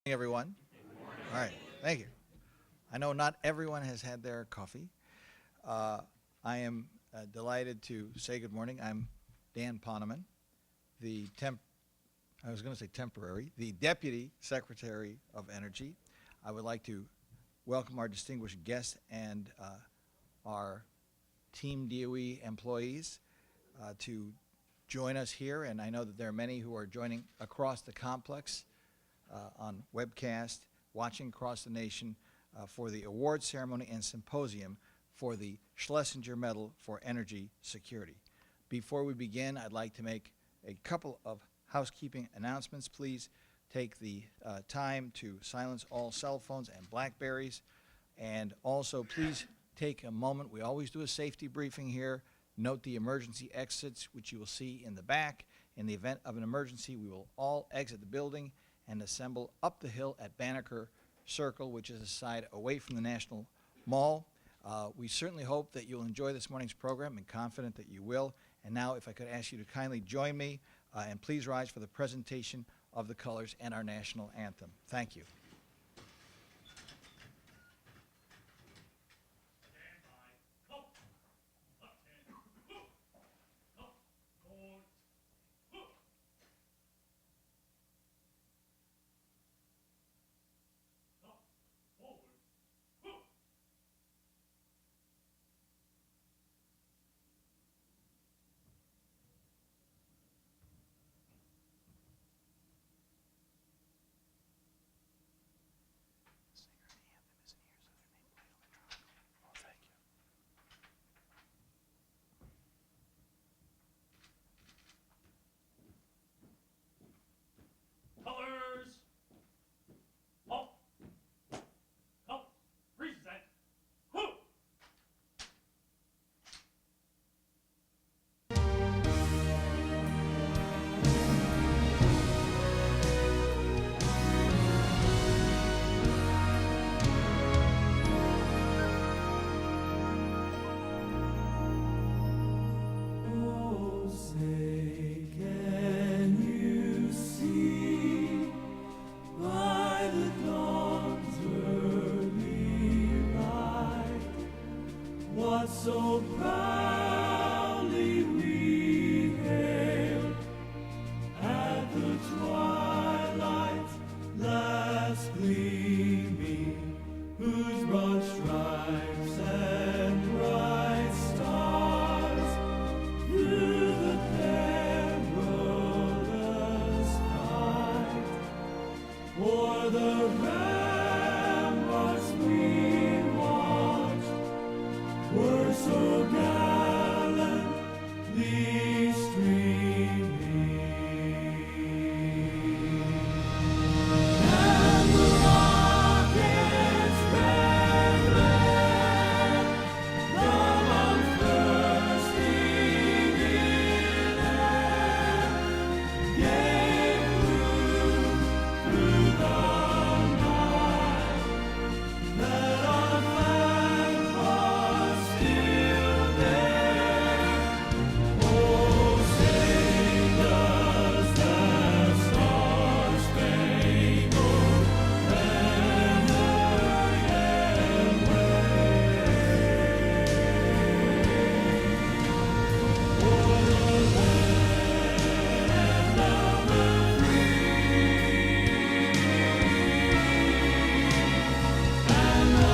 Everyone. All right, thank you. I know not everyone has had their coffee. I am delighted to say good morning. I'm Dan Poneman, the the Deputy Secretary of Energy. I would like to welcome our distinguished guests and our Team DOE employees to join us here, and I know that there are many who are joining across the complex on webcast, watching across the nation for the award ceremony and symposium for the Schlesinger Medal for Energy Security. Before we begin, I'd like to make a couple of housekeeping announcements. Please take the time to silence all cell phones and BlackBerries, and also please take a moment. We always do a safety briefing here. Note the emergency exits, which you will see in the back. In the event of an emergency, we will all exit the building and assemble up the hill at Banneker Circle, which is a side away from the National Mall. We certainly hope that you'll enjoy this morning's program and confident that you will. And now, if I could ask you to kindly join me and please rise for the presentation of the colors and our national anthem. Thank you. So proudly we hailed at the twilight's last gleaming, whose broad stripes and bright stars through the perilous fight o'er the ramparts we watched were so gallantly streaming, and the rocket's red glare, the bombs bursting in air, gave proof through the night that our flag was still there. Oh, sing does that star-spangled banner yet wave o'er the land of the free and the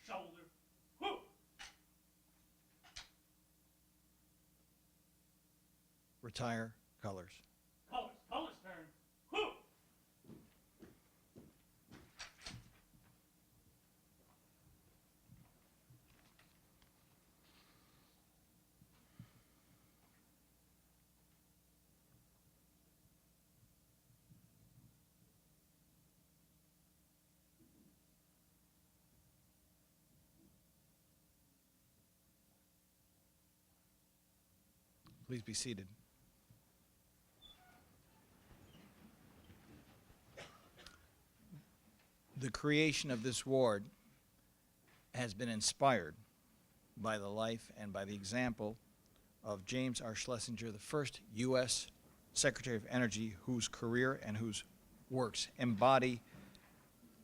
shoulder, whoop. Retire colors. Colors turn, whoop. Please be seated. The creation of this ward has been inspired by the life and by the example of James R. Schlesinger, the first U.S. Secretary of Energy, whose career and whose works embody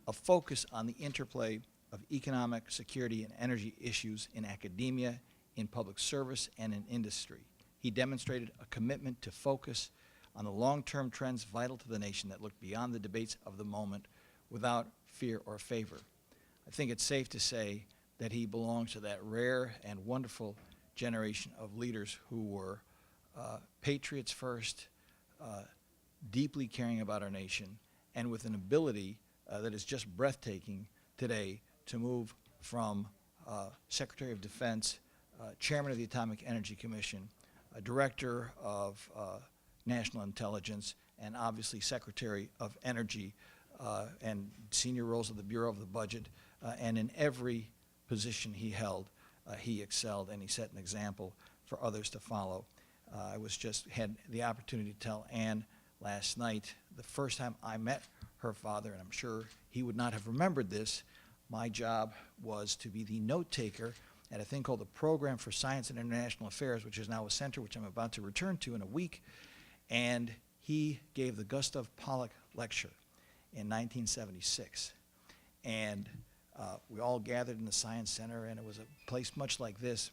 a focus on the interplay of economic, security, and energy issues in academia, in public service, and in industry. He demonstrated a commitment to focus on the long-term trends vital to the nation that look beyond the debates of the moment without fear or favor. I think it's safe to say that he belongs to that rare and wonderful generation of leaders who were patriots first, deeply caring about our nation, and with an ability that is just breathtaking today to move from Secretary of Defense, Chairman of the Atomic Energy Commission, Director of National Intelligence, and obviously Secretary of Energy, and senior roles of the Bureau of the Budget, and in every position he held, he excelled and he set an example for others to follow. I had the opportunity to tell Ann last night, the first time I met her father, and I'm sure he would not have remembered this, my job was to be the note taker at a thing called the Program for Science and International Affairs, which is now a center which I'm about to return to in a week. And he gave the Gustav Pollock Lecture in 1976. And we all gathered in the Science Center, and it was a place much like this.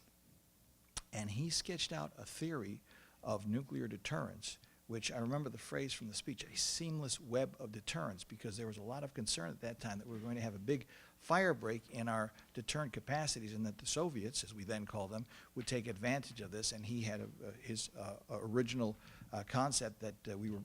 And he sketched out a theory of nuclear deterrence, which I remember the phrase from the speech, a seamless web of deterrence, because there was a lot of concern at that time that we were going to have a big fire break in our deterrent capacities and that the Soviets, as we then called them, would take advantage of this. And he had his original concept that we were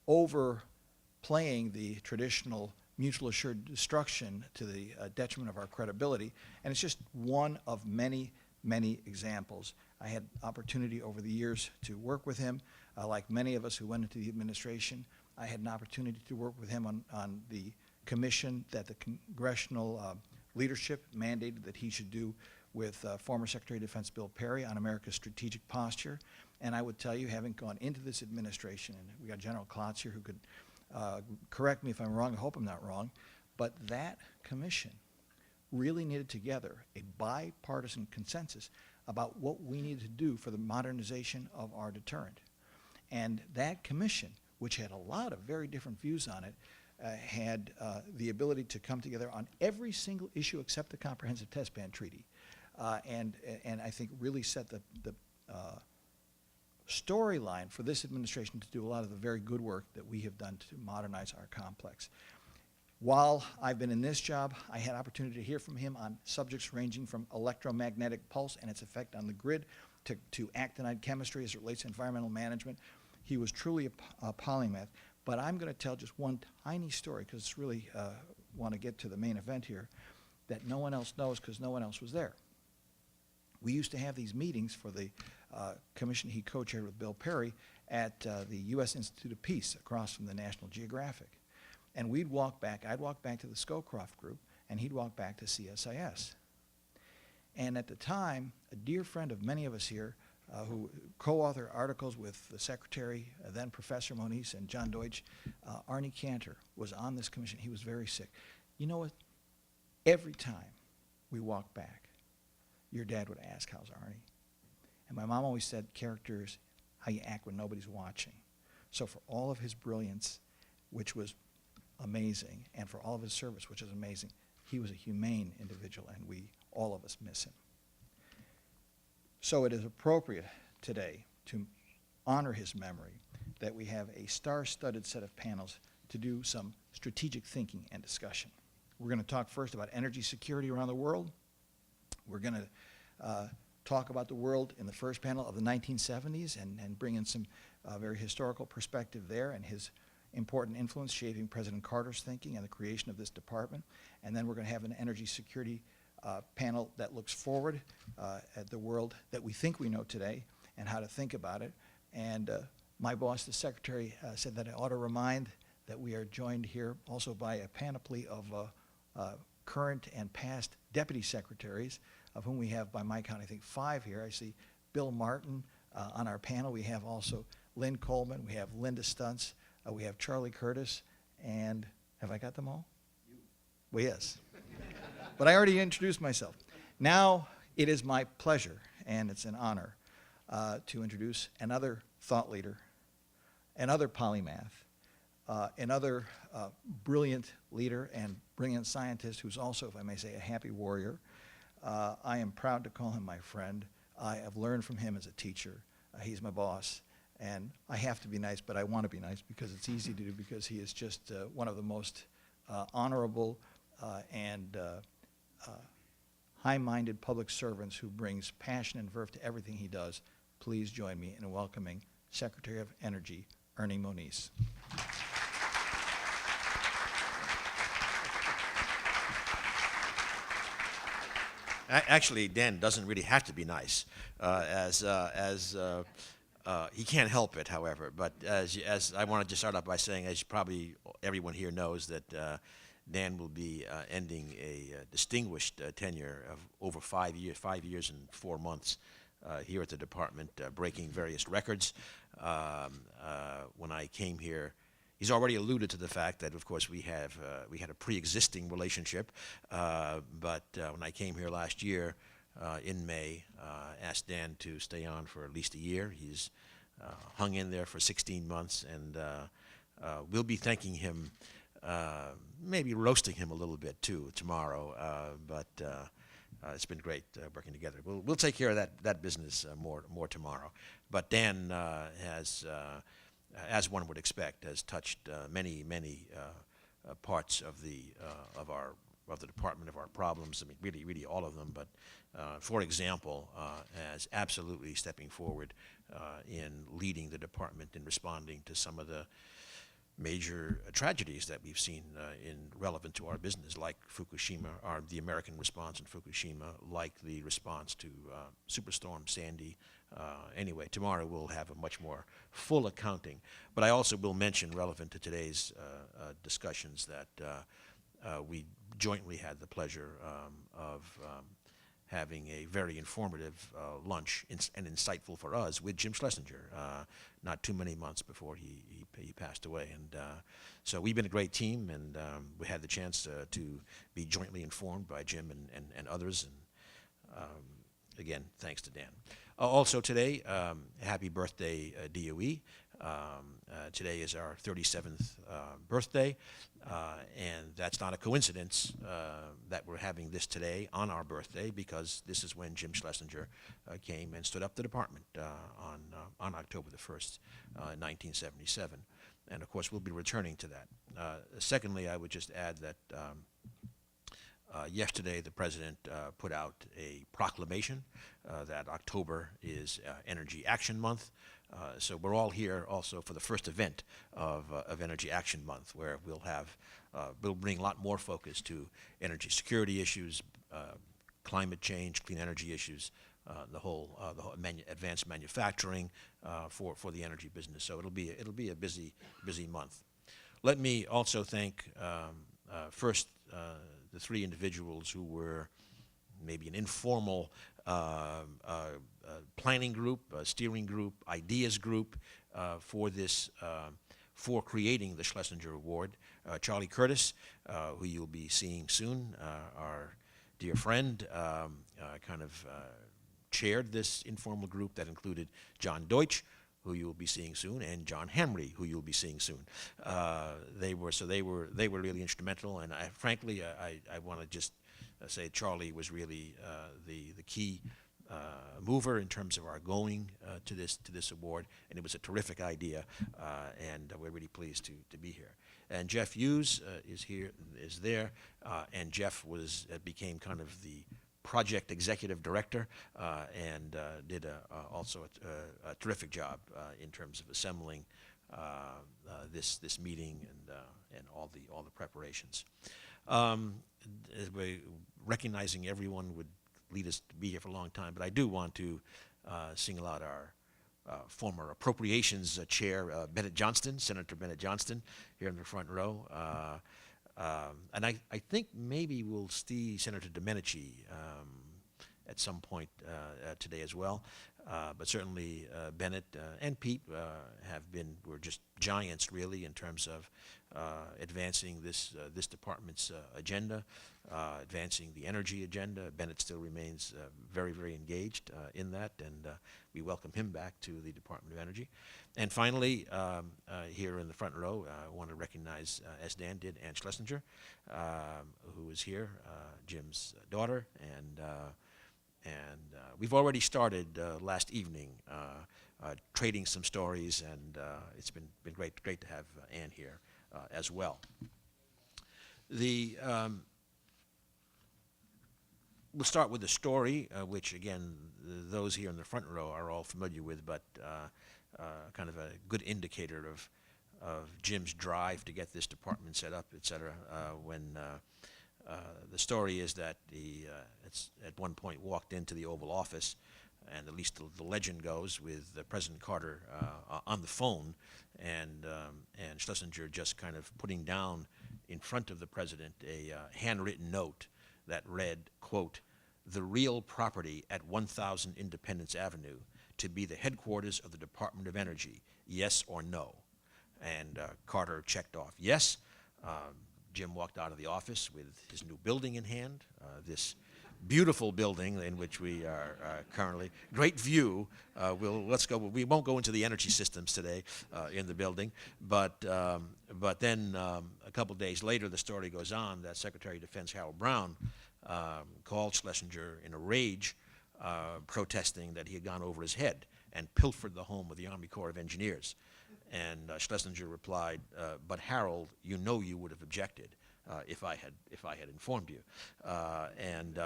overplaying the traditional mutual assured destruction to the detriment of our credibility. And it's just one of many, many examples. I had opportunity over the years to work with him. Like many of us who went into the administration, I had an opportunity to work with him on the commission that the congressional leadership mandated that he should do with former Secretary of Defense Bill Perry on America's strategic posture. And I would tell you, having gone into this administration, and we got General Klotz here who could correct me if I'm wrong, I hope I'm not wrong, but that commission really knitted together a bipartisan consensus about what we needed to do for the modernization of our deterrent. And that commission, which had a lot of very different views on it, had the ability to come together on every single issue except the Comprehensive Test Ban Treaty, and I think really set the storyline for this administration to do a lot of the very good work that we have done to modernize our complex. While I've been in this job, I had opportunity to hear from him on subjects ranging from electromagnetic pulse and its effect on the grid to actinide chemistry as it relates to environmental management. He was truly a polymath. But I'm going to tell just one tiny story because it's really want to get to the main event here that no one else knows because no one else was there. We used to have these meetings for the commission he co-chaired with Bill Perry at the U.S. Institute of Peace across from the National Geographic. And I'd walk back to the Scowcroft Group, and he'd walk back to CSIS. And at the time, a dear friend of many of us here, who co-authored articles with the Secretary, then Professor Moniz and John Deutsch, Arnie Cantor was on this commission. He was very sick. You know what? Every time we walked back, your dad would ask, how's Arnie? And my mom always said, character is how you act when nobody's watching. So for all of his brilliance, which was amazing, and for all of his service, which is amazing, he was a humane individual, and all of us miss him. So it is appropriate today to honor his memory that we have a star-studded set of panels to do some strategic thinking and discussion. We're going to talk first about energy security around the world. We're going to talk about the world in the first panel of the 1970s and bring in some very historical perspective there and his important influence shaping President Carter's thinking and the creation of this department. And then we're going to have an energy security panel that looks forward at the world that we think we know today and how to think about it. And my boss, the Secretary, said that I ought to remind that we are joined here also by a panoply of current and past deputy secretaries, of whom we have, by my count, I think 5 here. I see Bill Martin, On our panel, we have also Lynn Coleman, we have Linda Stuntz, we have Charlie Curtis, and have I got them all? Well, yes. But I already introduced myself. Now it is my pleasure, and it's an honor, to introduce another thought leader, another polymath, another brilliant leader and brilliant scientist who's also, if I may say, a happy warrior. I am proud to call him my friend. I have learned from him as a teacher. He's my boss. And I have to be nice, but I want to be nice because it's easy to do, because he is just one of the most honorable and high-minded public servants who brings passion and verve to everything he does. Please join me in welcoming Secretary of Energy, Ernest Moniz. Actually, Dan doesn't really have to be nice, he can't help it, however. But as I wanted to start off by saying, as probably everyone here knows, that Dan will be ending a distinguished tenure of over 5 years and 4 months here at the department, breaking various records. When I came here, he's already alluded to the fact that, of course, we had a pre-existing relationship. But when I came here last year in May, asked Dan to stay on for at least a year. He's hung in there for 16 months, and we'll be thanking him, maybe roasting him a little bit too tomorrow. But it's been great working together. We'll take care of that business more tomorrow. But Dan has, as one would expect, has touched many parts of the department, of our problems. I mean, really all of them. But for example, as absolutely stepping forward in leading the department in responding to some of the major tragedies that we've seen relevant to our business, like Fukushima, the American response in Fukushima, like the response to Superstorm Sandy. Anyway, tomorrow we'll have a much more full accounting. But I also will mention, relevant to today's discussions, that we jointly had the pleasure of having a very informative lunch and insightful for us with Jim Schlesinger, not too many months before he passed away. And so we've been a great team, and we had the chance to be jointly informed by Jim and others. And again, thanks to Dan. Also today, happy birthday, DOE. Today is our 37th birthday, and that's not a coincidence that we're having this today on our birthday, because this is when Jim Schlesinger came and stood up the department on October the 1st, 1977. And of course, we'll be returning to that. Secondly, I would just add that yesterday the President put out a proclamation that October is Energy Action Month. So we're all here also for the first event of Energy Action Month, where we'll bring a lot more focus to energy security issues, climate change, clean energy issues, the whole advanced manufacturing for the energy business. So it'll be a busy month. Let me also thank first the three individuals who were maybe an informal planning group, steering group, ideas group for creating the Schlesinger Award. Charlie Curtis, who you'll be seeing soon, our dear friend, chaired this informal group that included John Deutsch, who you'll be seeing soon, and John Hamry, who you'll be seeing soon. They were really instrumental, and frankly, I want to just say Charlie was really the key mover in terms of our going to this award, and it was a terrific idea, and we're really pleased to be here. And Jeff Hughes is there, and Jeff became kind of the project executive director, and did also a terrific job in terms of assembling this meeting and all the preparations. Recognizing everyone would lead us to be here for a long time, but I do want to single out our former appropriations chair, Bennett Johnston, Senator Bennett Johnston, here in the front row. And I think maybe we'll see Senator Domenici at some point today as well. But certainly Bennett and Pete were just giants really in terms of advancing this department's agenda, advancing the energy agenda. Bennett still remains very, very engaged in that, and we welcome him back to the Department of Energy. And finally, here in the front row, I want to recognize, as Dan did, Ann Schlesinger, who is here, Jim's daughter, and we've already started last evening trading some stories, and it's been great to have Ann here as well. We'll start with the story, which again, those here in the front row are all familiar with, but kind of a good indicator of Jim's drive to get this department set up, et cetera, when the story is that he at one point walked into the Oval Office, and at least the legend goes, with President Carter on the phone, and Schlesinger just kind of putting down in front of the president a handwritten note that read, quote, "The real property at 1000 Independence Avenue to be the headquarters of the Department of Energy, yes or no?" And Carter checked off yes. Jim walked out of the office with his new building in hand, this beautiful building in which we are currently. Great view. Let's go. We won't go into the energy systems today in the building, but then a couple days later, the story goes on that Secretary of Defense Harold Brown called Schlesinger in a rage, protesting that he had gone over his head and pilfered the home of the Army Corps of Engineers. And Schlesinger replied, "But Harold, you know you would have objected if I had informed you." And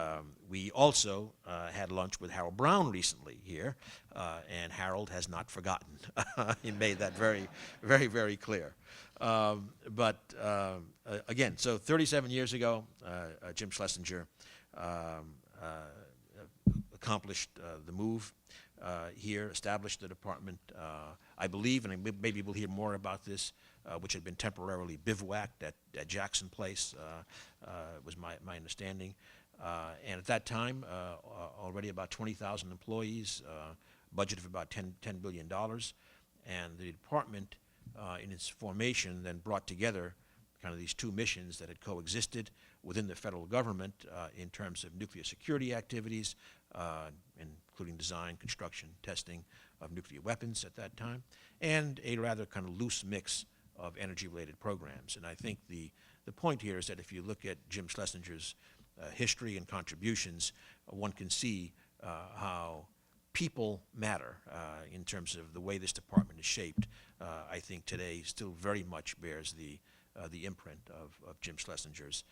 we also had lunch with Harold Brown recently here, and Harold has not forgotten. He made that very, very, very clear. But again, so 37 years ago, Jim Schlesinger accomplished the move here, established the department, I believe, and maybe we'll hear more about this, which had been temporarily bivouacked at Jackson Place, was my understanding. And at that time, already about 20,000 employees, budget of about $10 billion. And the department, in its formation, then brought together kind of these two missions that had coexisted within the federal government in terms of nuclear security activities, including design, construction, testing of nuclear weapons at that time, and a rather kind of loose mix of energy-related programs. And I think the point here is that if you look at Jim Schlesinger's history and contributions, one can see how people matter in terms of the way this department is shaped. I think today still very much bears the imprint of Jim Schlesinger's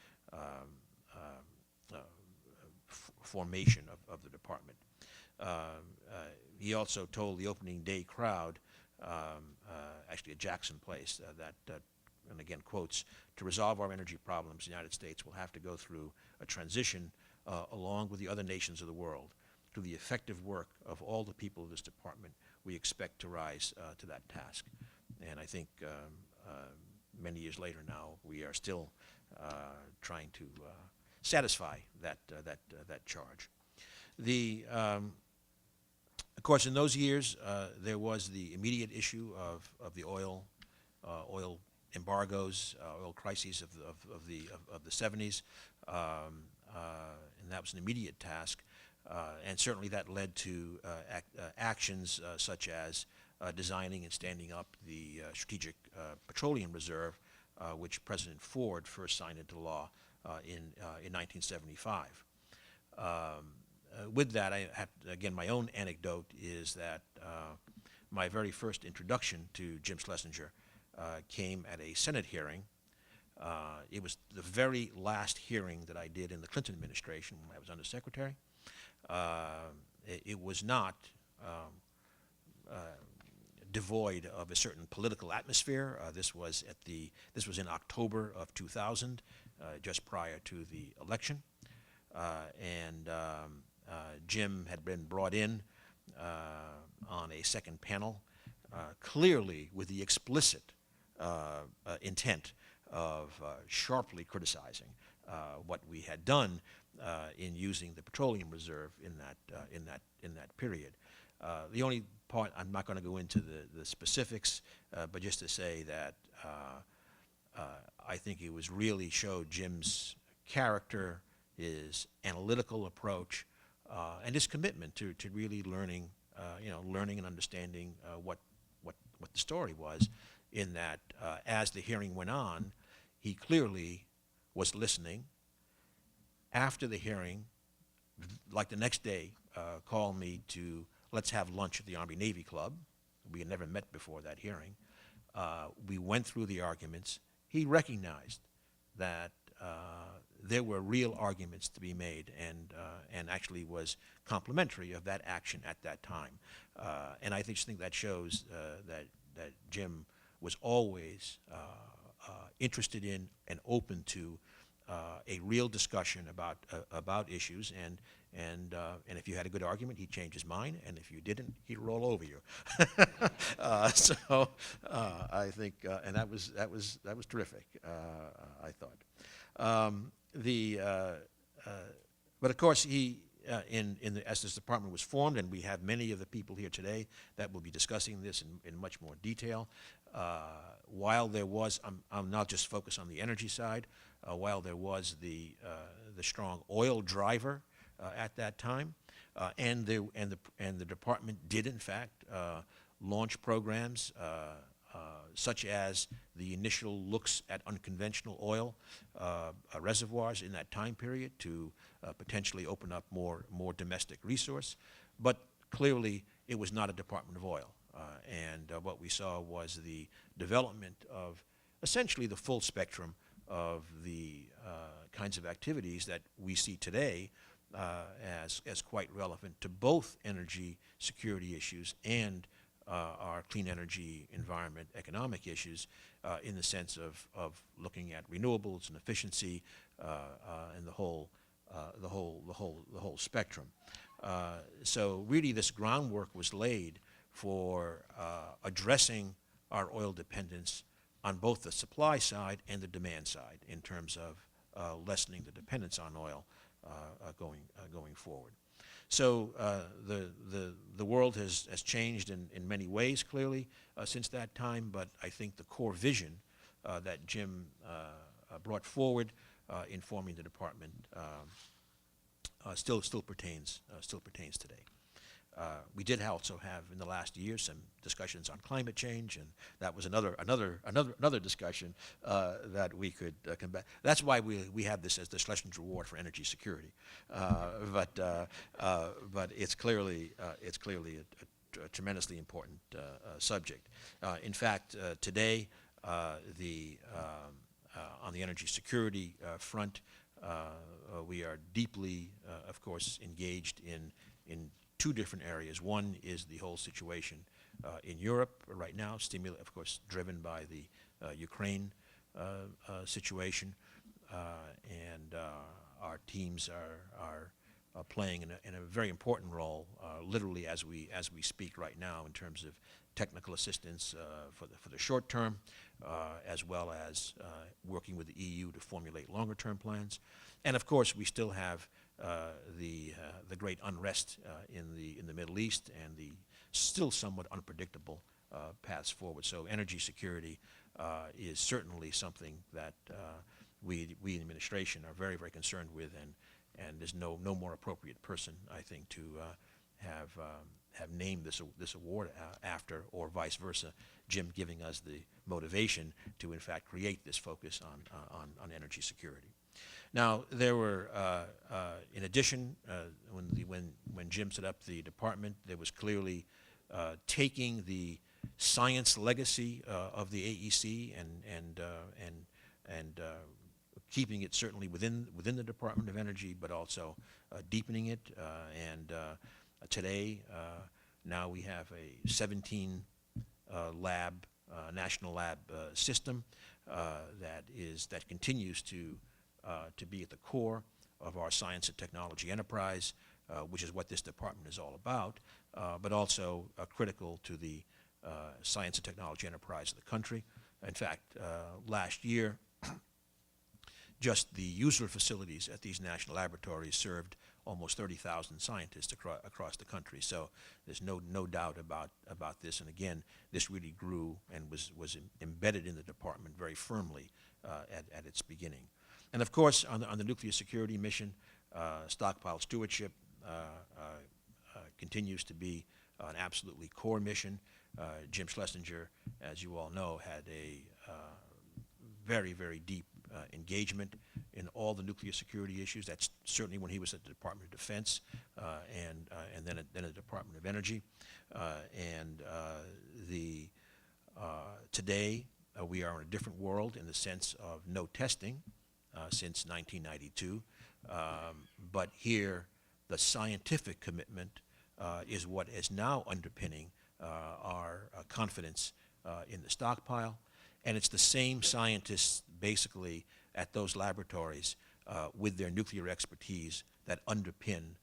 formation of the department. He also told the opening day crowd, actually at Jackson Place, that, and again quotes, "To resolve our energy problems, the United States will have to go through a transition along with the other nations of the world. Through the effective work of all the people of this department, we expect to rise to that task." And I think many years later now, we are still trying to satisfy that charge. Of course, in those years, there was the immediate issue of the oil embargoes, oil crises of the 70s, and that was an immediate task. And certainly that led to actions such as designing and standing up the Strategic Petroleum Reserve, which President Ford first signed into law in 1975. With that, I have, again, my own anecdote is that my very first introduction to Jim Schlesinger came at a Senate hearing. It was the very last hearing that I did in the Clinton administration when I was undersecretary. It was not devoid of a certain political atmosphere. This was in October of 2000, just prior to the election, and Jim had been brought in on a second panel, clearly with the explicit intent of sharply criticizing what we had done, in using the petroleum reserve in that period. The only part, I'm not going to go into the specifics, but just to say that I think it was really showed Jim's character, his analytical approach, and his commitment to really learning and understanding what the story was. In that, as the hearing went on, he clearly was listening. After the hearing, like the next day, called me to let's have lunch at the Army-Navy Club. We had never met before that hearing. We went through the arguments. He recognized that there were real arguments to be made, and actually was complimentary of that action at that time. And I just think that shows that Jim was always interested in and open to a real discussion about issues, and if you had a good argument, he'd change his mind, and if you didn't, he'd roll over you. So I think, and that was terrific. I thought. But of course, he as this department was formed, and we have many of the people here today that will be discussing this in much more detail. While there was, I'm not just focused on the energy side. While there was the strong oil driver at that time, and the department did in fact launch programs such as the initial looks at unconventional oil reservoirs in that time period to potentially open up more domestic resource. But clearly, it was not a Department of Oil, and what we saw was the development of essentially the full spectrum of the kinds of activities that we see today as quite relevant to both energy security issues and our clean energy environment economic issues, in the sense of looking at renewables and efficiency and the whole spectrum. So really, this groundwork was laid for addressing our oil dependence on both the supply side and the demand side in terms of lessening the dependence on oil going forward. So the world has changed in many ways, clearly, since that time, but I think the core vision that Jim brought forward in forming the department still pertains today. We did also have in the last year some discussions on climate change, and that was another discussion that we could come back. That's why we have this as the Schlesinger Award for energy security. But it's clearly a tremendously important subject. In fact, today on the energy security front, we are deeply, of course, engaged in two different areas. One is the whole situation in Europe right now, of course, driven by the Ukraine situation, and our teams are playing in a very important role, literally as we speak right now, in terms of technical assistance for the short term, as well as working with the EU to formulate longer-term plans. And of course, we still have the great unrest in the Middle East and the still somewhat unpredictable paths forward. So energy security is certainly something that we in the administration are very, very concerned with, and there's no more appropriate person, I think, to have named this award after, or vice versa, Jim giving us the motivation to in fact create this focus on energy security. Now, there were, in addition, when Jim set up the department, there was clearly taking the science legacy of the AEC and keeping it certainly within the Department of Energy, but also deepening it. And today, now we have a 17 lab, national lab system that continues to be at the core of our science and technology enterprise, which is what this department is all about, but also critical to the science and technology enterprise of the country. In fact, last year, just the user facilities at these national laboratories served almost 30,000 scientists across the country. So there's no doubt about this. And again, this really grew and was embedded in the department very firmly at its beginning. And of course, on the nuclear security mission, stockpile stewardship continues to be an absolutely core mission. Jim Schlesinger, as you all know, had a very, very deep engagement in all the nuclear security issues. That's certainly when he was at the Department of Defense and then at the Department of Energy. Today, we are in a different world in the sense of no testing since 1992. But here, the scientific commitment is what is now underpinning our confidence in the stockpile. And it's the same scientists, basically, at those laboratories with their nuclear expertise that underpin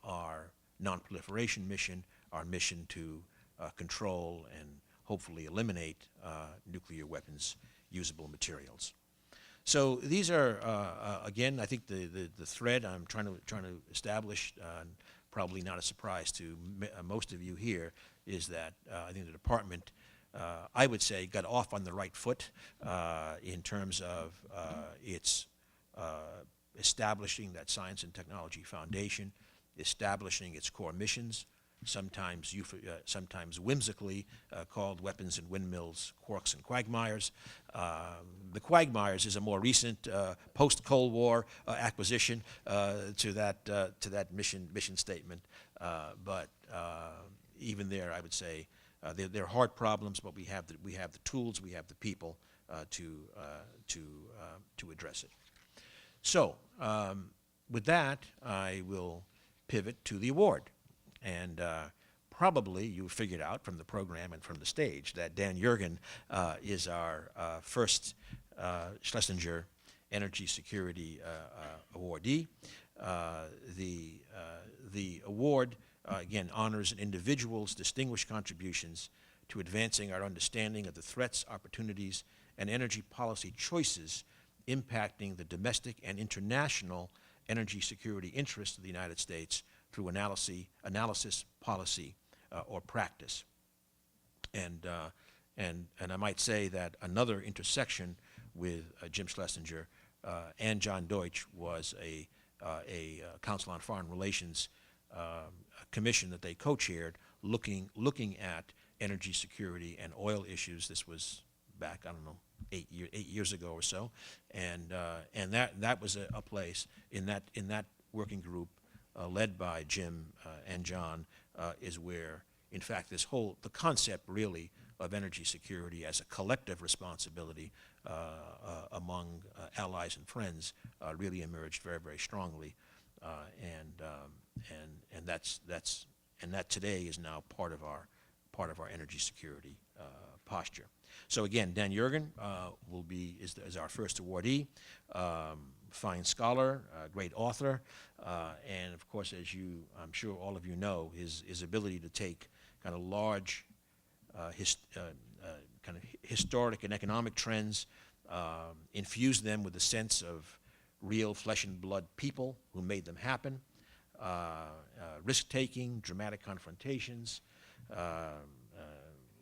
our nonproliferation mission, our mission to control and hopefully eliminate nuclear weapons usable materials. So these are, again, I think the thread I'm trying to establish, probably not a surprise to most of you here, is that I think the department, I would say, got off on the right foot in terms of its establishing that science and technology foundation, establishing its core missions, sometimes whimsically called weapons and windmills, quarks and quagmires. The quagmires is a more recent post-Cold War acquisition to that mission statement. But even there, I would say they're hard problems, but we have the tools, we have the people to address it. So with that, I will pivot to the award. And probably you figured out from the program and from the stage that Dan Yergin is our first Schlesinger Energy Security awardee. The award, again, honors an individual's distinguished contributions to advancing our understanding of the threats, opportunities, and energy policy choices impacting the domestic and international energy security interests of the United States through analysis, policy, or practice. And I might say that another intersection with Jim Schlesinger and John Deutsch was a Council on Foreign Relations commission that they co-chaired, looking at energy security and oil issues. This was back, I don't know, 8 years ago or so, and that was a place in that working group led by Jim and John is where, in fact, the concept really of energy security as a collective responsibility among allies and friends really emerged very, very strongly, and that today is now part of our energy security posture. So again, Dan Yergin is our first awardee. Fine scholar, great author, and of course, as I'm sure all of you know, his ability to take kind of large, kind of historic and economic trends, infuse them with a sense of real flesh and blood people who made them happen, risk-taking, dramatic confrontations,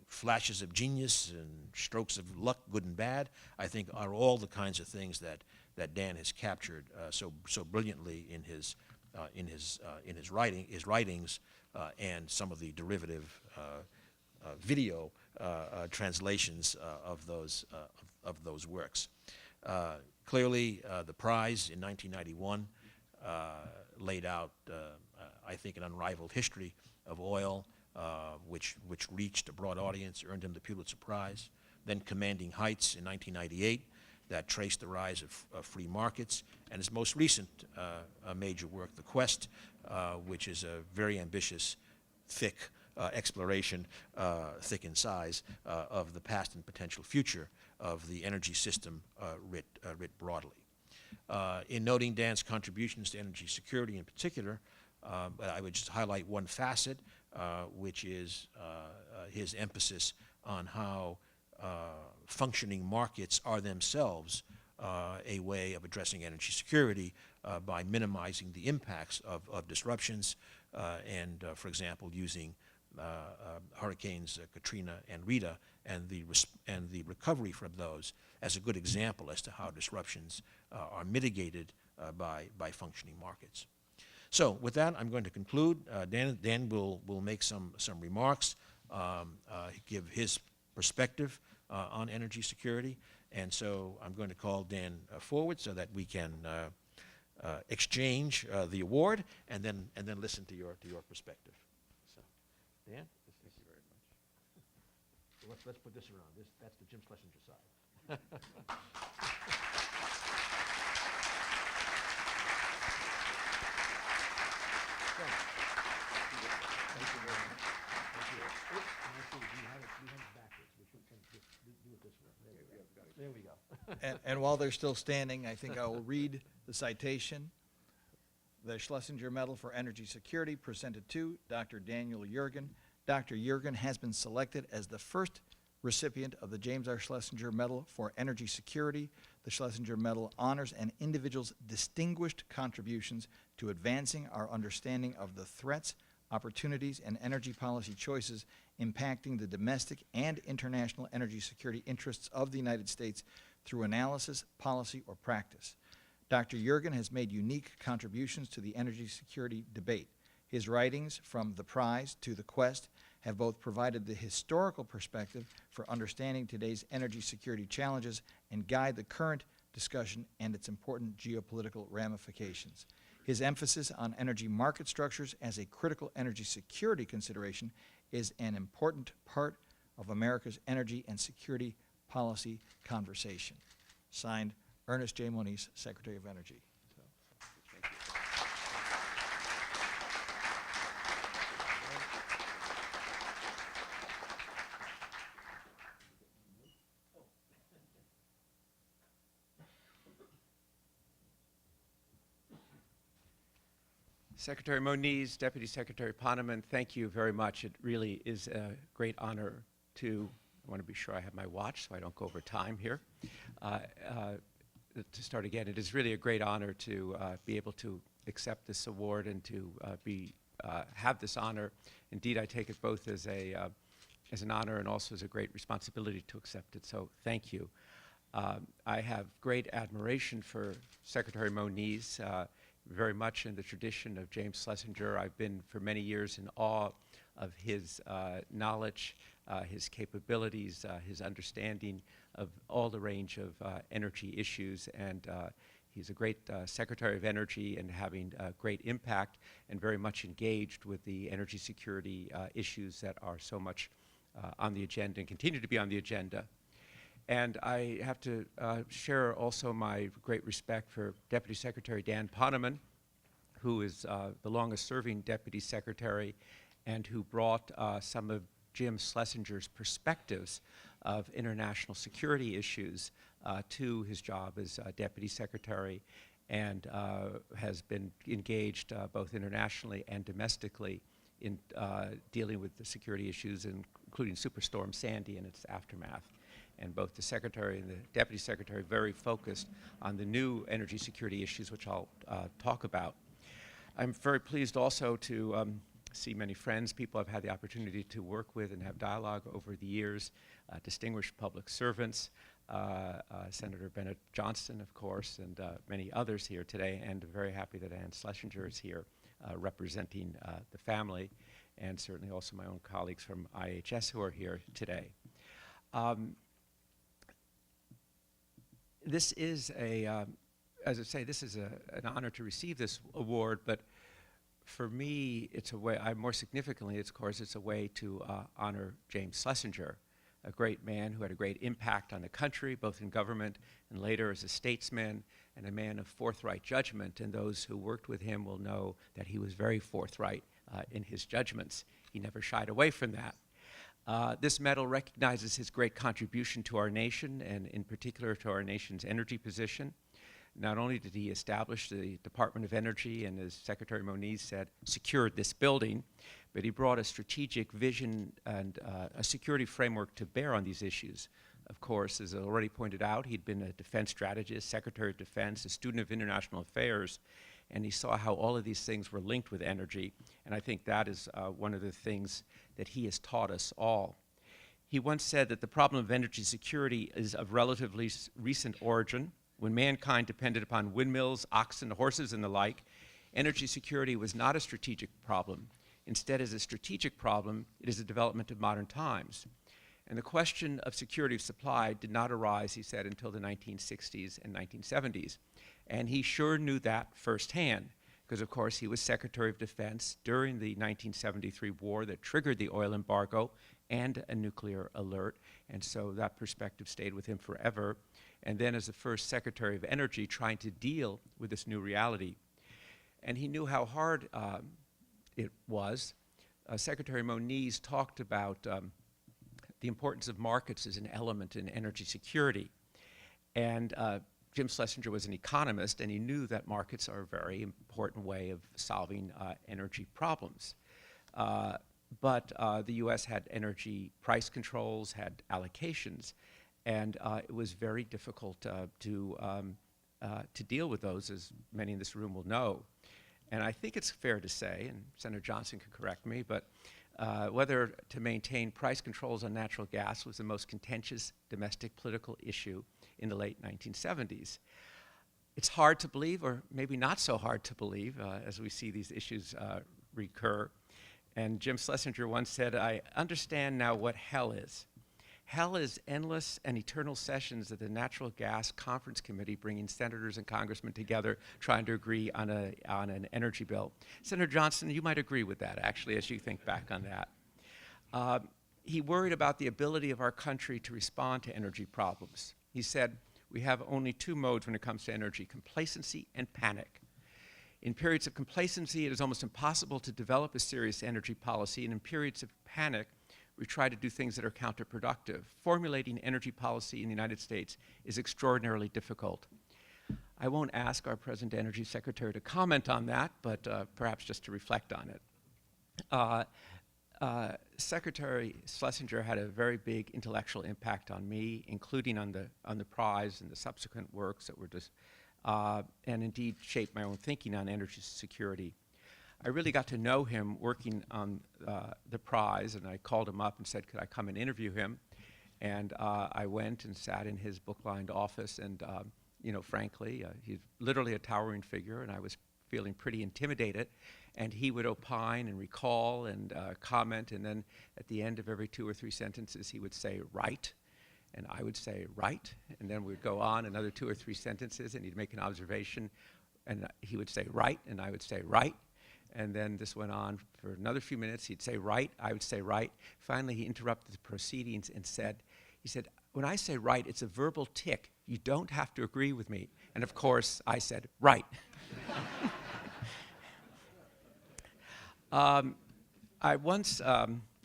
flashes of genius and strokes of luck, good and bad, I think are all the kinds of things that Dan has captured so brilliantly in his writings and some of the derivative video translations of those works. Clearly, the prize in 1991 laid out, I think, an unrivaled history of oil, which reached a broad audience, earned him the Pulitzer-Prize. Then Commanding Heights in 1998, that traced the rise of free markets, and his most recent major work, The Quest, which is a very ambitious, thick exploration, thick in size, of the past and potential future of the energy system writ broadly. In noting Dan's contributions to energy security in particular, I would just highlight one facet, which is his emphasis on how functioning markets are themselves a way of addressing energy security by minimizing the impacts of disruptions and, for example, using hurricanes Katrina and Rita and the recovery from those as a good example as to how disruptions are mitigated by functioning markets. So with that, I'm going to conclude. Dan will make some remarks, give his perspective on energy security, and so I'm going to call Dan forward so that we can exchange the award and then listen to your perspective. So, Dan, thank you very much. So let's put this around. That's the Jim Schlesinger side. Thank you very much. Thank you. Oops, actually, we have it backwards. We should just do it this way. There we go. And while they're still standing, I think I will read the citation. The Schlesinger Medal for Energy Security presented to Dr. Daniel Yergin. Dr. Yergin has been selected as the first recipient of the James R. Schlesinger Medal for Energy Security. The Schlesinger Medal honors an individual's distinguished contributions to advancing our understanding of the threats, opportunities, and energy policy choices impacting the domestic and international energy security interests of the United States through analysis, policy, or practice. Dr. Yergin has made unique contributions to the energy security debate. His writings, from The Prize to The Quest, have both provided the historical perspective for understanding today's energy security challenges and guide the current discussion and its important geopolitical ramifications. His emphasis on energy market structures as a critical energy security consideration is an important part of America's energy and security policy conversation. Signed, Ernest J. Moniz, Secretary of Energy. Secretary Moniz, Deputy Secretary Poneman, thank you very much. It really is a great honor I want to be sure I have my watch so I don't go over time here. To start again, it is really a great honor to be able to accept this award and to have this honor. Indeed, I take it both as an honor and also as a great responsibility to accept it, so thank you. I have great admiration for Secretary Moniz, very much in the tradition of James Schlesinger. I've been for many years in awe of his knowledge, his capabilities, his understanding of all the range of energy issues, and he's a great Secretary of Energy and having great impact and very much engaged with the energy security issues that are so much on the agenda and continue to be on the agenda. And I have to share also my great respect for Deputy Secretary Dan Poneman, who is the longest-serving Deputy Secretary and who brought some of Jim Schlesinger's perspectives of international security issues to his job as Deputy Secretary, and has been engaged both internationally and domestically in dealing with the security issues, including Superstorm Sandy and its aftermath. And both the Secretary and the Deputy Secretary very focused on the new energy security issues, which I'll talk about. I'm very pleased also to see many friends, people I've had the opportunity to work with and have dialogue over the years, distinguished public servants, Senator Bennett Johnston, of course, and many others here today, and very happy that Ann Schlesinger is here representing the family, and certainly also my own colleagues from IHS who are here today. This is as I say, this is an honor to receive this award, but for me, it's a way, more significantly, of course, it's a way to honor James Schlesinger, a great man who had a great impact on the country, both in government and later as a statesman, and a man of forthright judgment. And those who worked with him will know that he was very forthright in his judgments. He never shied away from that. This medal recognizes his great contribution to our nation, and in particular to our nation's energy position. Not only did he establish the Department of Energy, and as Secretary Moniz said, secured this building, but he brought a strategic vision and a security framework to bear on these issues of course, as already pointed out, he'd been a defense strategist, Secretary of Defense, a student of international affairs, and he saw how all of these things were linked with energy. And I think that is one of the things that he has taught us all. He once said that the problem of energy security is of relatively recent origin. When mankind depended upon windmills, oxen, horses, and the like, energy security was not a strategic problem. Instead, as a strategic problem, it is a development of modern times. And the question of security of supply did not arise, he said, until the 1960s and 1970s. And he sure knew that firsthand, because of course he was Secretary of Defense during the 1973 war that triggered the oil embargo and a nuclear alert. And so that perspective stayed with him forever. And then as the first Secretary of Energy, trying to deal with this new reality. And he knew how hard it was. Secretary Moniz talked about the importance of markets as an element in energy security. And Jim Schlesinger was an economist, and he knew that markets are a very important way of solving energy problems. But the US had energy price controls, had allocations, and it was very difficult to deal with those, as many in this room will know. And I think it's fair to say, and Senator Johnson can correct me, but whether to maintain price controls on natural gas was the most contentious domestic political issue in the late 1970s. It's hard to believe, or maybe not so hard to believe, as we see these issues recur. And Jim Schlesinger once said, "I understand now what hell is. Hell is endless and eternal sessions of the Natural Gas Conference Committee, bringing senators and congressmen together, trying to agree on an energy bill." Senator Johnson, you might agree with that, actually, as you think back on that. He worried about the ability of our country to respond to energy problems. He said, "We have only two modes when it comes to energy: complacency and panic. In periods of complacency, it is almost impossible to develop a serious energy policy, and in periods of panic, we try to do things that are counterproductive. Formulating energy policy in the United States is extraordinarily difficult." I won't ask our present Energy Secretary to comment on that, but perhaps just to reflect on it. Secretary Schlesinger had a very big intellectual impact on me, including on the prize and the subsequent works that were just, and indeed shaped my own thinking on energy security. I really got to know him working on the prize, and I called him up and said, could I come and interview him? And I went and sat in his book-lined office, and frankly, he's literally a towering figure, and I was feeling pretty intimidated. And he would opine and recall and comment, and then at the end of every 2 or 3 sentences, he would say, "Right," and I would say, "Right," and then we'd go on another 2 or 3 sentences, and he'd make an observation, and he would say, "Right," and I would say, "Right." And then this went on for another few minutes. He'd say, "Right," I would say, "Right." Finally, he interrupted the proceedings and said, "When I say right, it's a verbal tick. You don't have to agree with me." And of course, I said, "Right." I once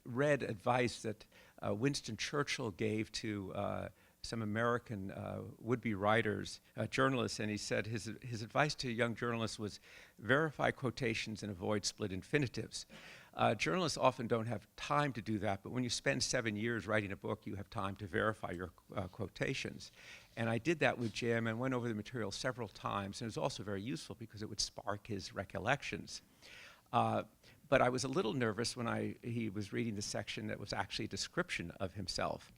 read advice that Winston Churchill gave to some American would-be writers, journalists, and he said his advice to young journalists was verify quotations and avoid split infinitives. Journalists often don't have time to do that, but when you spend 7 years writing a book, you have time to verify your quotations. And I did that with Jim and went over the material several times, and it was also very useful because it would spark his recollections. But I was a little nervous when he was reading the section that was actually a description of himself.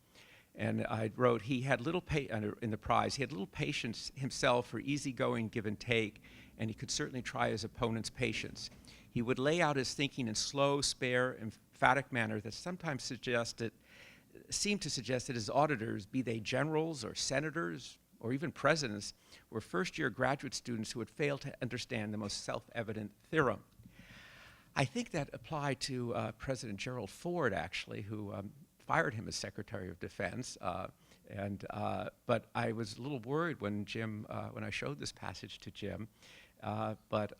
And I wrote, he had little in the prize, he had little patience himself for easygoing give and take, and he could certainly try his opponent's patience. He would lay out his thinking in slow, spare, emphatic manner that sometimes seemed to suggest that his auditors, be they generals or senators or even presidents, were first-year graduate students who had failed to understand the most self-evident theorem. I think that applied to President Gerald Ford, actually, who fired him as Secretary of Defense. But I was a little worried when I showed this passage to Jim. But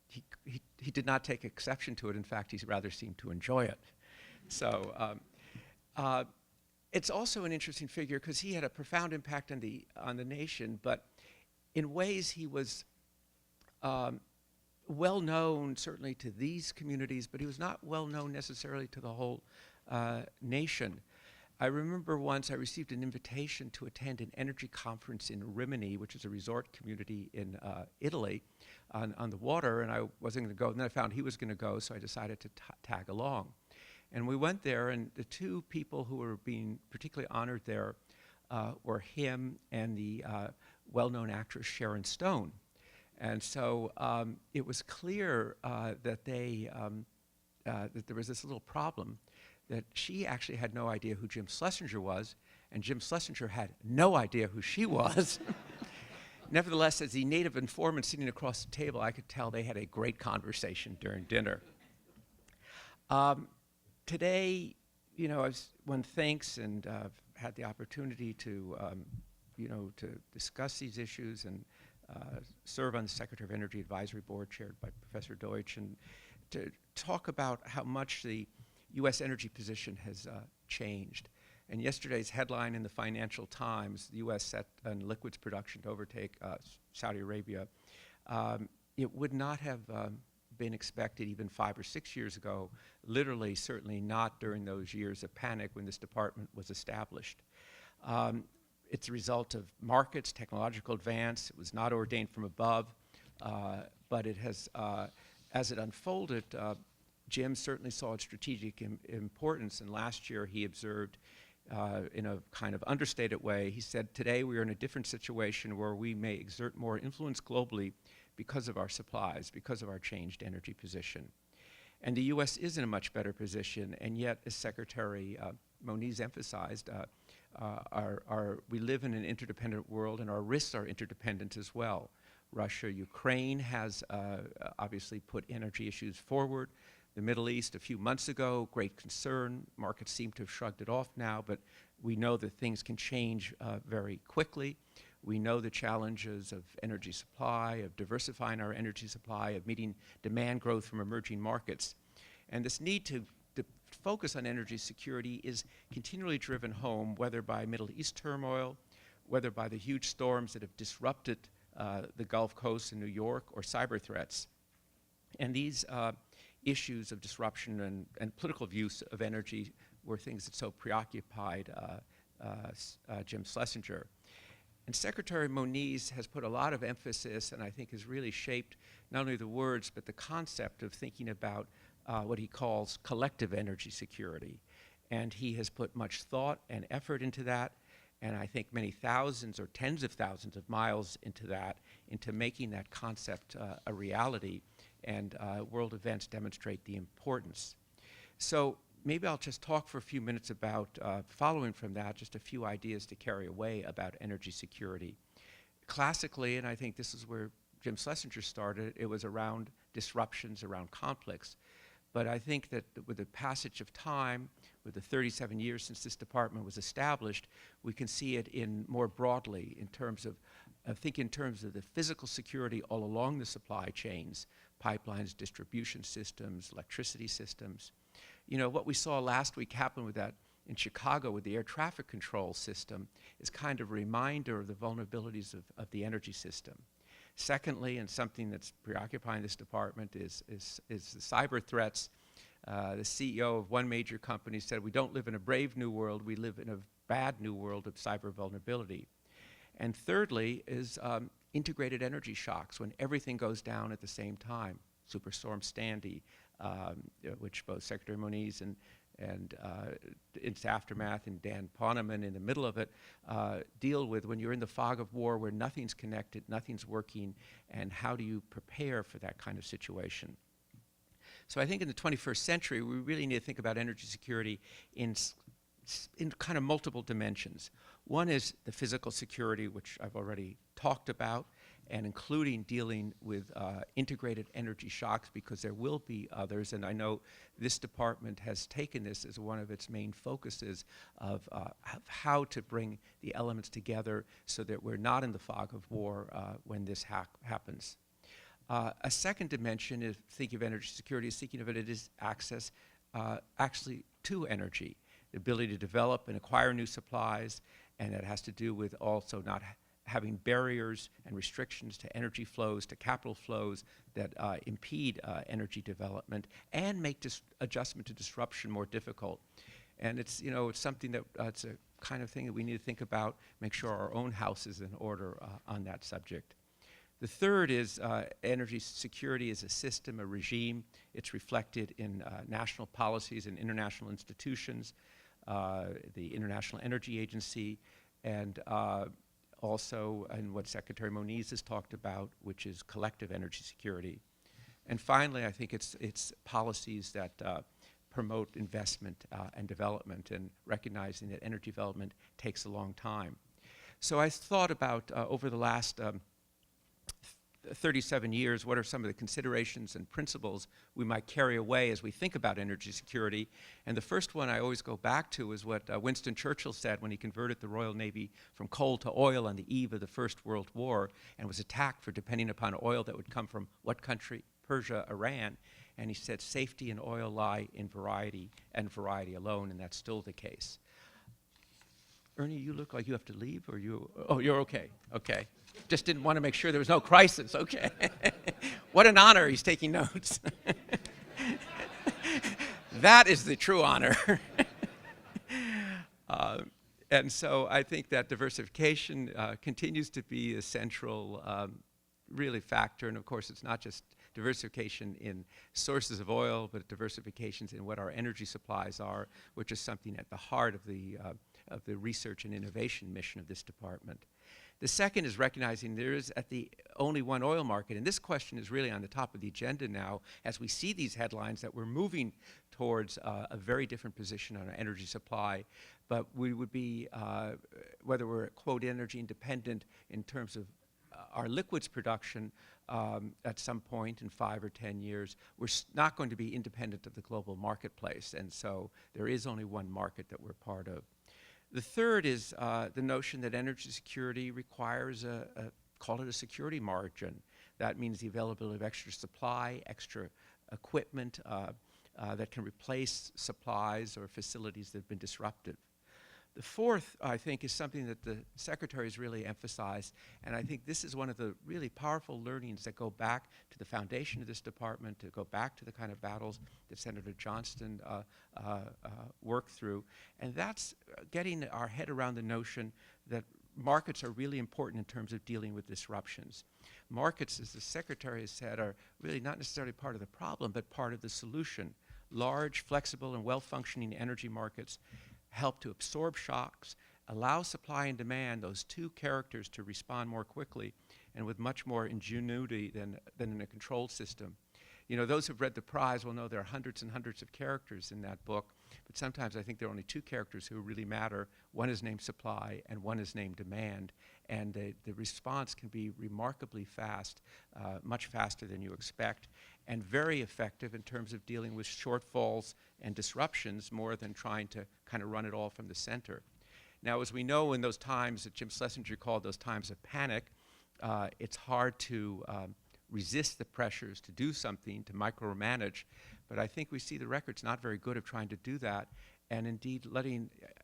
he did not take exception to it. In fact, he rather seemed to enjoy it. So it's also an interesting figure because he had a profound impact on the nation. But in ways, he was well known certainly to these communities, but he was not well known necessarily to the whole nation. I remember once I received an invitation to attend an energy conference in Rimini, which is a resort community in Italy, on the water, and I wasn't going to go. And then I found he was going to go, so I decided to tag along. And we went there, and the two people who were being particularly honored there were him and the well-known actress Sharon Stone. And so it was clear that that there was this little problem, that she actually had no idea who Jim Schlesinger was, and Jim Schlesinger had no idea who she was. Nevertheless, as the native informant sitting across the table, I could tell they had a great conversation during dinner. Today, one thinks, and had the opportunity to, to discuss these issues and serve on the Secretary of Energy Advisory Board chaired by Professor Deutsch, and to talk about how much the U.S. energy position has changed. And yesterday's headline in the Financial Times, the U.S. set on liquids production to overtake Saudi Arabia. It would not have been expected even 5 or 6 years ago, literally, certainly not during those years of panic when this department was established. It's a result of markets, technological advance. It was not ordained from above, but it has, as it unfolded, Jim certainly saw its strategic importance, and last year he observed in a kind of understated way, he said, today we are in a different situation where we may exert more influence globally because of our supplies, because of our changed energy position. And the U.S. is in a much better position, and yet, as Secretary Moniz emphasized, we live in an interdependent world, and our risks are interdependent as well. Russia, Ukraine has obviously put energy issues forward. The Middle East, a few months ago, great concern. Markets seem to have shrugged it off now, but we know that things can change very quickly. We know the challenges of energy supply, of diversifying our energy supply, of meeting demand growth from emerging markets. And this need to focus on energy security is continually driven home, whether by Middle East turmoil, whether by the huge storms that have disrupted the Gulf Coast in New York, or cyber threats. And these issues of disruption and political use of energy were things that so preoccupied Jim Schlesinger. And Secretary Moniz has put a lot of emphasis, and I think has really shaped not only the words, but the concept of thinking about what he calls collective energy security. And he has put much thought and effort into that, and I think many thousands or tens of thousands of miles into that, into making that concept a reality. And world events demonstrate the importance. So maybe I'll just talk for a few minutes about, following from that, just a few ideas to carry away about energy security. Classically, and I think this is where Jim Schlesinger started, it was around disruptions, around conflicts. But I think that with the passage of time, with the 37 years since this department was established, we can see it in more broadly in terms of, in terms of the physical security all along the supply chains, pipelines, distribution systems, electricity systems. What we saw last week happen with that in Chicago with the air traffic control system is kind of a reminder of the vulnerabilities of the energy system. Secondly, and something that's preoccupying this department is the cyber threats. The CEO of one major company said, we don't live in a brave new world, we live in a bad new world of cyber vulnerability. And thirdly is integrated energy shocks, when everything goes down at the same time. Superstorm Sandy, which both Secretary Moniz and its aftermath, and Dan Poneman in the middle of it, deal with when you're in the fog of war where nothing's connected, nothing's working, and how do you prepare for that kind of situation? So I think in the 21st century, we really need to think about energy security in kind of multiple dimensions. One is the physical security, which I've already talked about, and including dealing with integrated energy shocks, because there will be others. And I know this department has taken this as one of its main focuses of how to bring the elements together so that we're not in the fog of war when this happens. A second dimension is thinking of energy security, is thinking of it as access actually to energy, the ability to develop and acquire new supplies, and that has to do with also not having barriers and restrictions to energy flows, to capital flows that impede energy development and make adjustment to disruption more difficult. And it's, it's something that it's a kind of thing that we need to think about, make sure our own house is in order on that subject. The third is energy security is a system, a regime. It's reflected in national policies and international institutions, the International Energy Agency, and also in what Secretary Moniz has talked about, which is collective energy security. And finally, I think it's policies that promote investment and development, and recognizing that energy development takes a long time. So I thought about over the last 37 years, what are some of the considerations and principles we might carry away as we think about energy security? And the first one I always go back to is what Winston Churchill said when he converted the Royal Navy from coal to oil on the eve of the First World War and was attacked for depending upon oil that would come from what country? Persia, Iran. And he said, safety in oil lie in variety and variety alone, and that's still the case. Ernie, you look like you have to leave, or you? Oh, you're okay. Okay. Just didn't want to make sure there was no crisis. Okay. What an honor. He's taking notes. That is the true honor. And so I think that diversification continues to be a central, really factor. And of course, it's not just diversification in sources of oil, but diversifications in what our energy supplies are, which is something at the heart of the research and innovation mission of this department. The second is recognizing there is only one oil market, and this question is really on the top of the agenda now as we see these headlines that we're moving towards a very different position on our energy supply. But we would be, whether we're, quote, energy independent in terms of our liquids production at some point in 5 or 10 years, we're not going to be independent of the global marketplace. And so there is only one market that we're part of. The third is the notion that energy security requires call it a security margin. That means the availability of extra supply, extra equipment that can replace supplies or facilities that have been disrupted. The fourth, I think, is something that the Secretary has really emphasized, and I think this is one of the really powerful learnings that go back to the foundation of this department, to go back to the kind of battles that Senator Johnston worked through, and that's getting our head around the notion that markets are really important in terms of dealing with disruptions. Markets, as the Secretary has said, are really not necessarily part of the problem, but part of the solution. Large, flexible, and well-functioning energy markets help to absorb shocks, allow supply and demand, those two characters, to respond more quickly and with much more ingenuity than in a controlled system. Those who've read the prize will know there are hundreds and hundreds of characters in that book, but sometimes I think there are only two characters who really matter. One is named supply and one is named demand, and the response can be remarkably fast, much faster than you expect, and very effective in terms of dealing with shortfalls and disruptions more than trying to kind of run it all from the center. Now, as we know, in those times that Jim Schlesinger called those times of panic, it's hard to resist the pressures to do something, to micromanage, but I think we see the record's not very good at trying to do that, and indeed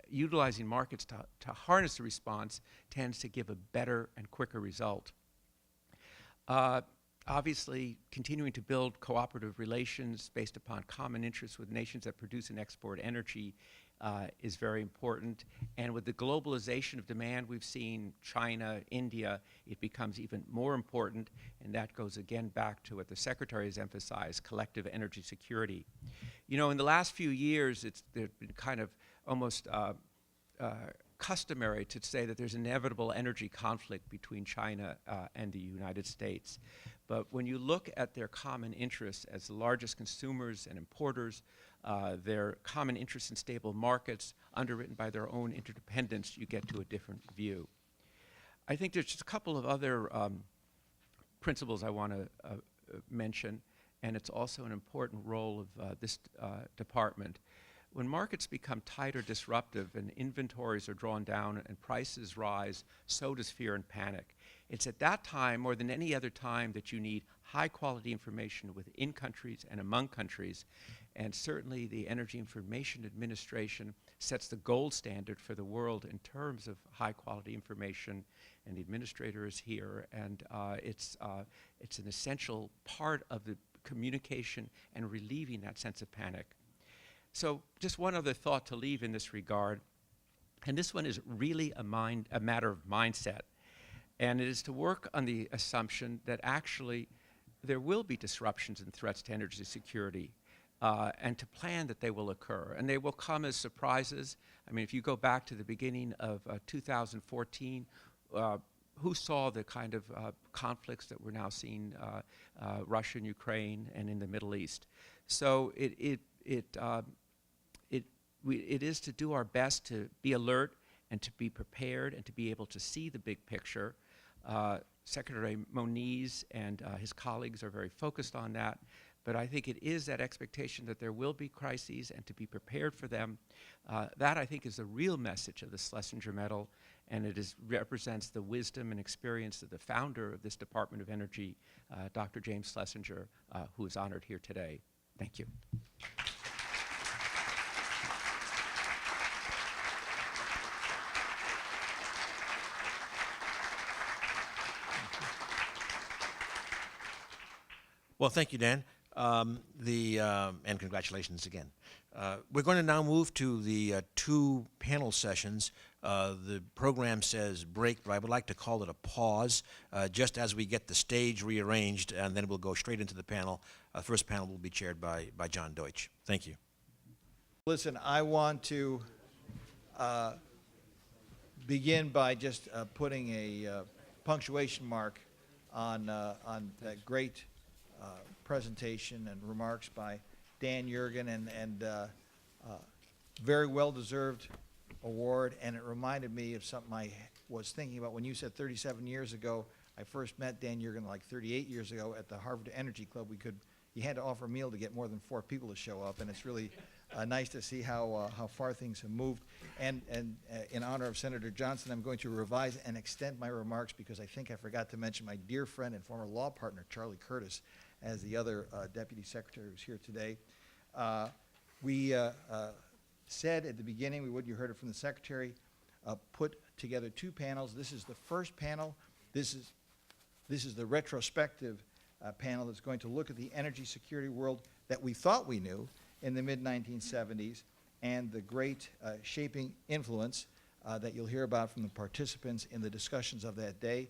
utilizing markets to harness the response tends to give a better and quicker result. Obviously, continuing to build cooperative relations based upon common interests with nations that produce and export energy is very important. And with the globalization of demand we've seen, China, India, it becomes even more important. And that goes again back to what the Secretary has emphasized, collective energy security. In the last few years, there's been kind of almost customary to say that there's inevitable energy conflict between China and the United States. But when you look at their common interests as the largest consumers and importers, their common interests in stable markets, underwritten by their own interdependence, you get to a different view. I think there's just a couple of other principles I want to mention, and it's also an important role of this department. When markets become tight or disruptive and inventories are drawn down and prices rise, so does fear and panic. It's at that time, more than any other time, that you need high-quality information within countries and among countries. And certainly the Energy Information Administration sets the gold standard for the world in terms of high-quality information, and the administrator is here. And it's an essential part of the communication and relieving that sense of panic. So just one other thought to leave in this regard, and this one is really a matter of mindset, and it is to work on the assumption that actually there will be disruptions and threats to energy security, and to plan that they will occur. And they will come as surprises. I mean, if you go back to the beginning of 2014, who saw the kind of conflicts that we're now seeing, Russia and Ukraine and in the Middle East? So it is to do our best to be alert and to be prepared and to be able to see the big picture. Secretary Moniz and his colleagues are very focused on that, but I think it is that expectation that there will be crises and to be prepared for them. That, I think, is the real message of the Schlesinger Medal, and it represents the wisdom and experience of the founder of this Department of Energy, Dr. James Schlesinger, who is honored here today. Thank you. Well, thank you, Dan, and congratulations again. We're going to now move to the two panel sessions. The program says break, but I would like to call it a pause, just as we get the stage rearranged, and then we'll go straight into the panel. The first panel will be chaired by John Deutsch. Thank you. Listen, I want to begin by just putting a punctuation mark on that great presentation and remarks by Dan Yergin, and very well-deserved award. And it reminded me of something I was thinking about when you said 37 years ago. I first met Dan Yergin like 38 years ago at the Harvard Energy Club. You had to offer a meal to get more than 4 people to show up, and it's really nice to see how far things have moved. And in honor of Senator Johnson, I'm going to revise and extend my remarks because I think I forgot to mention my dear friend and former law partner, Charlie Curtis, as the other Deputy Secretary who's here today. We said at the beginning, you heard it from the Secretary, put together 2 panels. This is the first panel. This is the retrospective panel that's going to look at the energy security world that we thought we knew in the mid-1970s and the great shaping influence that you'll hear about from the participants in the discussions of that day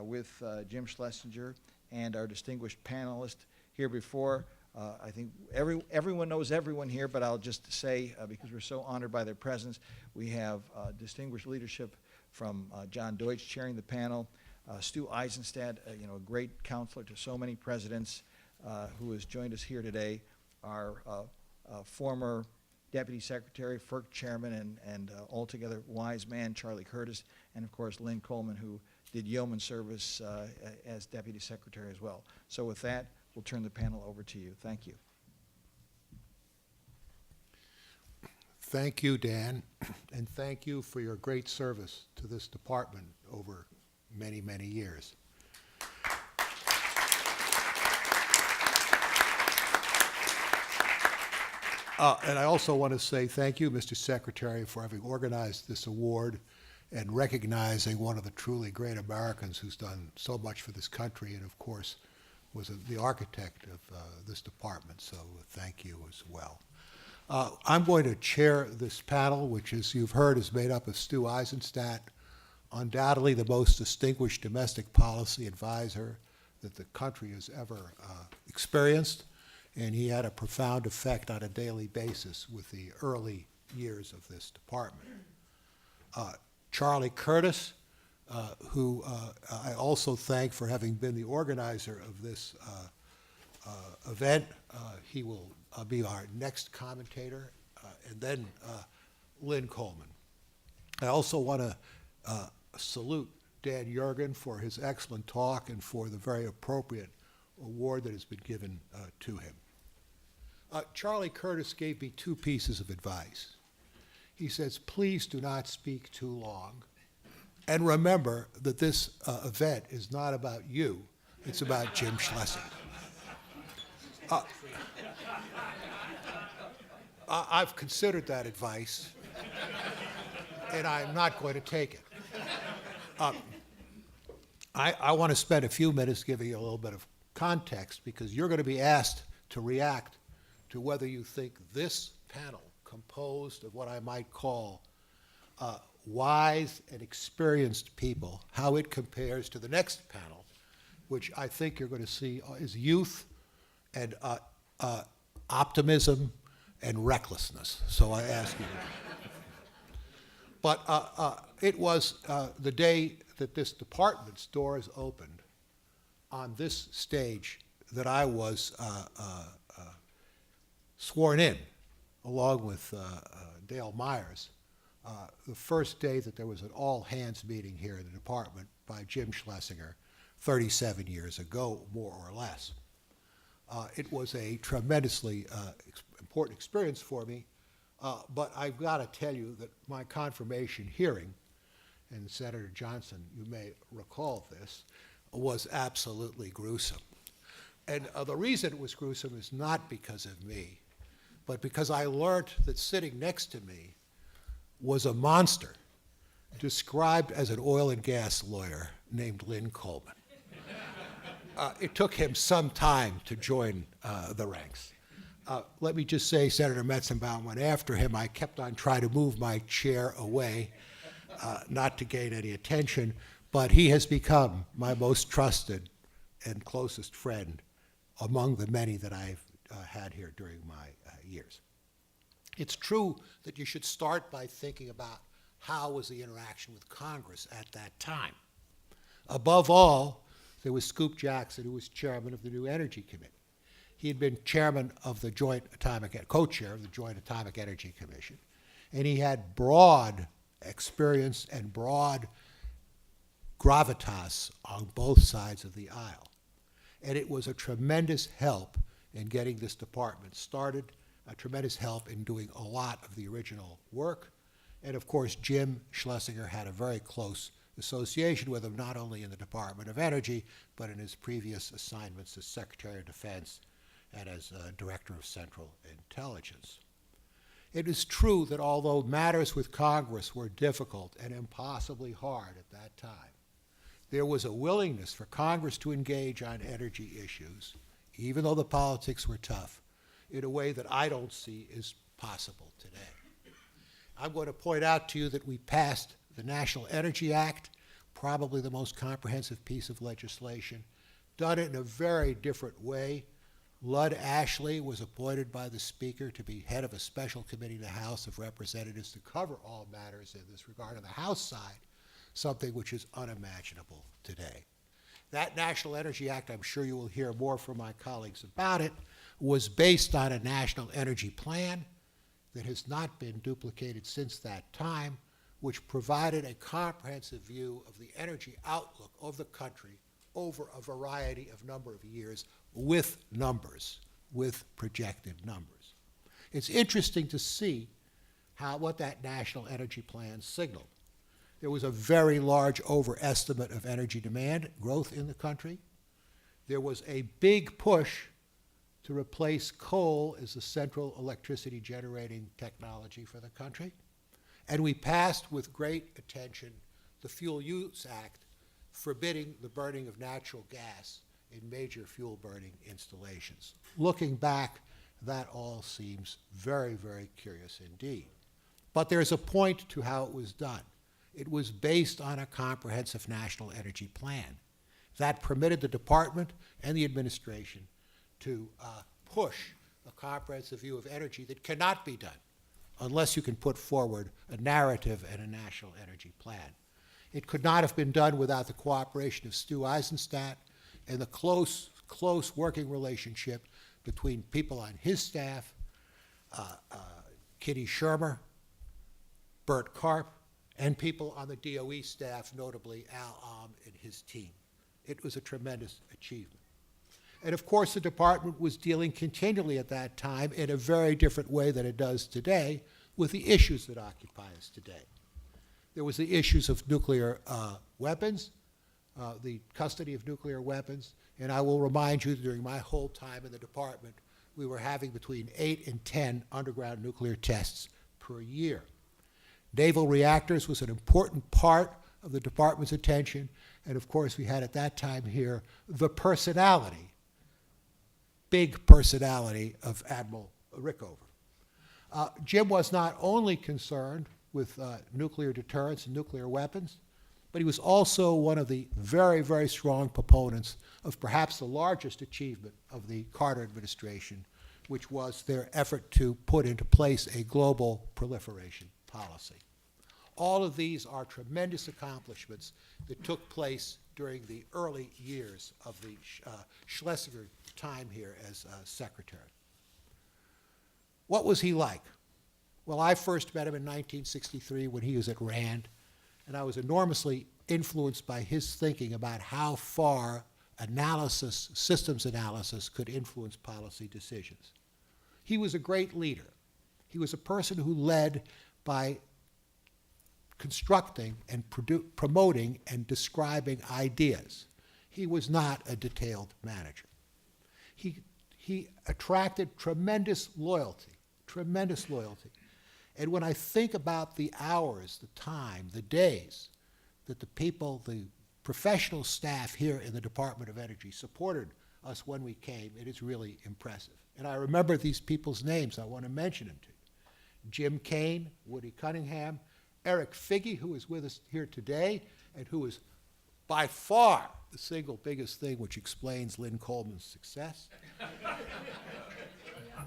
with Jim Schlesinger and our distinguished panelists here before. I think everyone knows everyone here, but I'll just say, because we're so honored by their presence, we have distinguished leadership from John Deutsch chairing the panel, Stu Eisenstadt, a great counselor to so many presidents, who has joined us here today, our former Deputy Secretary, FERC Chairman, and altogether wise man, Charlie Curtis, and of course Lynn Coleman, who did yeoman service as Deputy Secretary as well. So with that, we'll turn the panel over to you. Thank you. Thank you, Dan, and thank you for your great service to this department over many, many years. And I also want to say thank you, Mr. Secretary, for having organized this award and recognizing one of the truly great Americans who's done so much for this country and, of course, was the architect of this department. So thank you as well. I'm going to chair this panel, which, as you've heard, is made up of Stu Eisenstadt, undoubtedly the most distinguished domestic policy advisor that the country has ever experienced, and he had a profound effect on a daily basis with the early years of this department. Charlie Curtis, who I also thank for having been the organizer of this event. He will be our next commentator, and then Lynn Coleman. I also want to salute Dan Yergin for his excellent talk and for the very appropriate award that has been given to him. Charlie Curtis gave me 2 pieces of advice. He says, please do not speak too long. And remember that this event is not about you, it's about Jim Schlesinger. I've considered that advice, and I'm not going to take it. I want to spend a few minutes giving you a little bit of context, because you're going to be asked to react to whether you think this panel composed of what I might call wise and experienced people, how it compares to the next panel, which I think you're going to see is youth and optimism and recklessness. So I ask you. But it was the day that this department's doors opened on this stage that I was sworn in, along with Dale Myers, the first day that there was an all-hands meeting here in the department by Jim Schlesinger 37 years ago, more or less. It was a tremendously important experience for me, but I've got to tell you that my confirmation hearing, and Senator Johnson, you may recall this, was absolutely gruesome. And the reason it was gruesome is not because of me, but because I learned that sitting next to me was a monster described as an oil and gas lawyer named Lynn Coleman. It took him some time to join the ranks. Let me just say, Senator Metzenbaum went after him. I kept on trying to move my chair away, not to gain any attention, but he has become my most trusted and closest friend among the many that I've had here during my years. It's true that you should start by thinking about how was the interaction with Congress at that time. Above all, there was Scoop Jackson, who was chairman of the new Energy Committee. He had been chairman of the co-chair of the Joint Atomic Energy Commission, and he had broad experience and broad gravitas on both sides of the aisle. And it was a tremendous help in getting this department started, a tremendous help in doing a lot of the original work. And of course, Jim Schlesinger had a very close association with him, not only in the Department of Energy, but in his previous assignments as Secretary of Defense and as Director of Central Intelligence. It is true that although matters with Congress were difficult and impossibly hard at that time, there was a willingness for Congress to engage on energy issues, even though the politics were tough, in a way that I don't see is possible today. I'm going to point out to you that we passed the National Energy Act, probably the most comprehensive piece of legislation, done it in a very different way. Lud Ashley was appointed by the Speaker to be head of a special committee in the House of Representatives to cover all matters in this regard on the House side, something which is unimaginable today. That National Energy Act, I'm sure you will hear more from my colleagues about it, was based on a national energy plan that has not been duplicated since that time, which provided a comprehensive view of the energy outlook of the country over a variety of number of years with numbers, with projected numbers. It's interesting to see what that national energy plan signaled. There was a very large overestimate of energy demand growth in the country. There was a big push to replace coal as the central electricity generating technology for the country. And we passed with great attention the Fuel Use Act, forbidding the burning of natural gas in major fuel burning installations. Looking back, that all seems very, very curious indeed. But there's a point to how it was done. It was based on a comprehensive national energy plan that permitted the department and the administration to push a comprehensive view of energy that cannot be done unless you can put forward a narrative and a national energy plan. It could not have been done without the cooperation of Stu Eisenstadt and the close working relationship between people on his staff, Kitty Shermer, Bert Karp, and people on the DOE staff, notably Al Alm and his team. It was a tremendous achievement. And of course, the department was dealing continually at that time in a very different way than it does today with the issues that occupy us today. There was the issues of nuclear weapons, the custody of nuclear weapons, and I will remind you that during my whole time in the department, we were having between 8 and 10 underground nuclear tests per year. Naval reactors was an important part of the department's attention, and of course we had at that time here the personality, big personality of Admiral Rickover. Jim was not only concerned with nuclear deterrence and nuclear weapons, but he was also one of the very, very strong proponents of perhaps the largest achievement of the Carter administration, which was their effort to put into place a global proliferation policy. All of these are tremendous accomplishments that took place during the early years of the Schlesinger time here as secretary. What was he like? Well, I first met him in 1963 when he was at Rand, and I was enormously influenced by his thinking about how far analysis, systems analysis, could influence policy decisions. He was a great leader. He was a person who led by constructing and promoting and describing ideas. He was not a detailed manager. He attracted tremendous loyalty. And when I think about the hours, the time, the days that the people, the professional staff here in the Department of Energy supported us when we came, it is really impressive. And I remember these people's names. I want to mention them to you. Jim Kane, Woody Cunningham, Eric Figge, who is with us here today, and who is by far the single biggest thing which explains Lynn Coleman's success.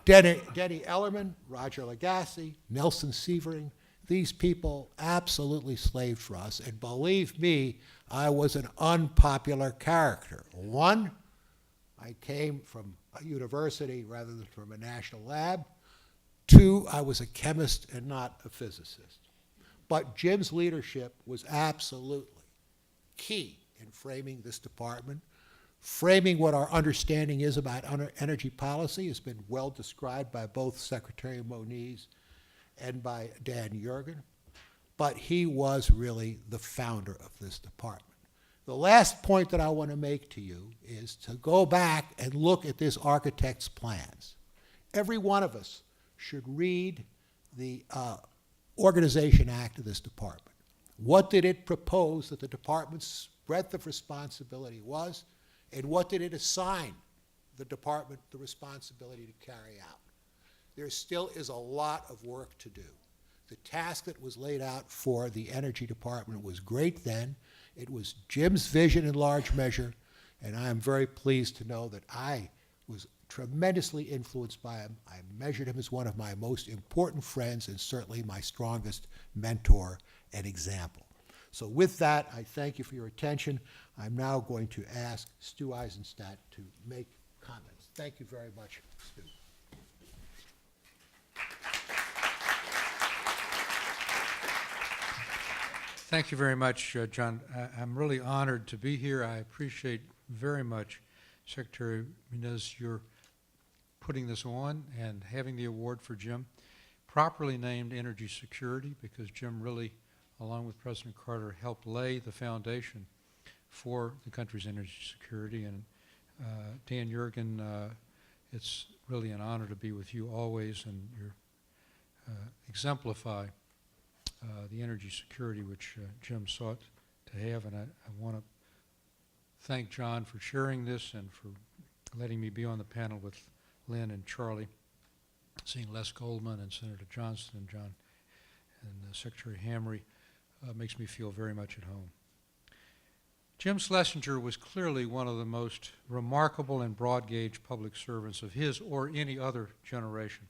Denny Ellerman, Roger Lagasse, Nelson Sievering, these people absolutely slaved for us, and believe me, I was an unpopular character. One, I came from a university rather than from a national lab. Two, I was a chemist and not a physicist. But Jim's leadership was absolutely key in framing this department. Framing what our understanding is about energy policy has been well described by both Secretary Moniz and by Dan Yergin, but he was really the founder of this department. The last point that I want to make to you is to go back and look at this architect's plans. Every one of us should read the Organization Act of this department. What did it propose that the department's breadth of responsibility was, and what did it assign the department the responsibility to carry out? There still is a lot of work to do. The task that was laid out for the Energy Department was great then. It was Jim's vision in large measure, and I am very pleased to know that I was tremendously influenced by him. I measured him as one of my most important friends and certainly my strongest mentor and example. So with that, I thank you for your attention. I'm now going to ask Stu Eisenstadt to make comments. Thank you very much, Stu. Thank you very much, John. I'm really honored to be here. I appreciate very much, Secretary Moniz, your putting this on and having the award for Jim, properly named Energy Security, because Jim really, along with President Carter, helped lay the foundation for the country's energy security. And Dan Yergin, it's really an honor to be with you always, and you exemplify the energy security which Jim sought to have. And I want to thank John for sharing this and for letting me be on the panel with Lynn and Charlie, seeing Les Goldman and Senator Johnston and John and Secretary Hamry makes me feel very much at home. Jim Schlesinger was clearly one of the most remarkable and broad-gauge public servants of his or any other generation.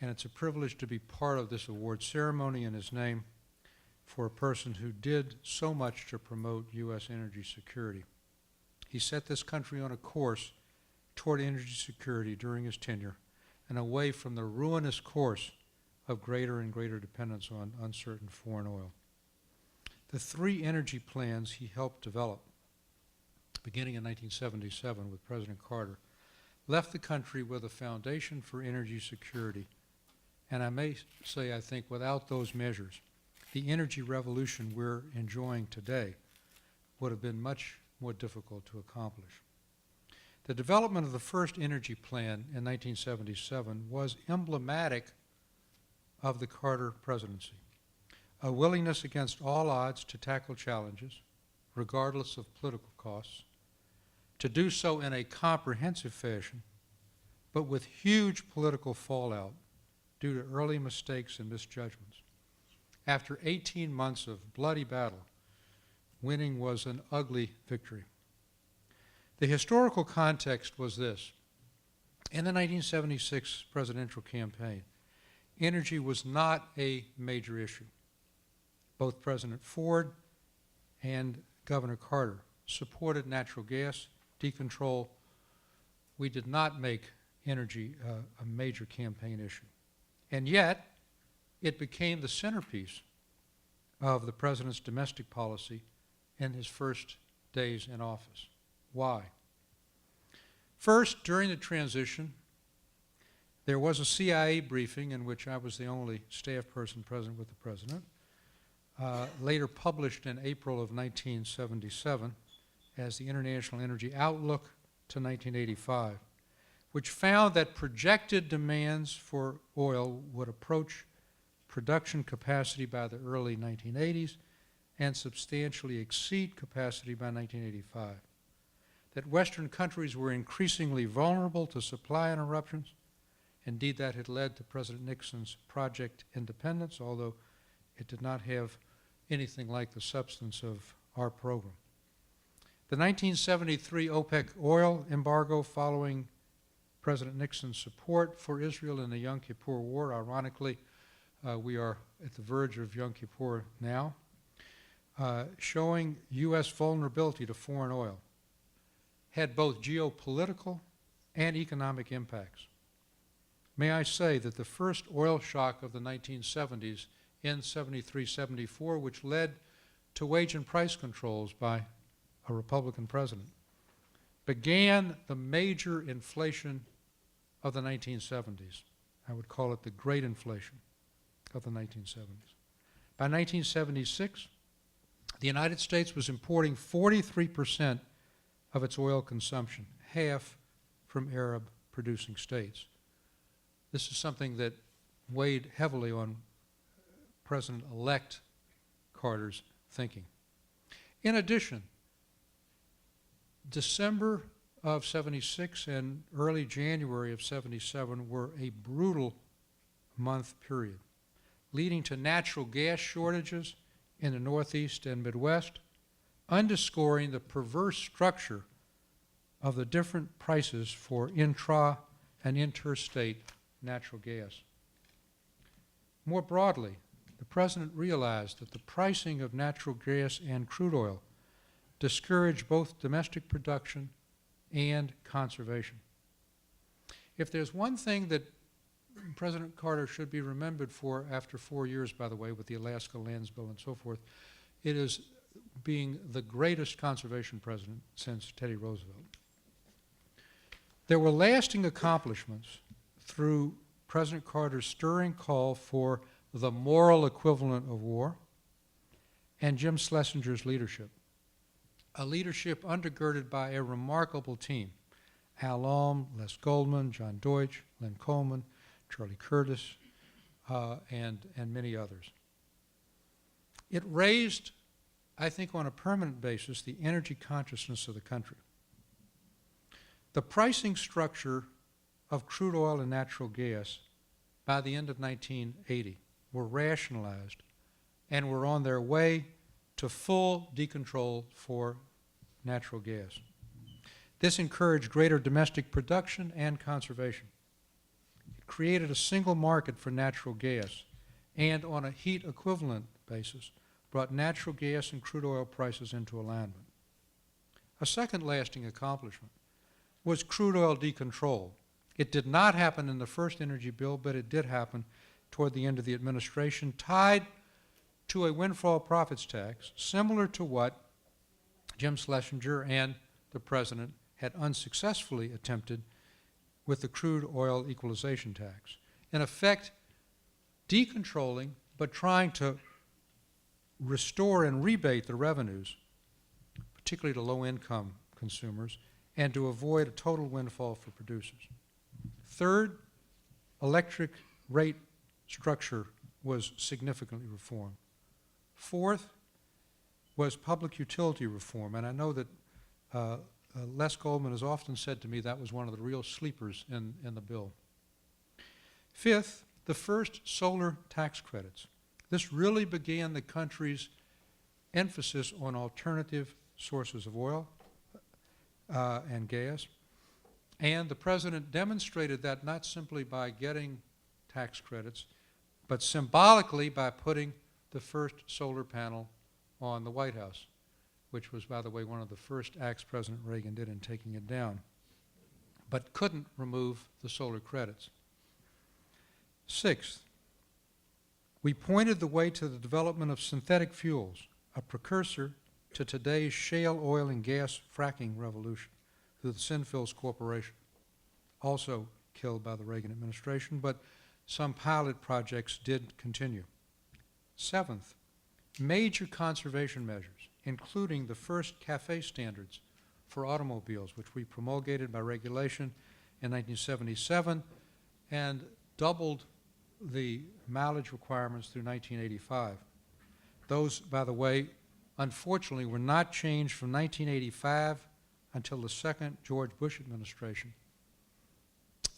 And it's a privilege to be part of this award ceremony in his name for a person who did so much to promote U.S. energy security. He set this country on a course toward energy security during his tenure and away from the ruinous course of greater and greater dependence on uncertain foreign oil. The three energy plans he helped develop, beginning in 1977 with President Carter, left the country with a foundation for energy security. And I may say, I think, without those measures, the energy revolution we're enjoying today would have been much more difficult to accomplish. The development of the first energy plan in 1977 was emblematic of the Carter presidency. A willingness against all odds to tackle challenges, regardless of political costs, to do so in a comprehensive fashion, but with huge political fallout, due to early mistakes and misjudgments. After 18 months of bloody battle, winning was an ugly victory. The historical context was this. In the 1976 presidential campaign, energy was not a major issue. Both President Ford and Governor Carter supported natural gas decontrol. We did not make energy a major campaign issue. And yet, it became the centerpiece of the president's domestic policy in his first days in office. Why? First, during the transition, there was a CIA briefing in which I was the only staff person present with the president, later published in April of 1977 as the International Energy Outlook to 1985, which found that projected demands for oil would approach production capacity by the early 1980s and substantially exceed capacity by 1985. That Western countries were increasingly vulnerable to supply interruptions. Indeed, that had led to President Nixon's Project Independence, although it did not have anything like the substance of our program. The 1973 OPEC oil embargo following President Nixon's support for Israel in the Yom Kippur War, ironically, we are at the verge of Yom Kippur now, showing U.S. vulnerability to foreign oil, had both geopolitical and economic impacts. May I say that the first oil shock of the 1970s in 73-74, which led to wage and price controls by a Republican president, began the major inflation of the 1970s. I would call it the great inflation of the 1970s. By 1976, the United States was importing 43% of its oil consumption, half from Arab-producing states. This is something that weighed heavily on President-elect Carter's thinking. In addition, December of 76 and early January of 77 were a brutal month period, leading to natural gas shortages in the Northeast and Midwest, underscoring the perverse structure of the different prices for intra and interstate natural gas. More broadly, the president realized that the pricing of natural gas and crude oil discouraged both domestic production and conservation. If there's one thing that President Carter should be remembered for after 4 years, by the way, with the Alaska Lands Bill and so forth, it is being the greatest conservation president since Teddy Roosevelt. There were lasting accomplishments through President Carter's stirring call for the moral equivalent of war and Jim Schlesinger's leadership, a leadership undergirded by a remarkable team: Al Alm, Les Goldman, John Deutsch, Len Coleman, Charlie Curtis, and many others. It raised, I think on a permanent basis, the energy consciousness of the country. The pricing structure of crude oil and natural gas by the end of 1980 were rationalized and were on their way to full decontrol for natural gas. This encouraged greater domestic production and conservation. It created a single market for natural gas and, on a heat equivalent basis, brought natural gas and crude oil prices into alignment. A second lasting accomplishment was crude oil decontrol. It did not happen in the first energy bill, but it did happen toward the end of the administration, tied to a windfall profits tax, similar to what Jim Schlesinger and the president had unsuccessfully attempted with the crude oil equalization tax. In effect, decontrolling, but trying to restore and rebate the revenues, particularly to low-income consumers, and to avoid a total windfall for producers. Third, electric rate structure was significantly reformed. Fourth was public utility reform, and I know that Les Goldman has often said to me that was one of the real sleepers in the bill. Fifth, the first solar tax credits. This really began the country's emphasis on alternative sources of oil and gas. And the president demonstrated that not simply by getting tax credits, but symbolically by putting the first solar panel on the White House, which was, by the way, one of the first acts President Reagan did in taking it down, but couldn't remove the solar credits. Sixth, we pointed the way to the development of synthetic fuels, a precursor to today's shale oil and gas fracking revolution through the Synfuels Corporation, also killed by the Reagan administration, but some pilot projects did continue. Seventh, major conservation measures, including the first CAFE standards for automobiles, which we promulgated by regulation in 1977 and doubled the mileage requirements through 1985. Those, by the way, unfortunately were not changed from 1985 until the second George Bush administration.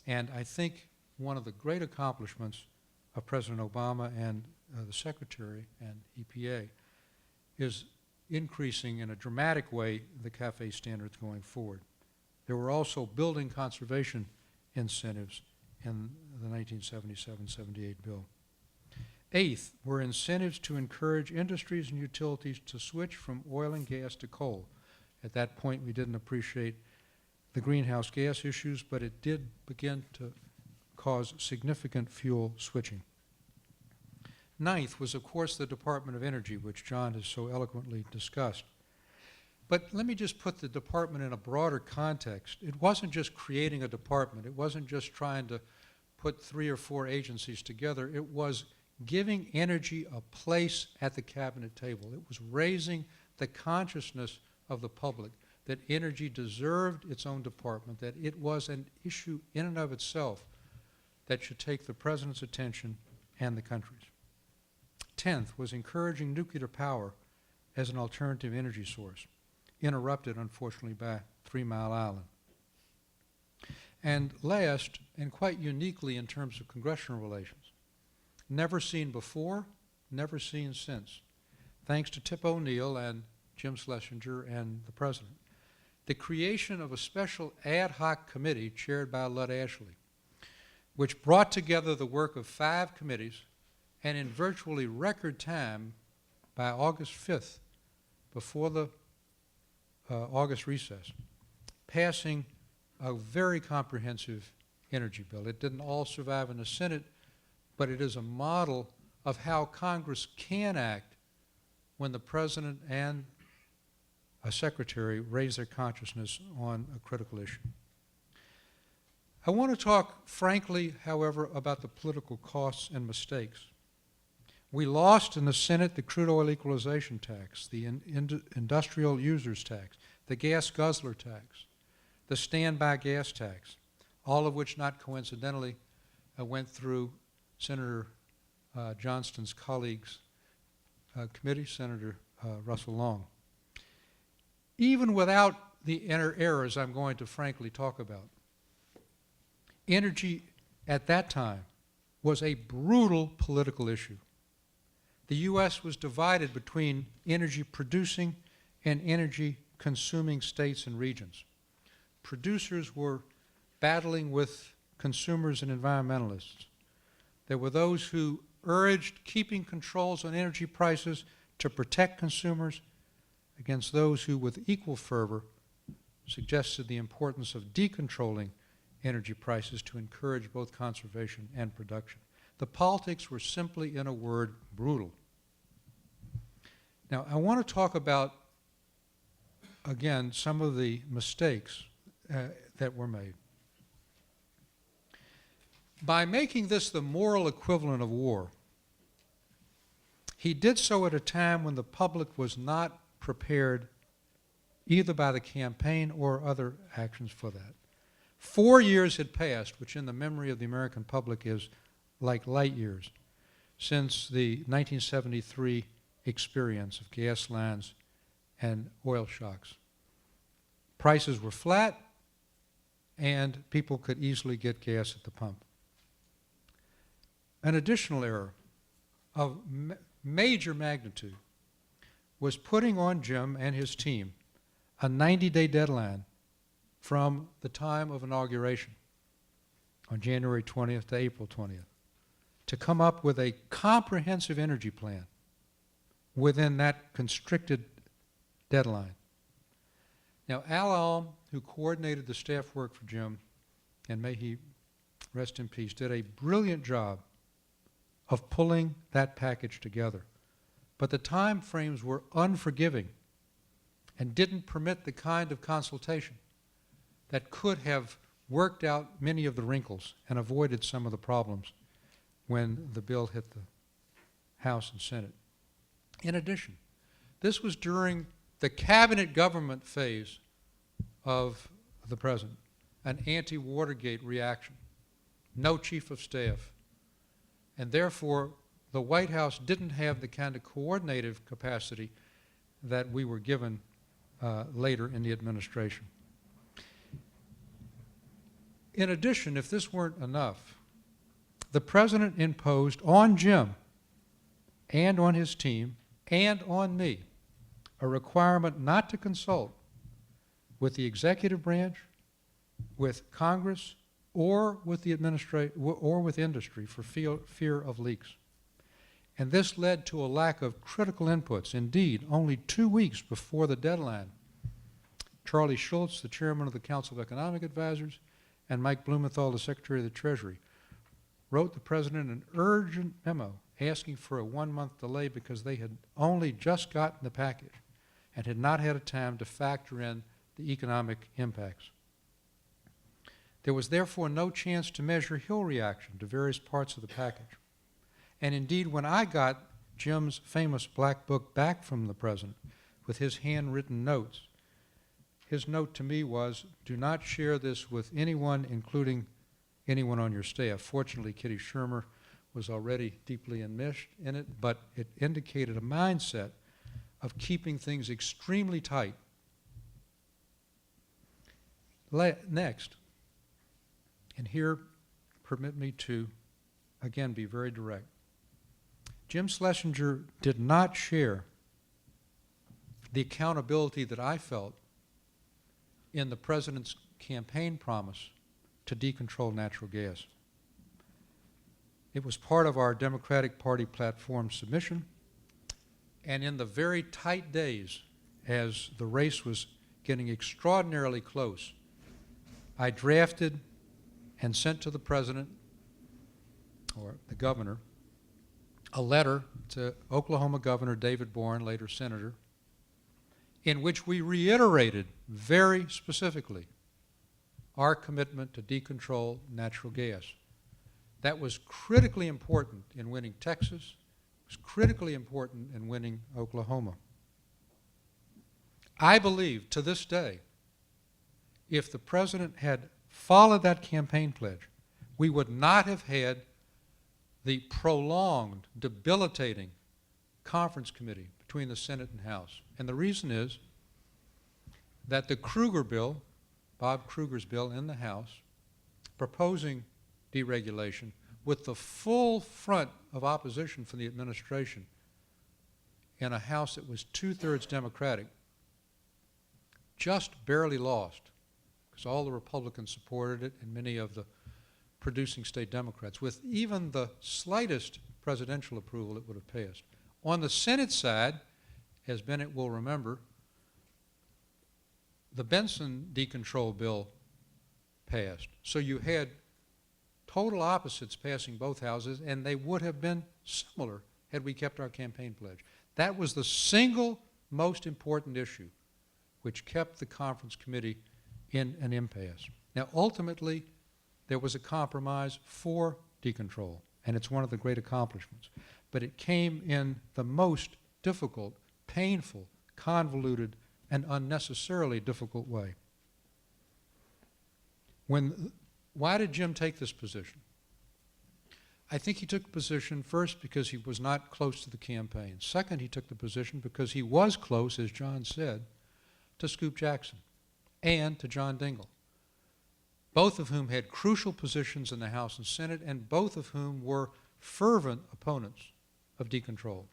And I think one of the great accomplishments of President Obama and the Secretary and EPA is increasing in a dramatic way the CAFE standards going forward. There were also building conservation incentives in the 1977-78 bill. Eighth were incentives to encourage industries and utilities to switch from oil and gas to coal. At that point, we didn't appreciate the greenhouse gas issues, but it did begin to cause significant fuel switching. Ninth was, of course, the Department of Energy, which John has so eloquently discussed. But let me just put the department in a broader context. It wasn't just creating a department. It wasn't just trying to put 3 or 4 agencies together. It was giving energy a place at the cabinet table. It was raising the consciousness of the public that energy deserved its own department, that it was an issue in and of itself that should take the president's attention and the country's. 10th was encouraging nuclear power as an alternative energy source, interrupted, unfortunately, by 3 Mile Island. And last, and quite uniquely in terms of congressional relations, never seen before, never seen since, thanks to Tip O'Neill and Jim Schlesinger and the president, the creation of a special ad hoc committee chaired by Lud Ashley, which brought together the work of 5 committees and in virtually record time, by August 5th, before the August recess, passing a very comprehensive energy bill. It didn't all survive in the Senate, but it is a model of how Congress can act when the president and a secretary raise their consciousness on a critical issue. I want to talk frankly, however, about the political costs and mistakes. We lost in the Senate the crude oil equalization tax, the industrial users tax, the gas guzzler tax, the standby gas tax, all of which, not coincidentally, went through Senator Johnston's colleagues' committee, Senator Russell Long. Even without the errors I'm going to frankly talk about, energy at that time was a brutal political issue. The U.S. was divided between energy producing and energy consuming states and regions. Producers were battling with consumers and environmentalists. There were those who urged keeping controls on energy prices to protect consumers against those who, with equal fervor, suggested the importance of decontrolling energy prices to encourage both conservation and production. The politics were simply, in a word, brutal. Now, I want to talk about, again, some of the mistakes that were made. By making this the moral equivalent of war, he did so at a time when the public was not prepared either by the campaign or other actions for that. 4 years had passed, which in the memory of the American public is like light years, since the 1973 experience of gas lines and oil shocks. Prices were flat, and people could easily get gas at the pump. An additional error of major magnitude was putting on Jim and his team a 90-day deadline from the time of inauguration on January 20th to April 20th to come up with a comprehensive energy plan within that constricted deadline. Now, Al Alm, who coordinated the staff work for Jim, and may he rest in peace, did a brilliant job of pulling that package together. But the time frames were unforgiving and didn't permit the kind of consultation that could have worked out many of the wrinkles and avoided some of the problems when the bill hit the House and Senate. In addition, this was during the cabinet government phase of the president, an anti-Watergate reaction, no chief of staff, and therefore the White House didn't have the kind of coordinative capacity that we were given later in the administration. In addition, if this weren't enough, the president imposed on Jim and on his team and on me a requirement not to consult with the executive branch, with Congress, or with the or with industry for fear of leaks. And this led to a lack of critical inputs. Indeed, only 2 weeks before the deadline, Charlie Schultz, the chairman of the Council of Economic Advisors, and Mike Blumenthal, the Secretary of the Treasury, wrote the president an urgent memo asking for a 1-month delay because they had only just gotten the package and had not had a time to factor in the economic impacts. There was therefore no chance to measure Hill reaction to various parts of the package. And indeed, when I got Jim's famous black book back from the president with his handwritten notes, his note to me was, do not share this with anyone, including anyone on your staff. Fortunately, Kitty Shermer was already deeply enmeshed in it, but it indicated a mindset of keeping things extremely tight. Next, and here permit me to, again, be very direct. Jim Schlesinger did not share the accountability that I felt in the president's campaign promise to decontrol natural gas. It was part of our Democratic Party platform submission, and in the very tight days as the race was getting extraordinarily close, I drafted and sent to the president, or the governor, a letter to Oklahoma Governor David Boren, later senator, in which we reiterated very specifically our commitment to decontrol natural gas. That was critically important in winning Texas. It was critically important in winning Oklahoma. I believe to this day, if the president had followed that campaign pledge, we would not have had the prolonged, debilitating conference committee between the Senate and House. And the reason is that the Kruger bill, Bob Kruger's bill in the House, proposing deregulation with the full front of opposition from the administration in a House that was 2/3 Democratic, just barely lost, because all the Republicans supported it and many of the producing state Democrats. With even the slightest presidential approval, it would have passed. On the Senate side, as Bennett will remember, the Benson decontrol bill passed. So you had total opposites passing both houses, and they would have been similar had we kept our campaign pledge. That was the single most important issue which kept the conference committee in an impasse. Now, ultimately, there was a compromise for decontrol, and it's one of the great accomplishments. But it came in the most difficult, painful, convoluted, and unnecessarily difficult way. Why did Jim take this position? I think he took the position first because he was not close to the campaign. Second, he took the position because he was close, as John said, to Scoop Jackson and to John Dingell, both of whom had crucial positions in the House and Senate, and both of whom were fervent opponents of decontrol.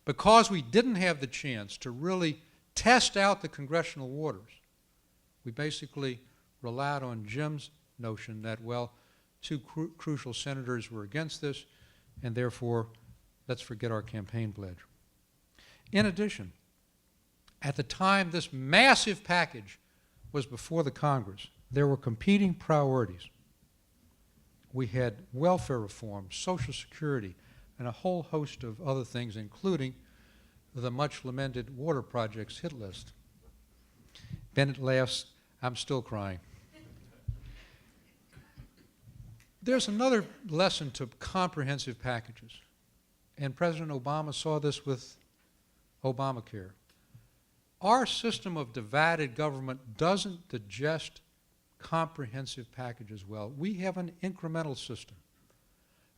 Because we didn't have the chance to really test out the congressional waters, we basically relied on Jim's notion that, well, two crucial senators were against this, and therefore, let's forget our campaign pledge. In addition, at the time this massive package was before the Congress, there were competing priorities. We had welfare reform, Social Security, and a whole host of other things, including the much lamented water projects hit list. Bennett laughs, I'm still crying. There's another lesson to comprehensive packages, and President Obama saw this with Obamacare. Our system of divided government doesn't digest comprehensive packages well. We have an incremental system,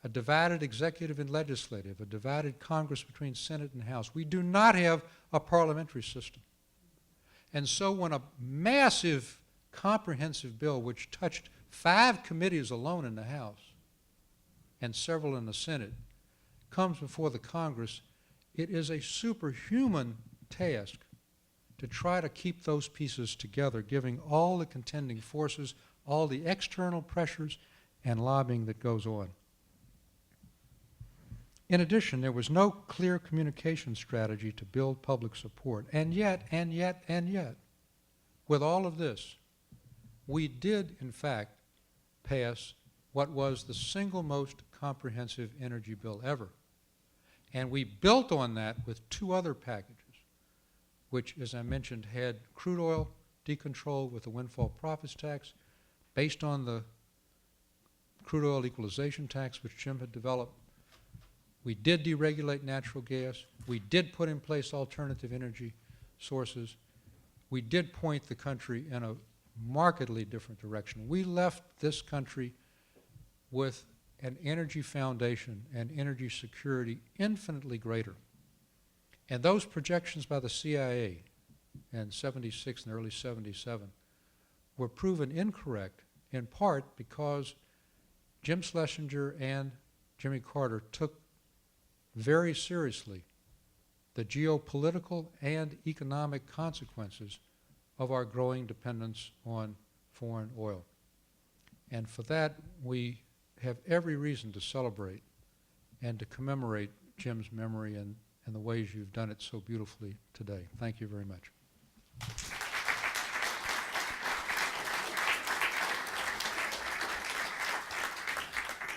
a divided executive and legislative, a divided Congress between Senate and House. We do not have a parliamentary system. And so when a massive comprehensive bill, which touched 5 committees alone in the House and several in the Senate, comes before the Congress, it is a superhuman task to try to keep those pieces together, giving all the contending forces, all the external pressures and lobbying that goes on. In addition, there was no clear communication strategy to build public support. And yet, with all of this, we did, in fact, pass what was the single most comprehensive energy bill ever. And we built on that with 2 other packages, which, as I mentioned, had crude oil decontrol with the windfall profits tax, based on the crude oil equalization tax, which Jim had developed. We did deregulate natural gas. We did put in place alternative energy sources. We did point the country in a markedly different direction. We left this country with an energy foundation and energy security infinitely greater. And those projections by the CIA in '76 and early '77 were proven incorrect, in part because Jim Schlesinger and Jimmy Carter took very seriously the geopolitical and economic consequences of our growing dependence on foreign oil. And for that, we have every reason to celebrate and to commemorate Jim's memory and the ways you've done it so beautifully today. Thank you very much.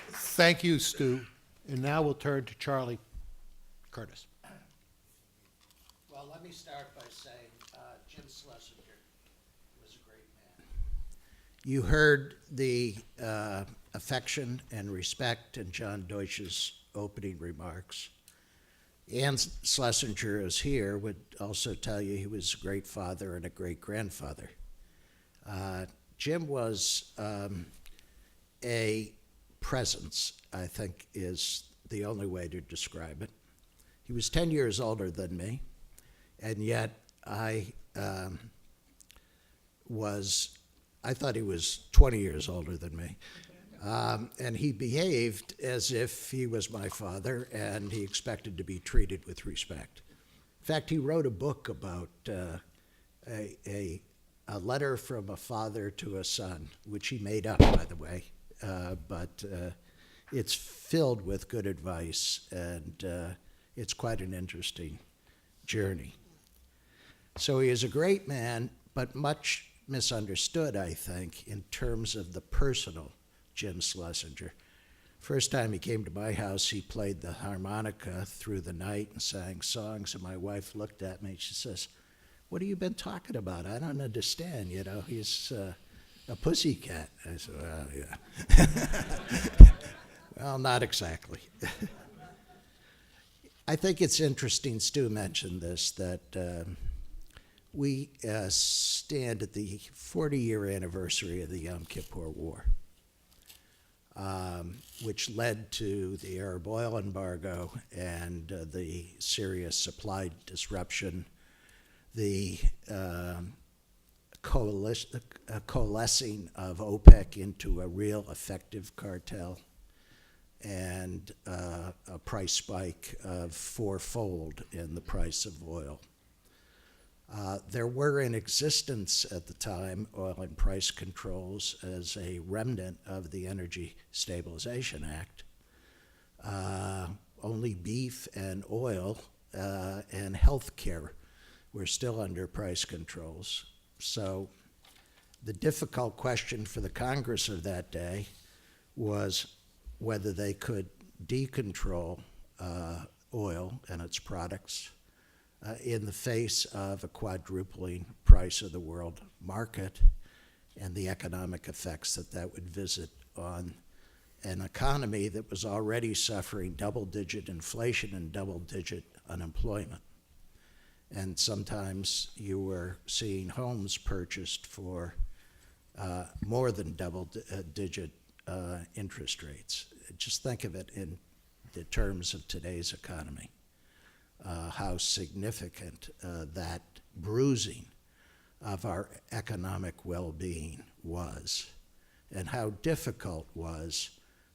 Thank you, Stu. And now we'll turn to Charlie Curtis. Well, let me start by saying Jim Schlesinger was a great man. You heard the affection and respect in John Deutsch's opening remarks. Ann Schlesinger is here, would also tell you he was a great father and a great grandfather. Jim was a presence, I think, is the only way to describe it. He was 10 years older than me, and yet I thought he was 20 years older than me. And he behaved as if he was my father, and he expected to be treated with respect. In fact, he wrote a book about a letter from a father to a son, which he made up, by the way, but it's filled with good advice, and it's quite an interesting journey. So he is a great man, but much misunderstood, I think, in terms of the personal Jim Schlesinger. First time he came to my house, he played the harmonica through the night and sang songs, and my wife looked at me and she says, "What have you been talking about? I don't understand, you know, he's a pussycat." I said, "Well, yeah." Well, not exactly. I think it's interesting, Stu mentioned this, that we stand at the 40-year anniversary of the Yom Kippur War, which led to the Arab oil embargo and the serious supply disruption, the coalescing of OPEC into a real effective cartel, and a price spike of fourfold in the price of oil. There were in existence at the time oil and price controls as a remnant of the Energy Stabilization Act. Only beef and oil and health care were still under price controls. So the difficult question for the Congress of that day was whether they could decontrol oil and its products in the face of a quadrupling price of the world market and the economic effects that that would visit on an economy that was already suffering double-digit inflation and double-digit unemployment. And sometimes you were seeing homes purchased for more than double-digit interest rates. Just think of it in the terms of today's economy, how significant that bruising of our economic well-being was, and how difficult was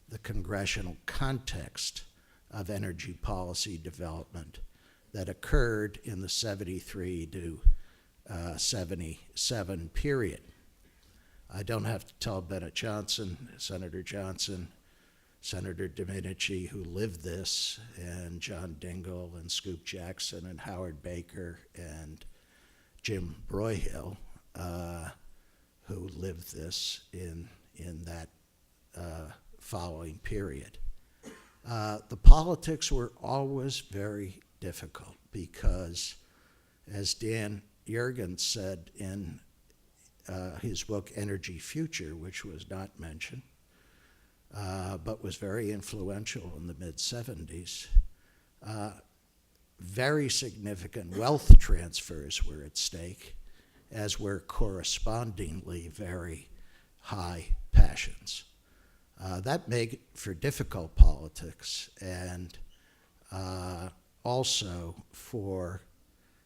the congressional context of energy policy development that occurred in the 73 to 77 period. I don't have to tell Bennett Johnson, Senator Domenici, who lived this, and John Dingell and Scoop Jackson and Howard Baker and Jim Broyhill, who lived this in that following period. The politics were always very difficult because, as Dan Yergin said in his book Energy Future, which was not mentioned, but was very influential in the mid-70s, very significant wealth transfers were at stake, as were correspondingly very high passions. That made for difficult politics and also for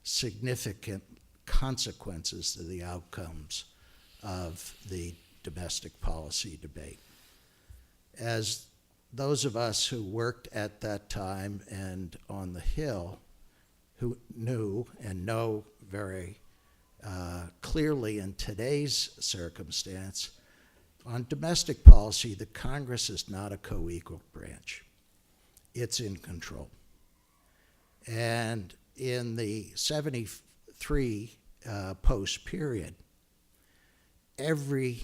significant consequences to the outcomes of the domestic policy debate. As those of us who worked at that time and on the Hill, who knew and know very clearly in today's circumstance, on domestic policy, the Congress is not a co-equal branch. It's in control. And in the 73 post-period, every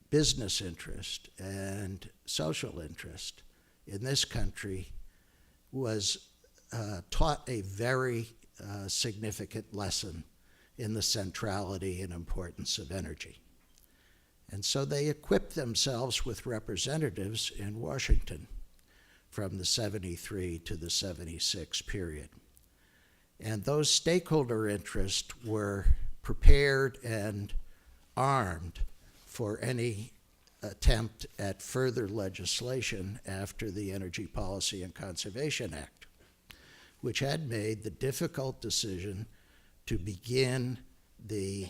business interest and social interest in this country was taught a very significant lesson in the centrality and importance of energy. And so they equipped themselves with representatives in Washington from the 73 to the 76 period. And those stakeholder interests were prepared and armed for any attempt at further legislation after the Energy Policy and Conservation Act, which had made the difficult decision to begin the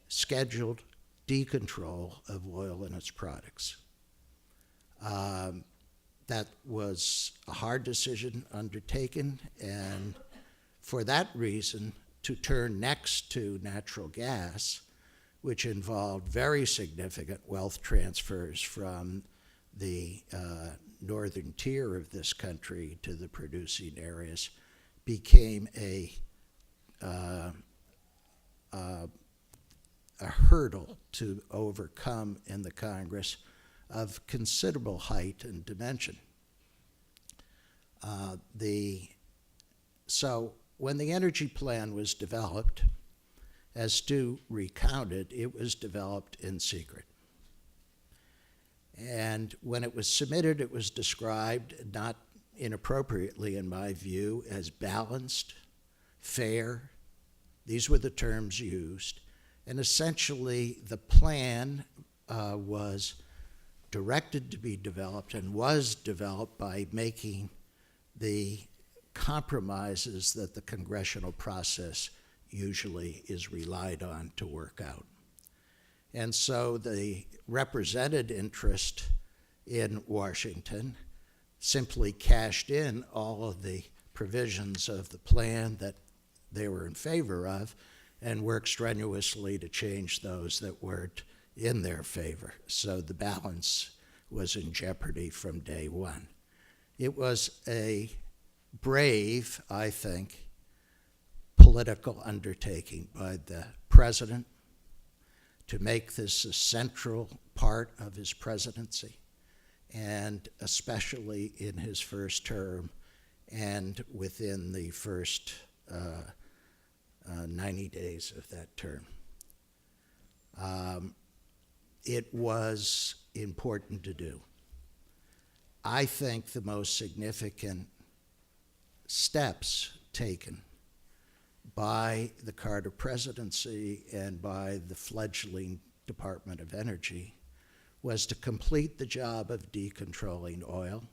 scheduled decontrol of oil and its products. That was a hard decision undertaken, and for that reason, to turn next to natural gas, which involved very significant wealth transfers from the northern tier of this country to the producing areas, became a hurdle to overcome in the Congress of considerable height and dimension. So when the energy plan was developed, as Stu recounted, it was developed in secret. And when it was submitted, it was described, not inappropriately in my view, as balanced, fair. These were the terms used. And essentially, the plan was directed to be developed and was developed by making the compromises that the congressional process usually is relied on to work out. And so the represented interest in Washington simply cashed in all of the provisions of the plan that they were in favor of and worked strenuously to change those that weren't in their favor. So the balance was in jeopardy from day one. It was a brave, I think, political undertaking by the president to make this a central part of his presidency, and especially in his first term and within the first 90 days of that term. It was important to do. I think the most significant steps taken by the Carter presidency and by the fledgling Department of Energy was to complete the job of decontrolling oil,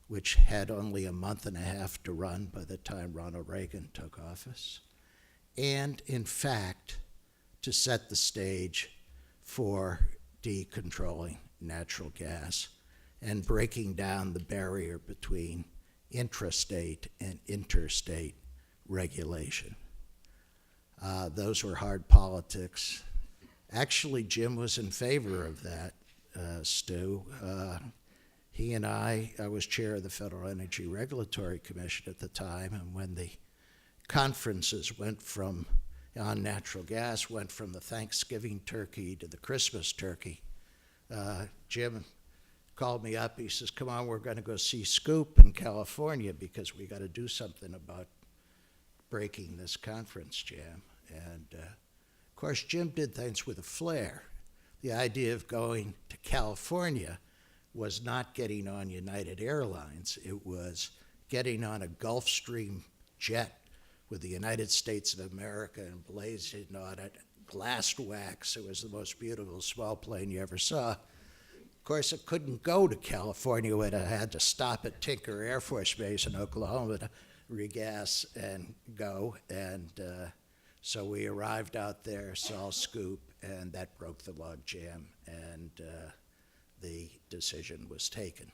which had only a month and a half to run by the time Ronald Reagan took office, and in fact, to set the stage for decontrolling natural gas and breaking down the barrier between intrastate and interstate regulation. Those were hard politics. Actually, Jim was in favor of that, Stu. He and I was chair of the Federal Energy Regulatory Commission at the time, and when the conferences on natural gas went from the Thanksgiving turkey to the Christmas turkey, Jim called me up. He says, "Come on, we're going to go see Scoop in California because we got to do something about breaking this conference jam." And of course, Jim did things with a flair. The idea of going to California was not getting on United Airlines. It was getting on a Gulfstream jet with the United States of America emblazoned on it, glassed wax. It was the most beautiful small plane you ever saw. Of course, it couldn't go to California. It had to stop at Tinker Air Force Base in Oklahoma to regas and go. And so we arrived out there, saw Scoop, and that broke the log jam, and the decision was taken.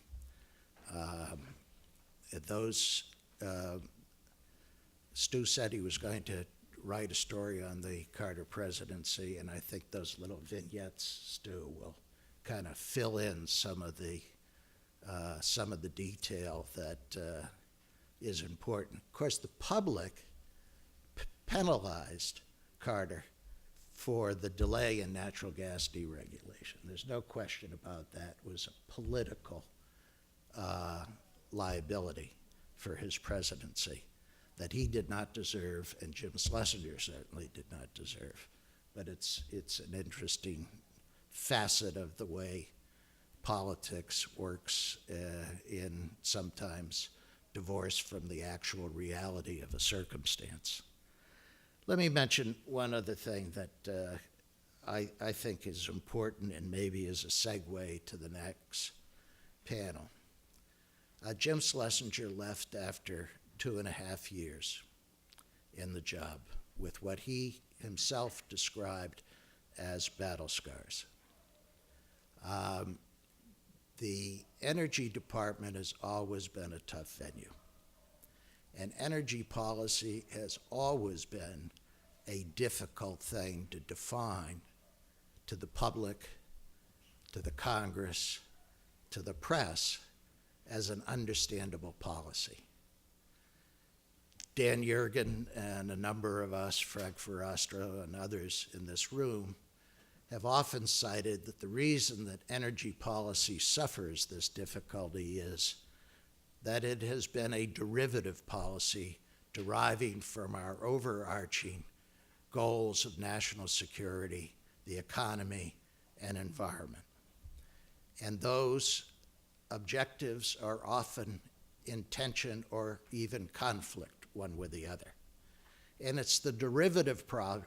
Stu said he was going to write a story on the Carter presidency, and I think those little vignettes, Stu, will kind of fill in some of the detail that is important. Of course, the public penalized Carter for the delay in natural gas deregulation. There's no question about that. It was a political liability for his presidency that he did not deserve, and Jim Schlesinger certainly did not deserve. But it's an interesting facet of the way politics works in sometimes divorce from the actual reality of a circumstance. Let me mention one other thing that I think is important and maybe is a segue to the next panel. Jim Schlesinger left after 2.5 years in the job with what he himself described as battle scars. The Energy Department has always been a tough venue, and energy policy has always been a difficult thing to define to the public, to the Congress, to the press as an understandable policy. Dan Yergin and a number of us, Frank Verostro and others in this room, have often cited that the reason that energy policy suffers this difficulty is that it has been a derivative policy deriving from our overarching goals of national security, the economy, and environment. And those objectives are often in tension or even conflict one with the other. And it's the derivative product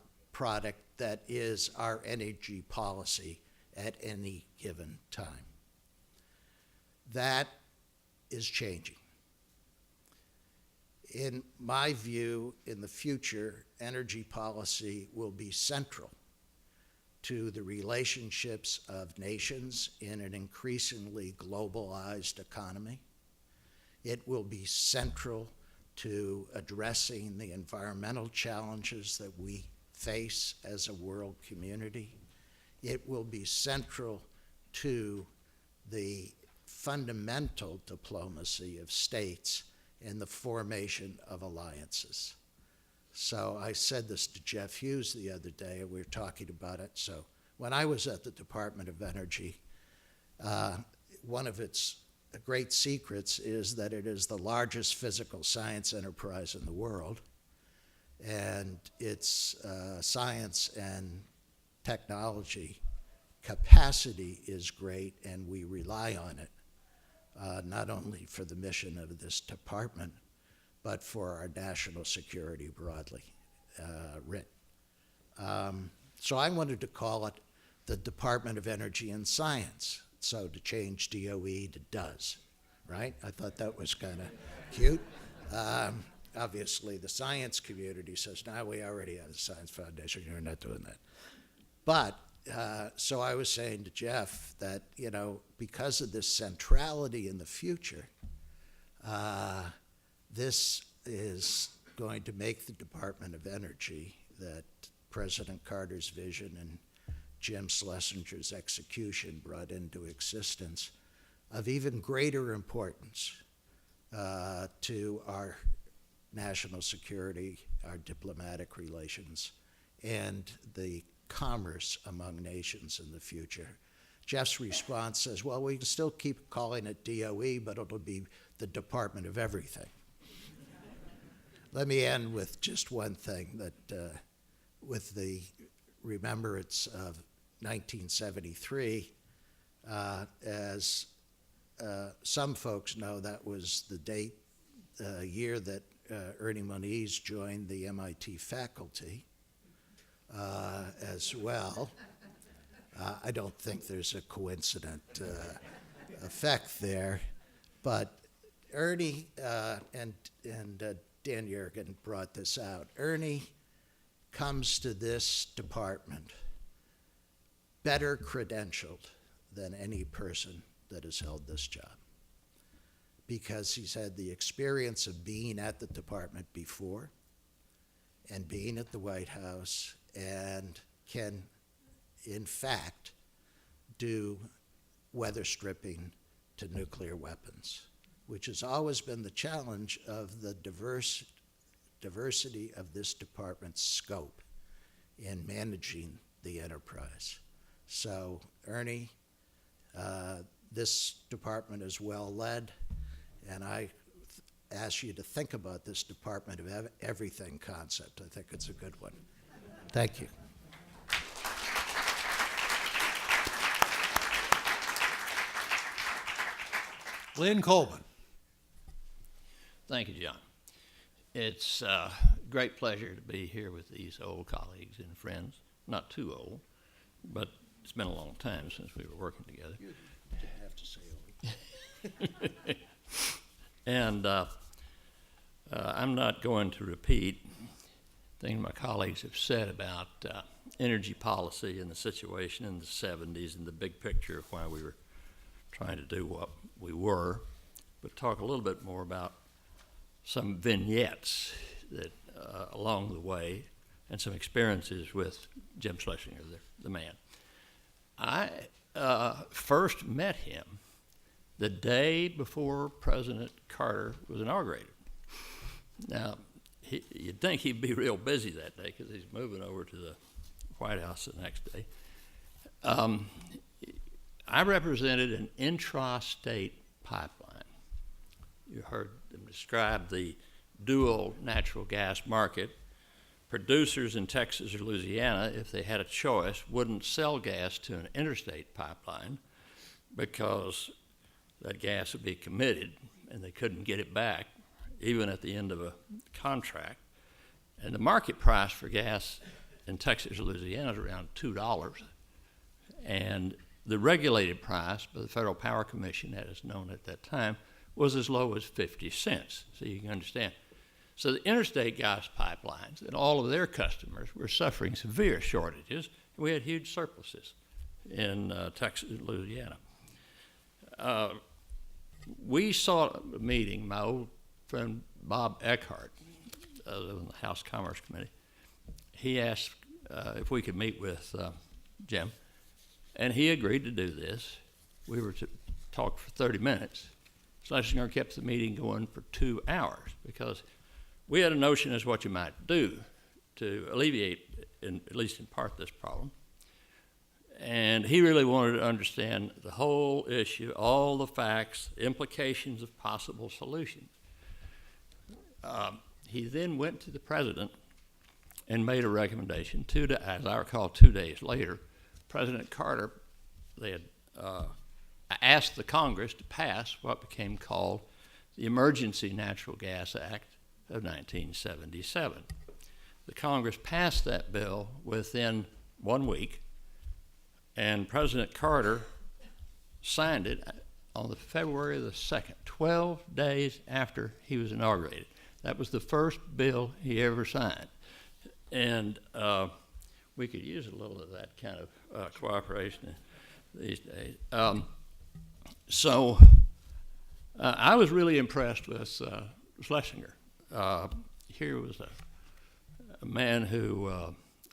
that is our energy policy at any given time. That is changing. In my view, in the future, energy policy will be central to the relationships of nations in an increasingly globalized economy. It will be central to addressing the environmental challenges that we face as a world community. It will be central to the fundamental diplomacy of states in the formation of alliances. So I said this to Jeff Hughes the other day, and we were talking about it. So when I was at the Department of Energy, one of its great secrets is that it is the largest physical science enterprise in the world, and its science and technology capacity is great, and we rely on it, not only for the mission of this department, but for our national security broadly writ. So I wanted to call it the Department of Energy and Science, so to change DOE to DOES, right? I thought that was kind of cute. Obviously, the science community says, no, we already have a science foundation, you're not doing that. But, so I was saying to Jeff that, you know, because of this centrality in the future, this is going to make the Department of Energy, that President Carter's vision and Jim Schlesinger's execution brought into existence, of even greater importance to our national security, our diplomatic relations, and the commerce among nations in the future. Jeff's response says, well, we can still keep calling it DOE, but it'll be the Department of Everything. Let me end with just one thing, that with the remembrance of 1973, as some folks know, that was the date, year that Ernie Moniz joined the MIT faculty as well. I don't think there's a coincident effect there, but Ernie and Dan Yergin brought this out. Ernie comes to this department better credentialed than any person that has held this job, because he's had the experience of being at the department before and being at the White House, and can, in fact, do weather stripping to nuclear weapons, which has always been the challenge of the diversity of this department's scope in managing the enterprise. So, Ernie, this department is well led, and I ask you to think about this Department of Everything concept. I think it's a good one. Thank you. Lynn Coleman. Thank you, John. It's a great pleasure to be here with these old colleagues and friends. Not too old, but it's been a long time since we were working together. You didn't have to say old. And I'm not going to repeat things my colleagues have said about energy policy and the situation in the 70s and the big picture of why we were trying to do what we were, but talk a little bit more about some vignettes that along the way and some experiences with Jim Schlesinger, the man. I first met him the day before President Carter was inaugurated. Now, you'd think he'd be real busy that day because he's moving over to the White House the next day. I represented an intrastate pipeline. You heard them describe the dual natural gas market. Producers in Texas or Louisiana, if they had a choice, wouldn't sell gas to an interstate pipeline because that gas would be committed and they couldn't get it back even at the end of a contract. And the market price for gas in Texas or Louisiana is around $2. And the regulated price by the Federal Power Commission, as known at that time, was as low as 50 cents, so you can understand. So the interstate gas pipelines and all of their customers were suffering severe shortages, we had huge surpluses in Texas and Louisiana. We sought a meeting, my old friend Bob Eckhart, on the House Commerce Committee. He asked if we could meet with Jim, and he agreed to do this. We were to talk for 30 minutes. Schlesinger kept the meeting going for 2 hours because we had a notion as what you might do to alleviate, at least in part, this problem. And he really wanted to understand the whole issue, all the facts, implications of possible solutions. He then went to the president and made a recommendation. As I recall, 2 days later, President Carter, they had asked the Congress to pass what became called the Emergency Natural Gas Act of 1977. The Congress passed that bill within 1 week, and President Carter signed it on the February the 2nd, 12 days after he was inaugurated. That was the first bill he ever signed. And we could use a little of that kind of cooperation these days. So I was really impressed with Schlesinger. Here was a man who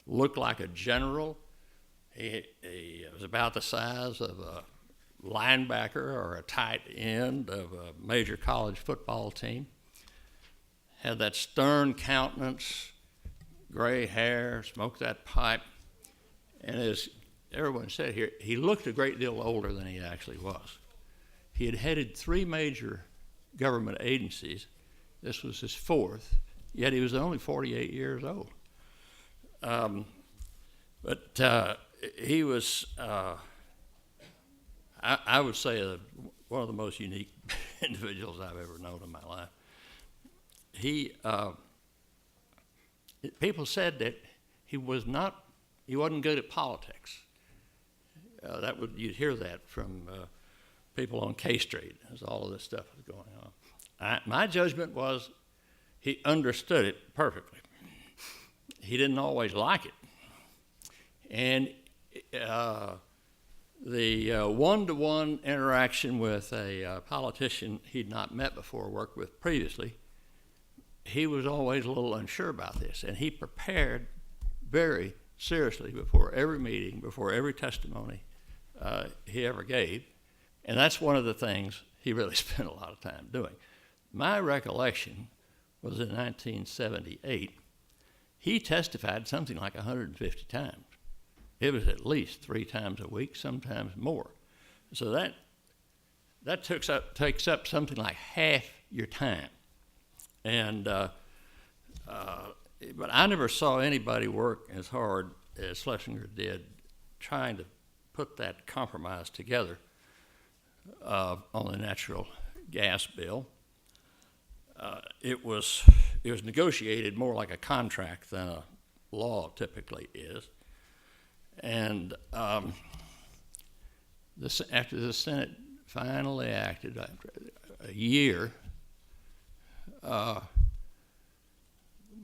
looked like a general. He was about the size of a linebacker or a tight end of a major college football team. Had that stern countenance, gray hair, smoked that pipe, and as everyone said here, he looked a great deal older than he actually was. He had headed 3 major government agencies. This was his 4th, yet he was only 48 years old. But he was, I would say, one of the most unique individuals I've ever known in my life. People said that he wasn't good at politics. You'd hear that from people on K Street as all of this stuff was going on. My judgment was he understood it perfectly. He didn't always like it. And the one-to-one interaction with a politician he'd not met before, worked with previously, he was always a little unsure about this. And he prepared very seriously before every meeting, before every testimony he ever gave. And that's one of the things he really spent a lot of time doing. My recollection was in 1978, he testified something like 150 times. It was at least 3 times a week, sometimes more. So that takes up something like half your time. And but I never saw anybody work as hard as Schlesinger did trying to put that compromise together on the natural gas bill. It was negotiated more like a contract than a law typically is. And after the Senate finally acted, after a year,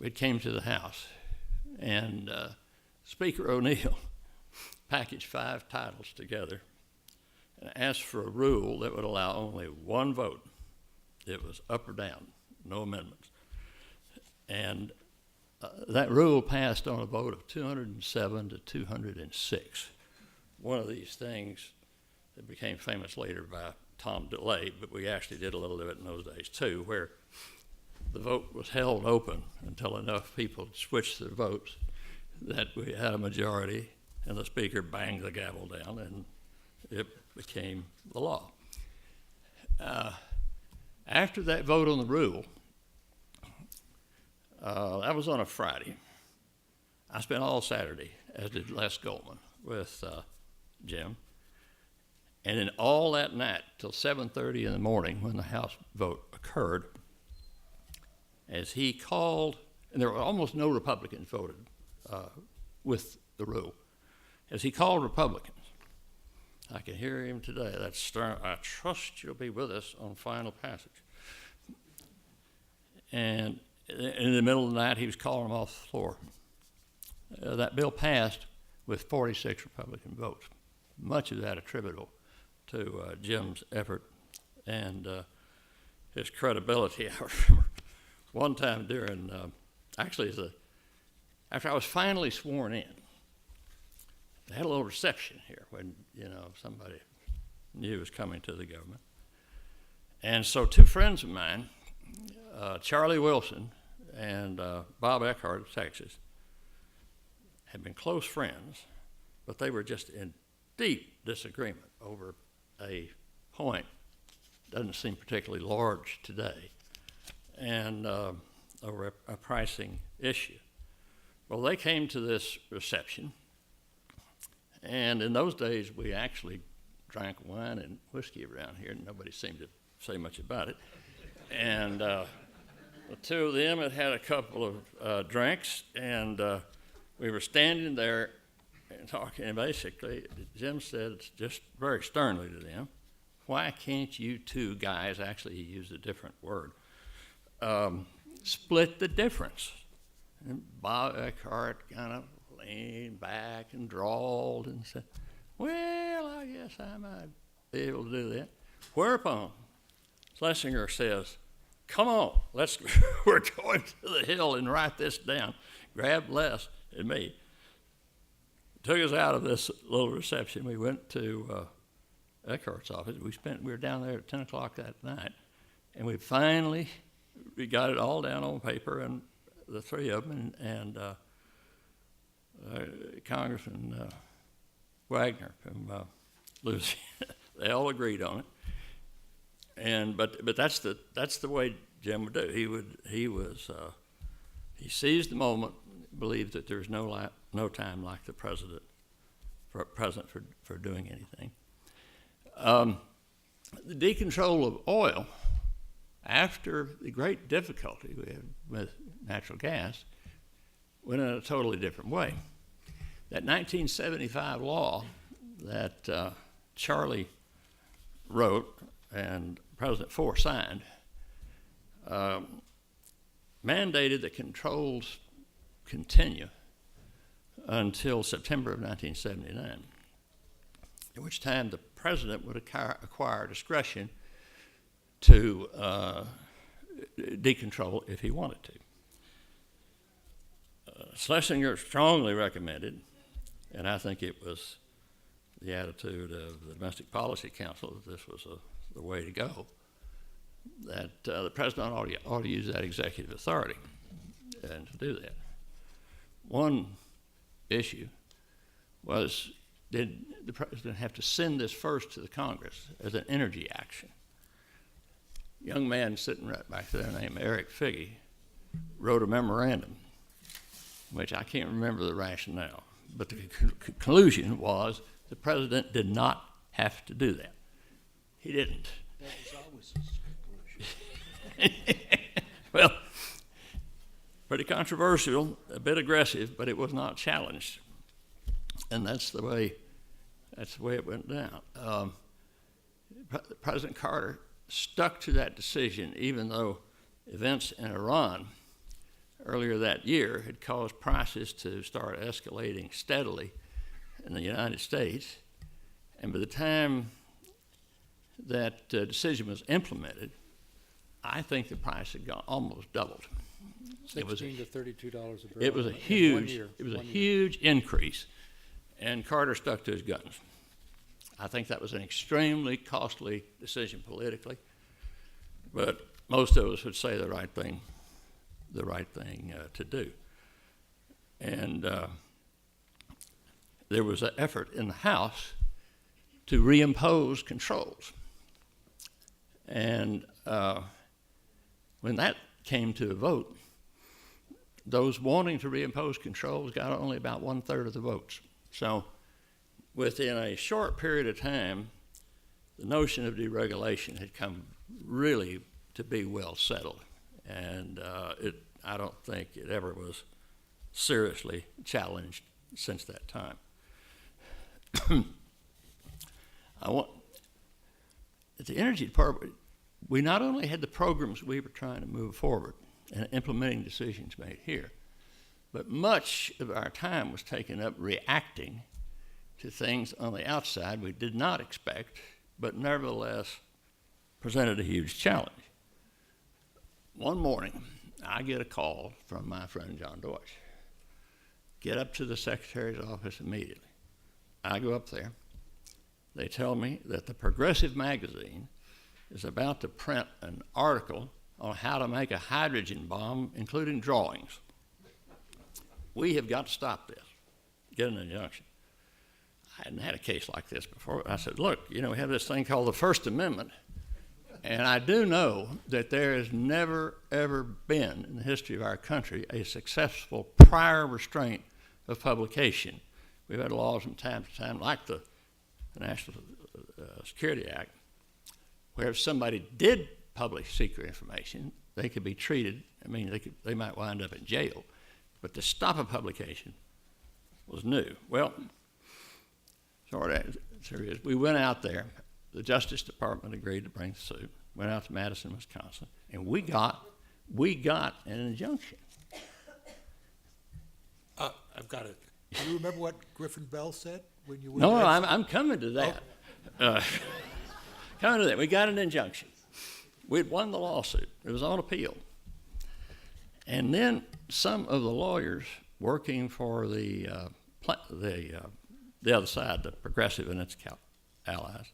it came to the House. And Speaker O'Neill packaged 5 titles together and asked for a rule that would allow only one vote. It was up or down, no amendments. And that rule passed on a vote of 207 to 206. One of these things that became famous later by Tom DeLay, but we actually did a little of it in those days too, where the vote was held open until enough people switched their votes that we had a majority, and the Speaker banged the gavel down, and it became the law. After that vote on the rule, that was on a Friday. I spent all Saturday, as did Les Goldman, with Jim. And then all that night till 7:30 in the morning when the House vote occurred, as he called, and there were almost no Republicans voted with the rule, as he called Republicans. I can hear him today, that stern, "I trust you'll be with us on final passage." And in the middle of the night, he was calling them off the floor. That bill passed with 46 Republican votes. Much of that attributable to Jim's effort and his credibility. I remember one time during, after I was finally sworn in, they had a little reception here when, somebody knew was coming to the government. And so two friends of mine, Charlie Wilson and Bob Eckhart of Texas, had been close friends, but they were just in deep disagreement over a point, doesn't seem particularly large today, and over a pricing issue. Well, they came to this reception, and in those days we actually drank wine and whiskey around here, and nobody seemed to say much about it. And the two of them had a couple of drinks, and we were standing there and talking, and basically Jim said just very sternly to them, "Why can't you two guys," actually he used a different word, "split the difference?" And Bob Eckhart kind of leaned back and drawled and said, "Well, I guess I might be able to do that." Whereupon Schlesinger says, "Come on, we're going to the Hill and write this down." Grabbed Les and me, took us out of this little reception. We went to Eckhart's office. We were down there at 10 o'clock that night, and we got it all down on paper, and the three of them and Congressman Wagner from Louisiana, they all agreed on it. And but that's the way Jim would do. He seized the moment, believed that there's no time like the present for doing anything. The decontrol of oil, after the great difficulty we had with natural gas, went in a totally different way. That 1975 law that Charlie wrote and President Ford signed mandated that controls continue until September of 1979, at which time the president would acquire discretion to decontrol if he wanted to. Schlesinger strongly recommended, and I think it was the attitude of the Domestic Policy Council that this was the way to go, that the president ought to use that executive authority and to do that. One issue was, did the president have to send this first to the Congress as an energy action? A young man sitting right back there named Eric Figge wrote a memorandum, which I can't remember the rationale, but the conclusion was the president did not have to do that. He didn't. That was always his conclusion. Well, pretty controversial, a bit aggressive, but it was not challenged, and that's the way it went down. President Carter stuck to that decision, even though events in Iran earlier that year had caused prices to start escalating steadily in the United States, and by the time that decision was implemented, I think the price had almost doubled. $16 to $32 a barrel. It was a huge increase, and Carter stuck to his guns. I think that was an extremely costly decision politically, but most of us would say the right thing to do. And there was an effort in the House to reimpose controls. And when that came to a vote, those wanting to reimpose controls got only about 1/3 of the votes. So within a short period of time, the notion of deregulation had come really to be well settled. And I don't think it ever was seriously challenged since that time. At the Energy Department, we not only had the programs we were trying to move forward and implementing decisions made here, But much of our time was taken up reacting to things on the outside we did not expect, but nevertheless presented a huge challenge. One morning, I get a call from my friend John Deutsch. Get up to the Secretary's office immediately. I go up there. They tell me that the Progressive magazine is about to print an article on how to make a hydrogen bomb, including drawings. We have got to stop this, get an injunction. I hadn't had a case like this before. I said, look, we have this thing called the First Amendment, and I do know that there has never, ever been in the history of our country a successful prior restraint of publication. We've had laws from time to time, like the National Security Act, where if somebody did publish secret information, they could be treated. They might wind up in jail. But to stop a publication was new. Well, short answer is we went out there. The Justice Department agreed to bring the suit. Went out to Madison, Wisconsin, and we got an injunction. I've got it. Do you remember what Griffin Bell said when you were No, there? I'm coming to that. Coming to that. We got an injunction. We'd won the lawsuit. It was on appeal. And then some of the lawyers working for the other side, the Progressive and its allies,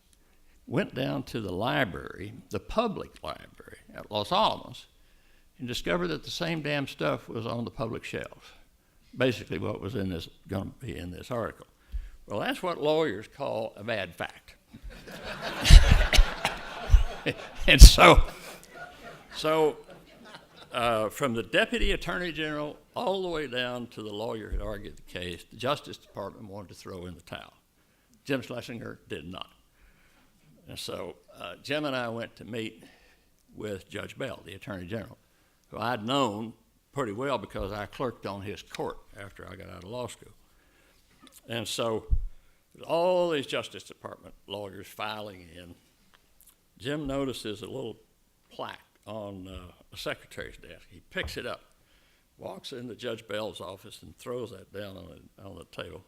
went down to the library, the public library at Los Alamos, and discovered that the same damn stuff was on the public shelves. Basically what was going to be in this article. Well, that's what lawyers call a bad fact. And so from the Deputy Attorney General all the way down to the lawyer who had argued the case, the Justice Department wanted to throw in the towel. Jim Schlesinger did not. And so Jim and I went to meet with Judge Bell, the Attorney General, who I'd known pretty well because I clerked on his court after I got out of law school. And so all these Justice Department lawyers filing in, Jim notices a little plaque on the secretary's desk. He picks it up, walks into Judge Bell's office and throws that down on the table.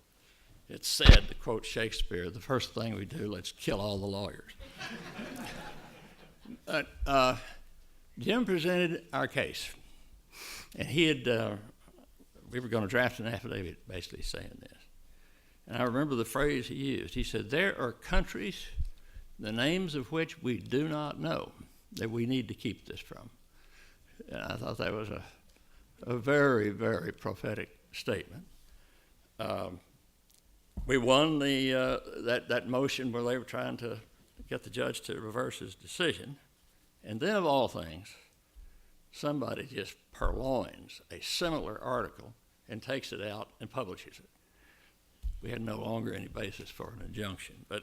It said, to quote Shakespeare, the first thing we do, let's kill all the lawyers. But Jim presented our case. And we were going to draft an affidavit basically saying this. And I remember the phrase he used. He said, there are countries, the names of which we do not know, that we need to keep this from. And I thought that was a very, very prophetic statement. We won that motion where they were trying to get the judge to reverse his decision. And then of all things, somebody just purloins a similar article and takes it out and publishes it. We had no longer any basis for an injunction, but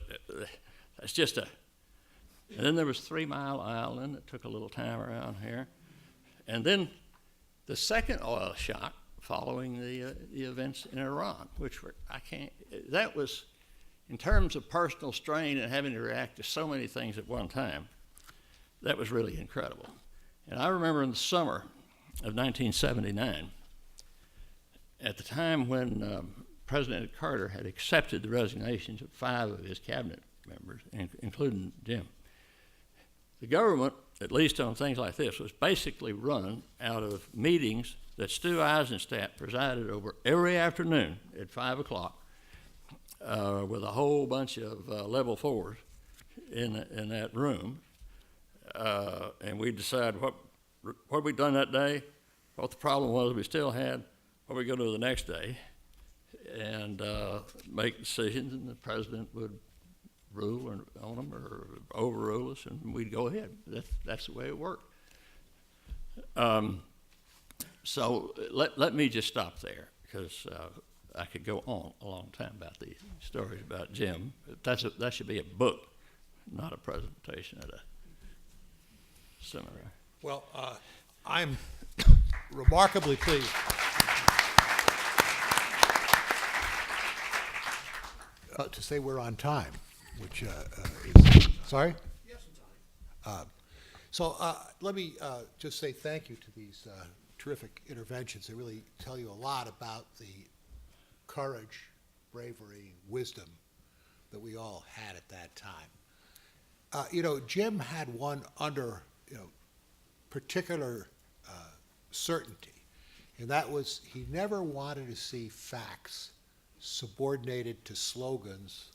that's just and then there was 3 Mile Island that took a little time around here. And then the second oil shock following the events in Iran, which that was, in terms of personal strain and having to react to so many things at one time, that was really incredible. And I remember in the summer of 1979, at the time when President Carter had accepted the resignations of 5 of his cabinet members, including Jim, the government, at least on things like this, was basically run out of meetings that Stu Eisenstadt presided over every afternoon at 5 o'clock with a whole bunch of level 4s in that room. And we'd decide what we'd done that day, what the problem was we still had, what we're going to do the next day, and make decisions, and the president would rule on them or overrule us, and we'd go ahead. That's the way it worked. So let me just stop there, because I could go on a long time about these stories about Jim. That should be a book, not a presentation at a seminar. Well, I'm remarkably pleased. To say we're on time, which is, sorry? Yes, on time. So let me just say thank you to these terrific interventions. They really tell you a lot about the courage, bravery, wisdom that we all had at that time. Jim had one under, particular certainty, and that was he never wanted to see facts subordinated to slogans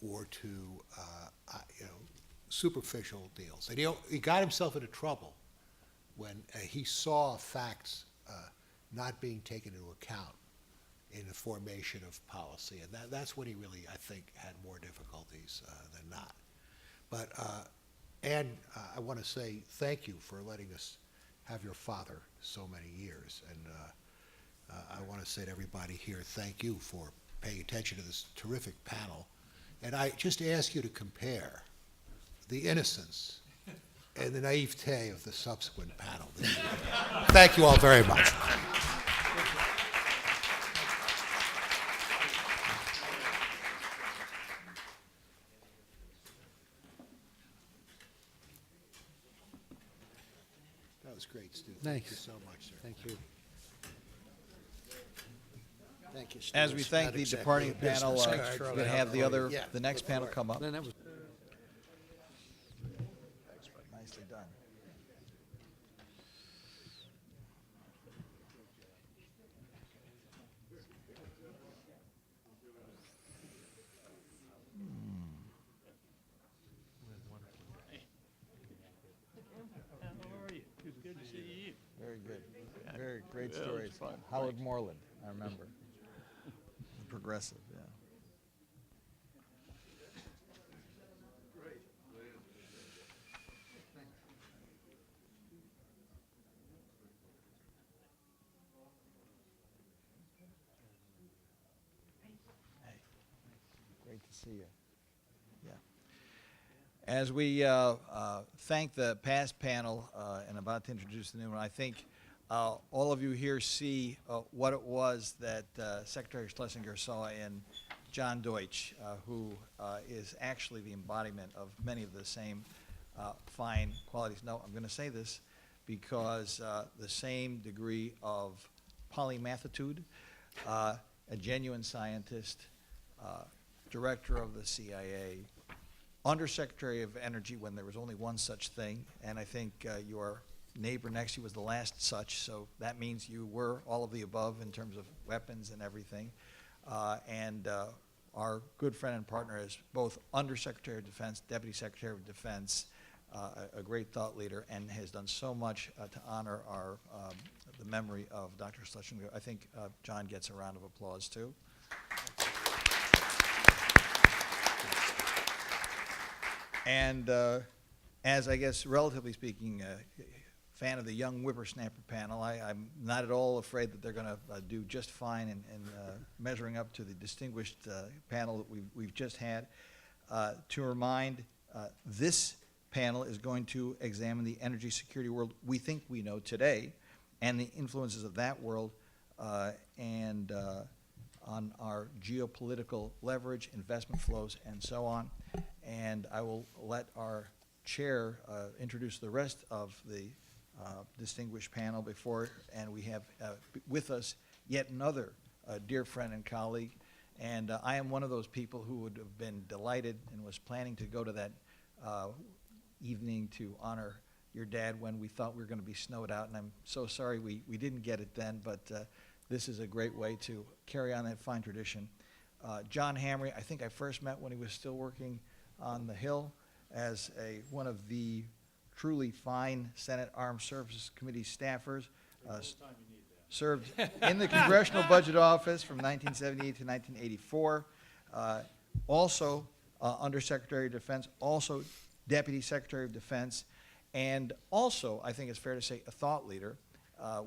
or to, superficial deals. And he got himself into trouble when he saw facts not being taken into account in the formation of policy. And that's when he really, I think, had more difficulties than not. But, Ann, I want to say thank you for letting us have your father so many years. And I want to say to everybody here, thank you for paying attention to this terrific panel. And I just ask you to compare the innocence and the naivete of the subsequent panel. Thank you all very much. That was great, Stu. Thank you Thanks. so much, sir. Thank you. Thank you, As we Stu. thank Not the exactly departing a panel, business we card, can have Yeah, the next panel come up. Then that was Nicely done. How are you? It's good to see you. Very good. Very great Yeah, it was stories. fun. Howard Moreland, I remember. Progressive, yeah. Hey, great to see you. Yeah. As we thank the past panel and about to introduce the new one, I think all of you here see what it was that Secretary Schlesinger saw in John Deutsch, who is actually the embodiment of many of the same fine qualities. No, I'm going to say this because the same degree of polymathitude, a genuine scientist, director of the CIA, Undersecretary of Energy when there was only one such thing, and I think your neighbor next to you was the last such, so that means you were all of the above in terms of weapons and everything. And our good friend and partner is both Undersecretary of Defense, Deputy Secretary of Defense, a great thought leader, and has done so much to honor the memory of Dr. Schlesinger. I think John gets a round of applause too. And as I guess, relatively speaking, fan of the young whippersnapper panel, I'm not at all afraid that they're going to do just fine in measuring up to the distinguished panel that we've just had. To remind, this panel is going to examine the energy security world we think we know today and the influences of that world and on our geopolitical leverage, investment flows, and so on. And I will let our chair introduce the rest of the distinguished panel and we have with us yet another dear friend and colleague. And I am one of those people who would have been delighted and was planning to go to that evening to honor your dad when we thought we were going to be snowed out. And I'm so sorry we didn't get it then, but this is a great way to carry on that fine tradition. John Hamre, I think I first met when he was still working on the Hill as one of the truly fine Senate Armed Services Committee staffers. Served in the Congressional Budget Office from 1978 to 1984. Also Undersecretary of Defense, also Deputy Secretary of Defense, and also, I think it's fair to say, a thought leader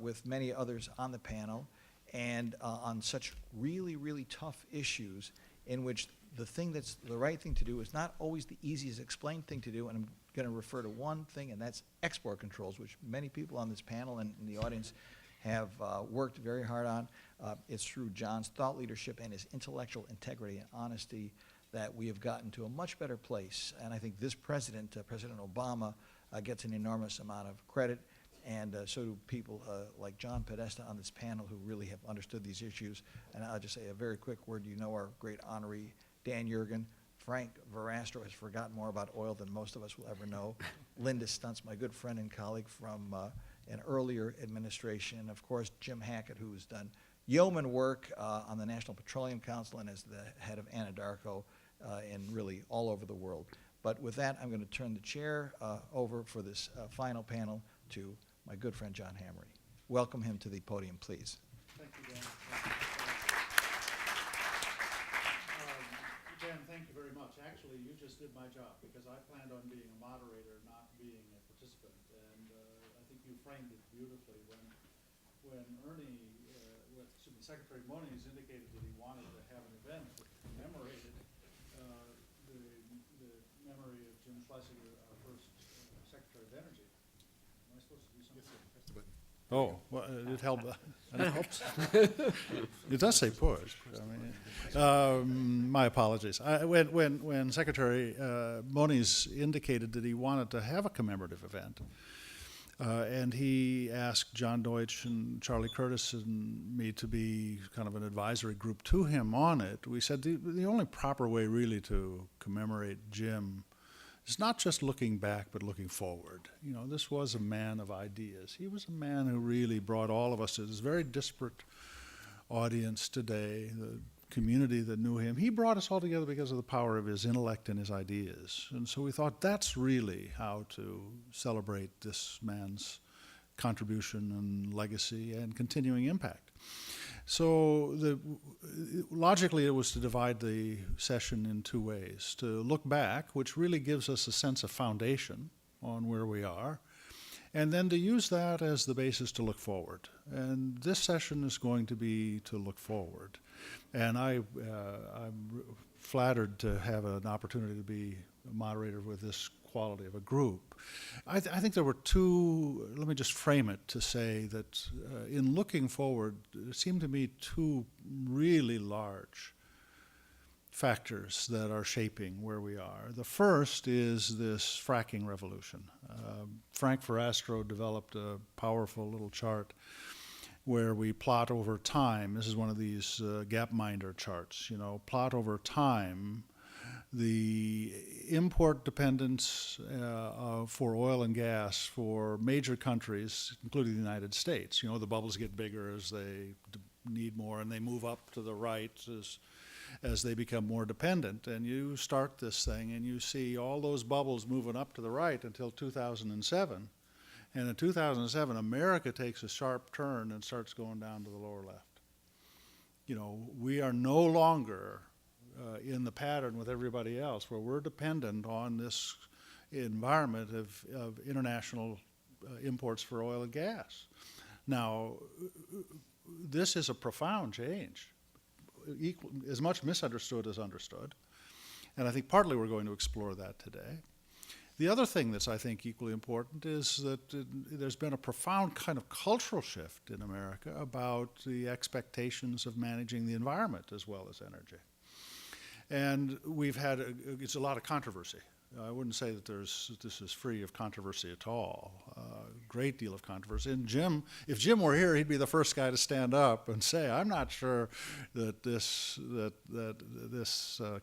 with many others on the panel, and on such really, really tough issues in which the thing that's the right thing to do is not always the easiest explained thing to do, and I'm going to refer to one thing, and that's export controls, which many people on this panel and in the audience have worked very hard on. It's through John's thought leadership and his intellectual integrity and honesty that we have gotten to a much better place. And I think this president, President Obama, gets an enormous amount of credit. and so do people like John Podesta on this panel who really have understood these issues. And I'll just say a very quick word. You know our great honoree, Dan Yergin. Frank Verastro has forgotten more about oil than most of us will ever know. Linda Stuntz, my good friend and colleague from an earlier administration. Of course, Jim Hackett, who has done yeoman work on the National Petroleum Council and as the head of Anadarko and really all over the world. But with that, I'm going to turn the chair over for this final panel to my good friend John Hamre. Welcome him to the podium, please. Thank you, Dan. Dan, thank you very much. Actually, you just did my job because I planned on being a moderator, not being a participant. And I think you framed it beautifully when Secretary Moniz indicated that he wanted to have an event that commemorated the memory of Jim Schlesinger, our first Secretary of Energy. Am I supposed to do something? Yes, Oh, well, it helped. It helps. It does say push. I mean, my apologies. When Secretary Moniz indicated that he wanted to have a commemorative event, and he asked John Deutsch and Charlie Curtis and me to be kind of an advisory group to him on it, we said the only proper way really to commemorate Jim is not just looking back, but looking forward. You know, this was a man of ideas. He was a man who really brought all of us to this very disparate audience today, the community that knew him. He brought us all together because of the power of his intellect and his ideas. And so we thought that's really how to celebrate this man's contribution and legacy and continuing impact. So logically, it was to divide the session in two ways. To look back, which really gives us a sense of foundation on where we are, and then to use that as the basis to look forward. And this session is going to be to look forward. And I'm flattered to have an opportunity to be a moderator with this quality of a group. I think there were two, let me just frame it to say that in looking forward, there seemed to me two really large factors that are shaping where we are. The first is this fracking revolution. Frank Verastro developed a powerful little chart where we plot over time. This is one of these Gapminder charts, you know, plot over time the import dependence for oil and gas for major countries, including the United States. You know, the bubbles get bigger as they need more, and they move up to the right as they become more dependent. And you start this thing, and you see all those bubbles moving up to the right until 2007. And in 2007, America takes a sharp turn and starts going down to the lower left. You know, we are no longer in the pattern with everybody else, where we're dependent on this environment of international imports for oil and gas. Now, this is a profound change, as much misunderstood as understood, and I think partly we're going to explore that today. The other thing that's, I think, equally important is that there's been a profound kind of cultural shift in America about the expectations of managing the environment as well as energy. And we've had, it's a lot of controversy. I wouldn't say that this is free of controversy at all. A great deal of controversy. And Jim, if Jim were here, he'd be the first guy to stand up and say, I'm not sure that this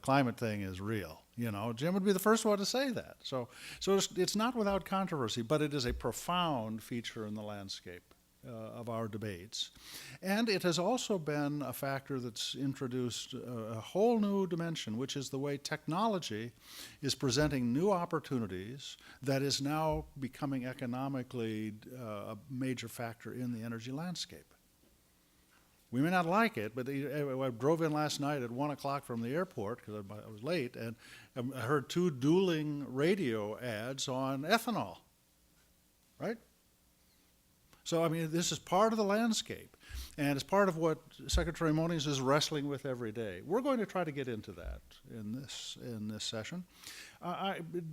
climate thing is real. You know, Jim would be the first one to say that. So it's not without controversy, but it is a profound feature in the landscape of our debates. And it has also been a factor that's introduced a whole new dimension, which is the way technology is presenting new opportunities that is now becoming economically a major factor in the energy landscape. We may not like it, but I drove in last night at 1 o'clock from the airport because I was late, and I heard two dueling radio ads on ethanol, right? So, I mean, this is part of the landscape, and it's part of what Secretary Moniz is wrestling with every day. We're going to try to get into that in this session,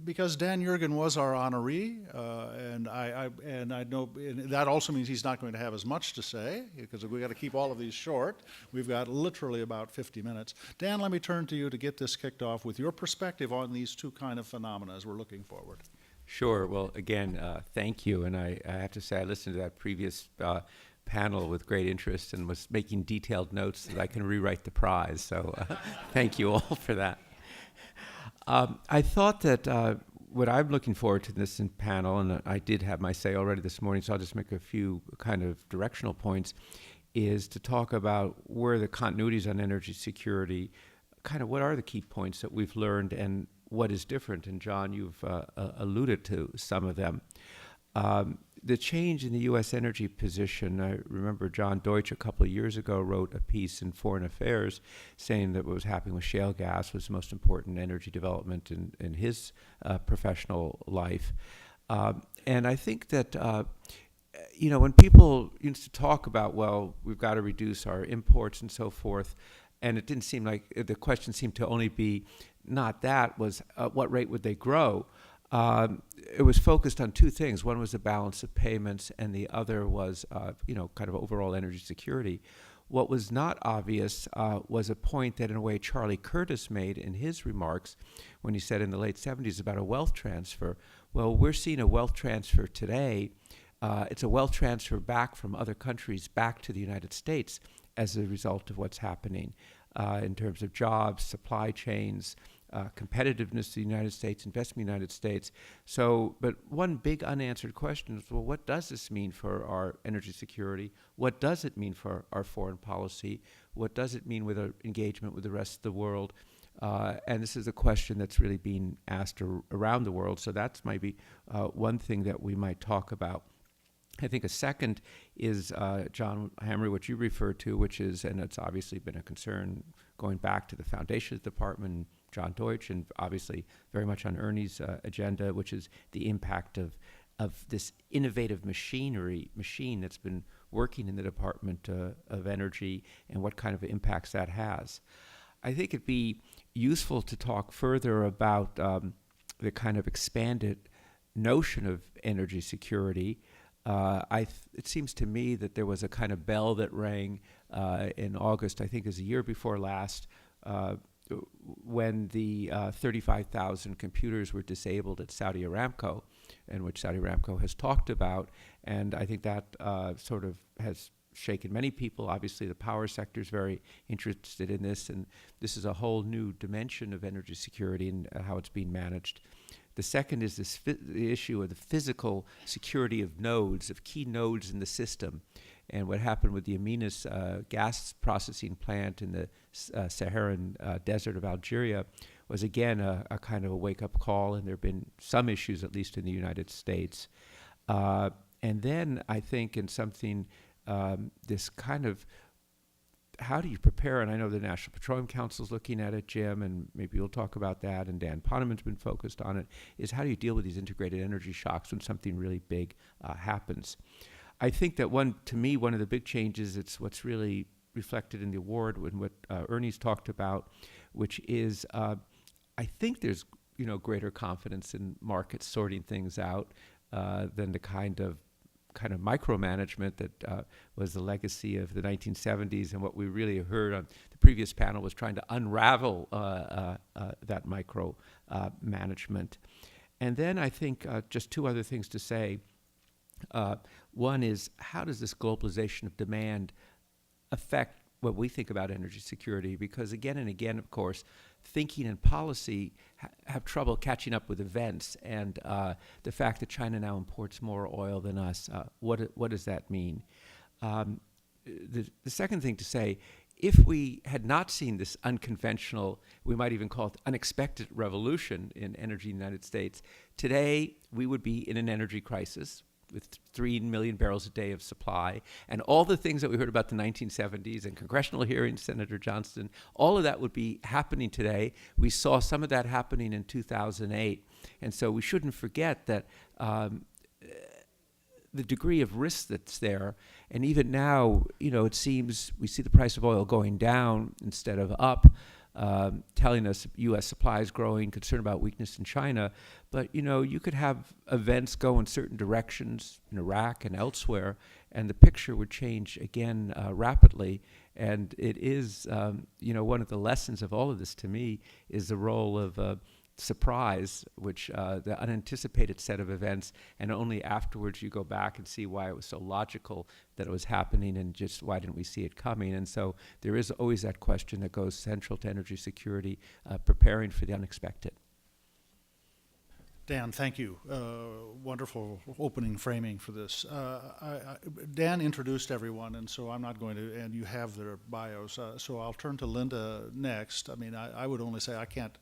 because Dan Yergin was our honoree, and I know and that also means he's not going to have as much to say because we've got to keep all of these short. We've got literally about 50 minutes. Dan, let me turn to you to get this kicked off with your perspective on these two kind of phenomena as we're looking forward. Sure. Well, again, thank you. And I have to say, I listened to that previous panel with great interest and was making detailed notes that I can rewrite the prize. So thank you all for that. I thought that what I'm looking forward to this panel, and I did have my say already this morning, so I'll just make a few kind of directional points, is to talk about where the continuities on energy security, kind of what are the key points that we've learned and what is different. And John, you've alluded to some of them. The change in the U.S. energy position, I remember John Deutsch a couple of years ago wrote a piece in Foreign Affairs saying that what was happening with shale gas was the most important energy development in his professional life. And I think that, when people used to talk about, well, we've got to reduce our imports and so forth, and it didn't seem like, the question seemed to only be not that, was at what rate would they grow? It was focused on two things. One was the balance of payments, and the other was, kind of overall energy security. What was not obvious was a point that, in a way, Charlie Curtis made in his remarks when he said in the late 70s about a wealth transfer. Well, we're seeing a wealth transfer today. It's a wealth transfer back from other countries back to the United States as a result of what's happening in terms of jobs, supply chains, competitiveness of the United States, investment in the United States. So, but one big unanswered question is, well, what does this mean for our energy security? What does it mean for our foreign policy? What does it mean with our engagement with the rest of the world? And this is a question that's really being asked around the world. So that's maybe one thing that we might talk about. I think a second is, John Hamre, what you referred to, which is, and it's obviously been a concern going back to the Foundations Department, John Deutsch, and obviously very much on Ernie's agenda, which is the impact of this innovative machine that's been working in the Department of Energy and what kind of impacts that has. I think it'd be useful to talk further about the kind of expanded notion of energy security. It seems to me that there was a kind of bell that rang in August, I think it was a year before last, when the 35,000 computers were disabled at Saudi Aramco, and which Saudi Aramco has talked about. And I think that sort of has shaken many people. Obviously, the power sector is very interested in this, and this is a whole new dimension of energy security and how it's being managed. The second is the issue of the physical security of nodes, of key nodes in the system. And what happened with the Aminus gas processing plant in the Saharan desert of Algeria was, again, a kind of a wake-up call, and there have been some issues, at least in the United States. And then I think in something, this kind of, how do you prepare, and I know the National Petroleum Council is looking at it, Jim, and maybe you'll talk about that, and Dan Poneman's been focused on it, is how do you deal with these integrated energy shocks when something really big happens? I think that to me, one of the big changes, it's what's really reflected in the award and what Ernie's talked about, which is I think there's greater confidence in markets sorting things out than the kind of micromanagement that was the legacy of the 1970s, and what we really heard on the previous panel was trying to unravel that micro management. And then I think just two other things to say. One is, how does this globalization of demand affect what we think about energy security? Because again and again, of course, thinking and policy have trouble catching up with events, and the fact that China now imports more oil than us, what does that mean? The second thing to say, if we had not seen this unconventional, we might even call it unexpected revolution in energy in the United States, today we would be in an energy crisis with 3 million barrels a day of supply, and all the things that we heard about the 1970s and congressional hearings, Senator Johnston, all of that would be happening today. We saw some of that happening in 2008. And so we shouldn't forget that the degree of risk that's there, and even now, it seems we see the price of oil going down instead of up, telling us U.S. supply is growing, concern about weakness in China. But, you could have events go in certain directions in Iraq and elsewhere, and the picture would change again rapidly. And it is, one of the lessons of all of this to me is the role of surprise, which the unanticipated set of events, and only afterwards you go back and see why it was so logical that it was happening, and just why didn't we see it coming. And so there is always that question that goes central to energy security, preparing for the unexpected. Dan, thank you. Wonderful opening framing for this. Dan introduced everyone, and so I'm not going to, and you have their bios, so I'll turn to Linda next. I mean, I would only say I can't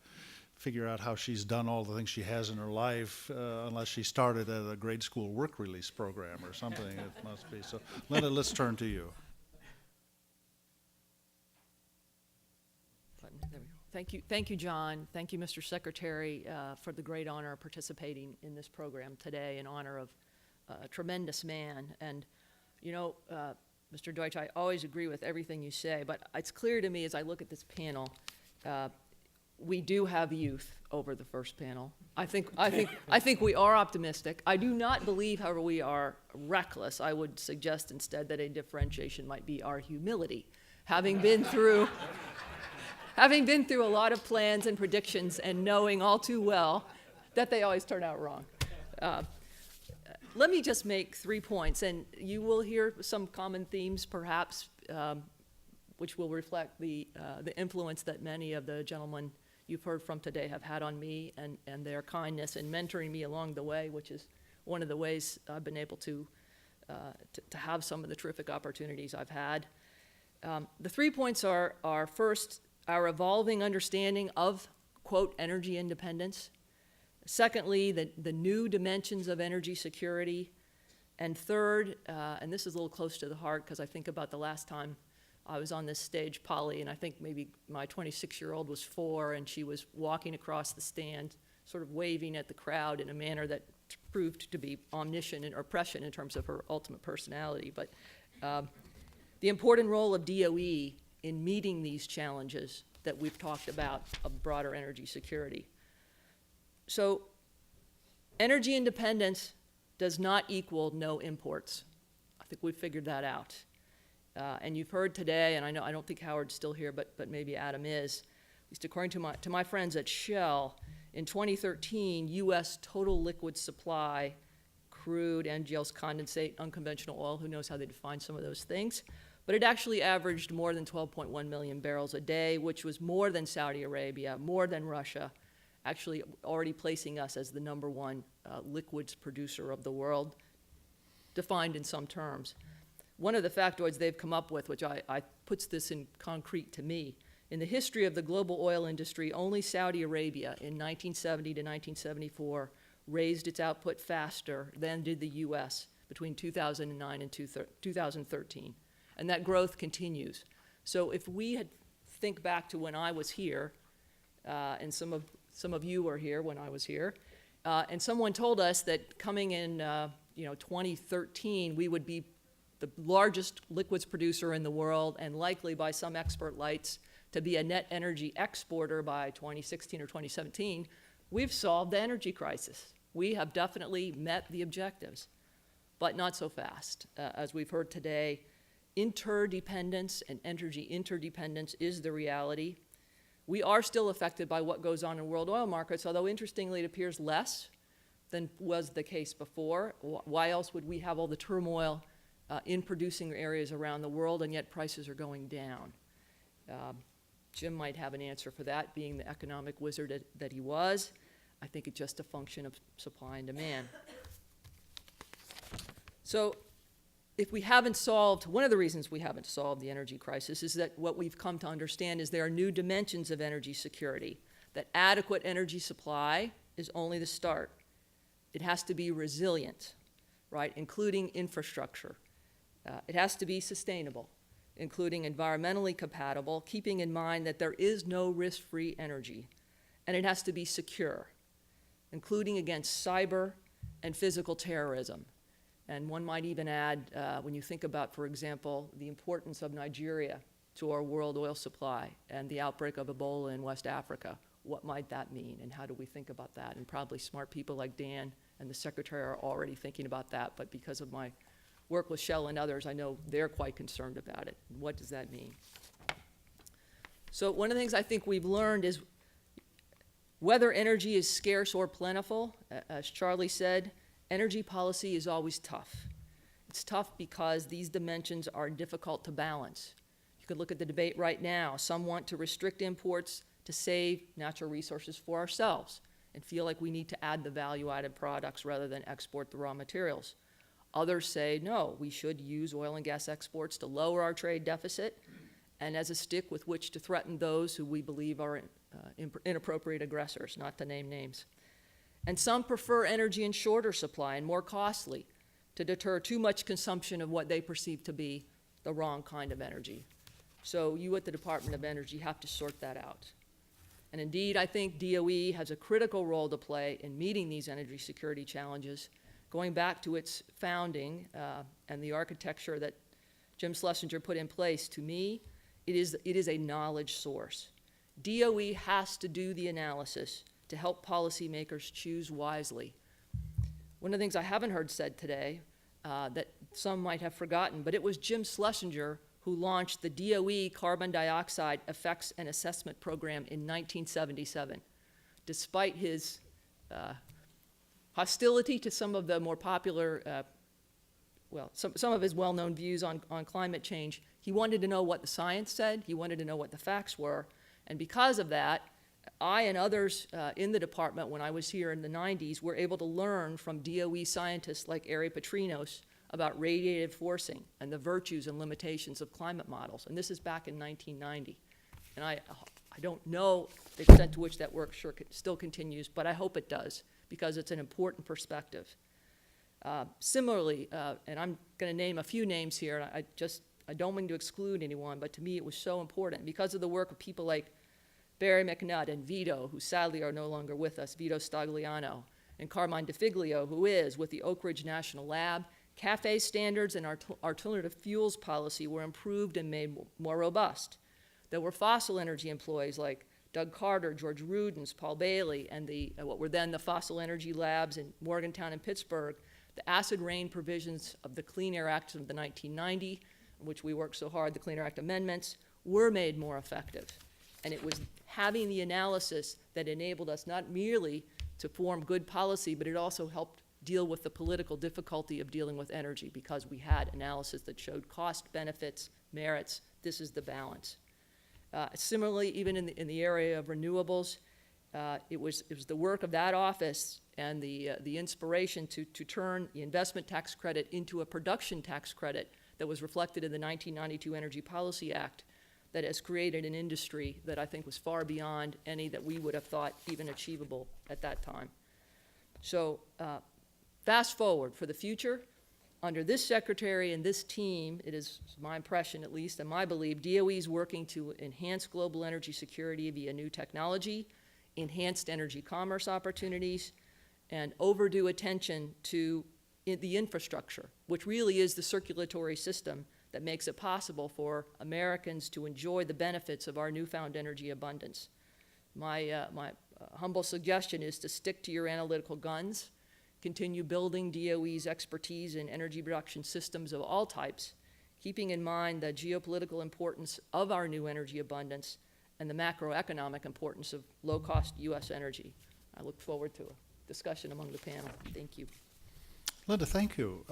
figure out how she's done all the things she has in her life unless she started at a grade school work release program or something. It must be. So, Linda, let's turn to you. There we go. Thank you, John. Thank you, Mr. Secretary, for the great honor of participating in this program today in honor of a tremendous man. And, you know, Mr. Deutsch, I always agree with everything you say, but it's clear to me as I look at this panel, we do have youth over the first panel. I think we are optimistic. I do not believe, however, we are reckless. I would suggest instead that a differentiation might be our humility, having been through a lot of plans and predictions and knowing all too well that they always turn out wrong. Let me just make 3 points, and you will hear some common themes, perhaps, which will reflect the influence that many of the gentlemen you've heard from today have had on me, and their kindness in mentoring me along the way, which is one of the ways I've been able to have some of the terrific opportunities I've had. The 3 points are first, our evolving understanding of, quote, energy independence. Secondly, the new dimensions of energy security. And third, and this is a little close to the heart because I think about the last time I was on this stage, Polly, and I think maybe my 26-year-old was 4, and she was walking across the stand, sort of waving at the crowd in a manner that proved to be omniscient or prescient in terms of her ultimate personality. But the important role of DOE in meeting these challenges that we've talked about of broader energy security. So energy independence does not equal no imports. I think we've figured that out. And you've heard today, and I don't think Howard's still here, but maybe Adam is, at least according to my friends at Shell, in 2013, U.S. total liquid supply, crude, NGLs, condensate, unconventional oil, who knows how they define some of those things, but it actually averaged more than 12.1 million barrels a day, which was more than Saudi Arabia, more than Russia, actually already placing us as the #1 liquids producer of the world, defined in some terms. One of the factoids they've come up with, which I puts this in concrete to me, in the history of the global oil industry, only Saudi Arabia in 1970 to 1974 raised its output faster than did the U.S. between 2009 and 2013. And that growth continues. So if we had think back to when I was here, and some of you were here when I was here, and someone told us that coming in 2013, we would be the largest liquids producer in the world, and likely by some expert lights to be a net energy exporter by 2016 or 2017, we've solved the energy crisis. We have definitely met the objectives, but not so fast. As we've heard today, interdependence and energy interdependence is the reality. We are still affected by what goes on in world oil markets, although interestingly it appears less than was the case before. Why else would we have all the turmoil in producing areas around the world, and yet prices are going down? Jim might have an answer for that, being the economic wizard that he was. I think it's just a function of supply and demand. So if we haven't solved, one of the reasons we haven't solved the energy crisis is that what we've come to understand is there are new dimensions of energy security, that adequate energy supply is only the start. It has to be resilient, right, including infrastructure. It has to be sustainable, including environmentally compatible, keeping in mind that there is no risk-free energy. And it has to be secure, including against cyber and physical terrorism. And one might even add, when you think about, for example, the importance of Nigeria to our world oil supply and the outbreak of Ebola in West Africa, what might that mean, and how do we think about that? And probably smart people like Dan and the Secretary are already thinking about that, but because of my work with Shell and others, I know they're quite concerned about it. What does that mean? So one of the things I think we've learned is Whether energy is scarce or plentiful, as Charlie said, energy policy is always tough. It's tough because these dimensions are difficult to balance. You could look at the debate right now. Some want to restrict imports to save natural resources for ourselves and feel like we need to add the value-added products rather than export the raw materials. Others say, no, we should use oil and gas exports to lower our trade deficit and as a stick with which to threaten those who we believe are inappropriate aggressors, not to name names. And some prefer energy in shorter supply and more costly to deter too much consumption of what they perceive to be the wrong kind of energy. So you at the Department of Energy have to sort that out. And indeed, I think DOE has a critical role to play in meeting these energy security challenges, going back to its founding and the architecture that Jim Schlesinger put in place. To me, it is a knowledge source. DOE has to do the analysis to help policymakers choose wisely. One of the things I haven't heard said today that some might have forgotten, but it was Jim Schlesinger who launched the DOE Carbon Dioxide Effects and Assessment Program in 1977. Despite his hostility to some of the more popular, some of his well-known views on climate change, he wanted to know what the science said, he wanted to know what the facts were, and because of that, I and others in the department when I was here in the 90s were able to learn from DOE scientists like Ari Petrinos about radiative forcing and the virtues and limitations of climate models. And this is back in 1990. And I don't know the extent to which that work still continues, but I hope it does because it's an important perspective. Similarly, and I'm going to name a few names here, and I don't mean to exclude anyone, but to me it was so important because of the work of people like Barry McNutt and Vito, who sadly are no longer with us, Vito Stagliano, and Carmine DeFiglio, who is with the Oak Ridge National Lab. CAFE standards and our alternative fuels policy were improved and made more robust. There were fossil energy employees like Doug Carter, George Rudens, Paul Bailey, and what were then the fossil energy labs in Morgantown and Pittsburgh. The acid rain provisions of the Clean Air Act of the 1990, in which we worked so hard, the Clean Air Act amendments, were made more effective. And it was having the analysis that enabled us not merely to form good policy, but it also helped deal with the political difficulty of dealing with energy because we had analysis that showed cost, benefits, merits. This is the balance. Similarly, even in the area of renewables, it was the work of that office and the inspiration to turn the investment tax credit into a production tax credit that was reflected in the 1992 Energy Policy Act that has created an industry that I think was far beyond any that we would have thought even achievable at that time. So fast forward for the future, under this secretary and this team, it is my impression at least and my belief, DOE is working to enhance global energy security via new technology, enhanced energy commerce opportunities, and overdue attention to the infrastructure, which really is the circulatory system that makes it possible for Americans to enjoy the benefits of our newfound energy abundance. My humble suggestion is to stick to your analytical guns, continue building DOE's expertise in energy production systems of all types, keeping in mind the geopolitical importance of our new energy abundance and the macroeconomic importance of low-cost U.S. energy. I look forward to a discussion among the panel. Thank you. Linda, thank you.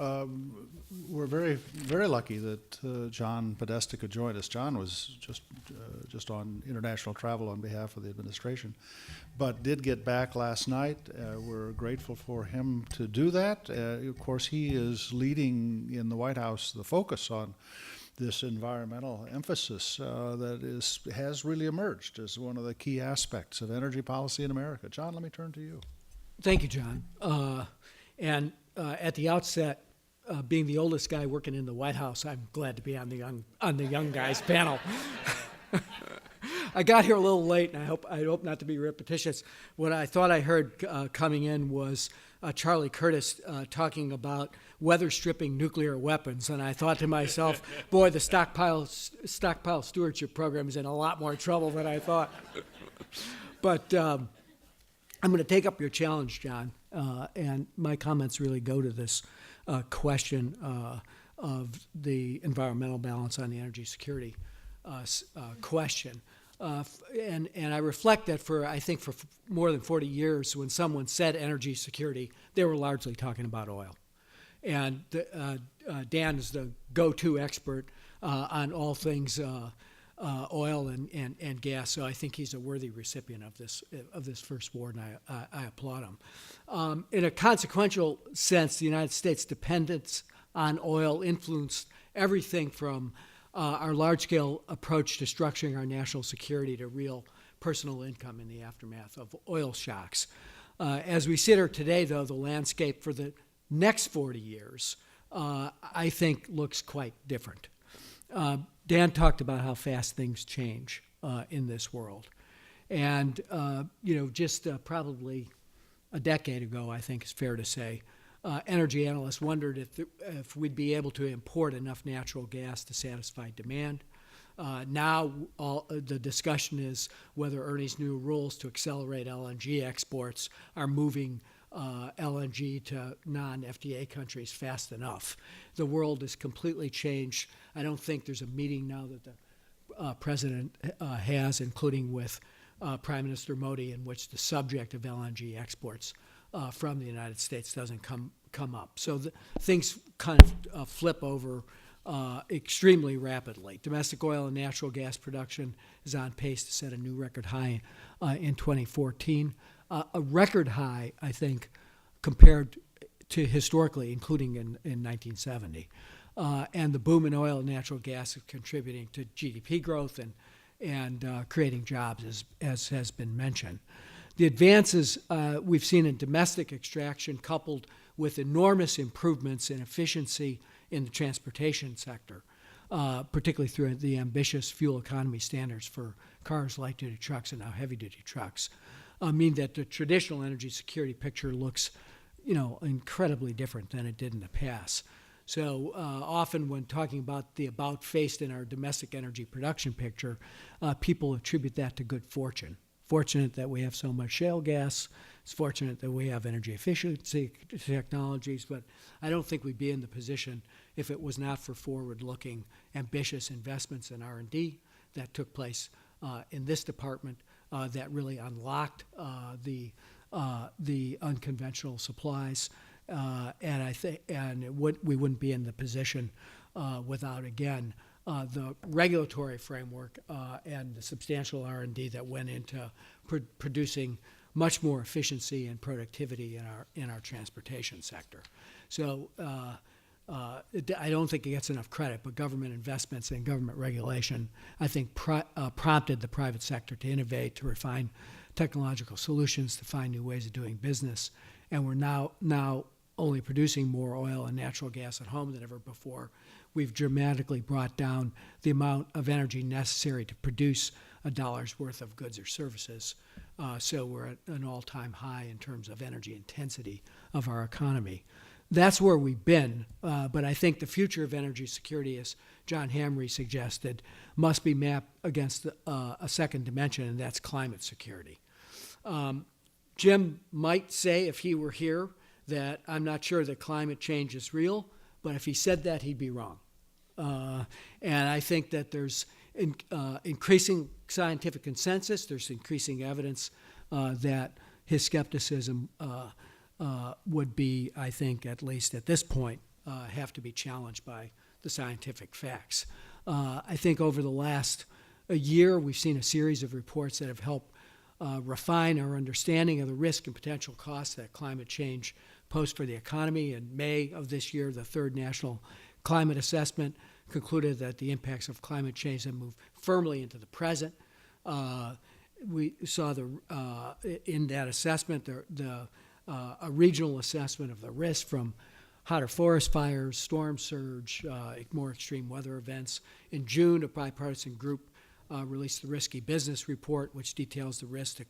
We're very, very lucky that John Podesta could join us. John was just on international travel on behalf of the administration, but did get back last night. We're grateful for him to do that. Of course, he is leading in the White House the focus on this environmental emphasis that has really emerged as one of the key aspects of energy policy in America. John, let me turn to you. Thank you, John. At the outset, being the oldest guy working in the White House, I'm glad to be on the young guys panel. I got here a little late, and I hope not to be repetitious. What I thought I heard coming in was Charlie Curtis talking about weather stripping nuclear weapons, and I thought to myself, boy, the stockpile stewardship program is in a lot more trouble than I thought. But I'm going to take up your challenge, John, and my comments really go to this question of the environmental balance on the energy security question. And I reflect that I think for more than 40 years, when someone said energy security, they were largely talking about oil. And Dan is the go-to expert on all things oil and gas, so I think he's a worthy recipient of this first award, and I applaud him. In a consequential sense, the United States' dependence on oil influenced everything from our large-scale approach to structuring our national security to real personal income in the aftermath of oil shocks. As we sit here today, though, the landscape for the next 40 years, I think, looks quite different. Dan talked about how fast things change in this world. And, just probably a decade ago, I think it's fair to say, energy analysts wondered if we'd be able to import enough natural gas to satisfy demand. Now the discussion is whether Ernie's new rules to accelerate LNG exports are moving LNG to non-FTA countries fast enough. The world has completely changed. I don't think there's a meeting now that the president has, including with Prime Minister Modi, in which the subject of LNG exports from the United States doesn't come up. So things kind of flip over extremely rapidly. Domestic oil and natural gas production is on pace to set a new record high in 2014. A record high, I think, compared to historically, including in 1970. And the boom in oil and natural gas is contributing to GDP growth and creating jobs, as has been mentioned. The advances we've seen in domestic extraction, coupled with enormous improvements in efficiency in the transportation sector, particularly through the ambitious fuel economy standards for cars, light-duty trucks, and now heavy-duty trucks, mean that the traditional energy security picture looks, incredibly different than it did in the past. So often when talking about the about-face in our domestic energy production picture, people attribute that to good fortune. Fortunate that we have so much shale gas. It's fortunate that we have energy efficiency technologies, but I don't think we'd be in the position if it was not for forward-looking, ambitious investments in R&D that took place in this department that really unlocked the unconventional supplies, and we wouldn't be in the position without, again, the regulatory framework and the substantial R&D that went into producing much more efficiency and productivity in our transportation sector. So I don't think it gets enough credit, but government investments and government regulation, I think, prompted the private sector to innovate, to refine technological solutions, to find new ways of doing business. And we're now only producing more oil and natural gas at home than ever before. We've dramatically brought down the amount of energy necessary to produce a dollar's worth of goods or services. So we're at an all-time high in terms of energy intensity of our economy. That's where we've been, but I think the future of energy security, as John Hamre suggested, must be mapped against a second dimension, and that's climate security. Jim might say, if he were here, that I'm not sure that climate change is real, but if he said that, he'd be wrong. And I think that there's increasing scientific consensus, there's increasing evidence that his skepticism would be, I think, at least at this point, have to be challenged by the scientific facts. I think over the last year, we've seen a series of reports that have helped refine our understanding of the risk and potential costs that climate change pose for the economy. In May of this year, the third National Climate Assessment concluded that the impacts of climate change have moved firmly into the present. We saw in that assessment a regional assessment of the risk from hotter forest fires, storm surge, more extreme weather events. In June, a bipartisan group released the Risky Business Report, which details the risk to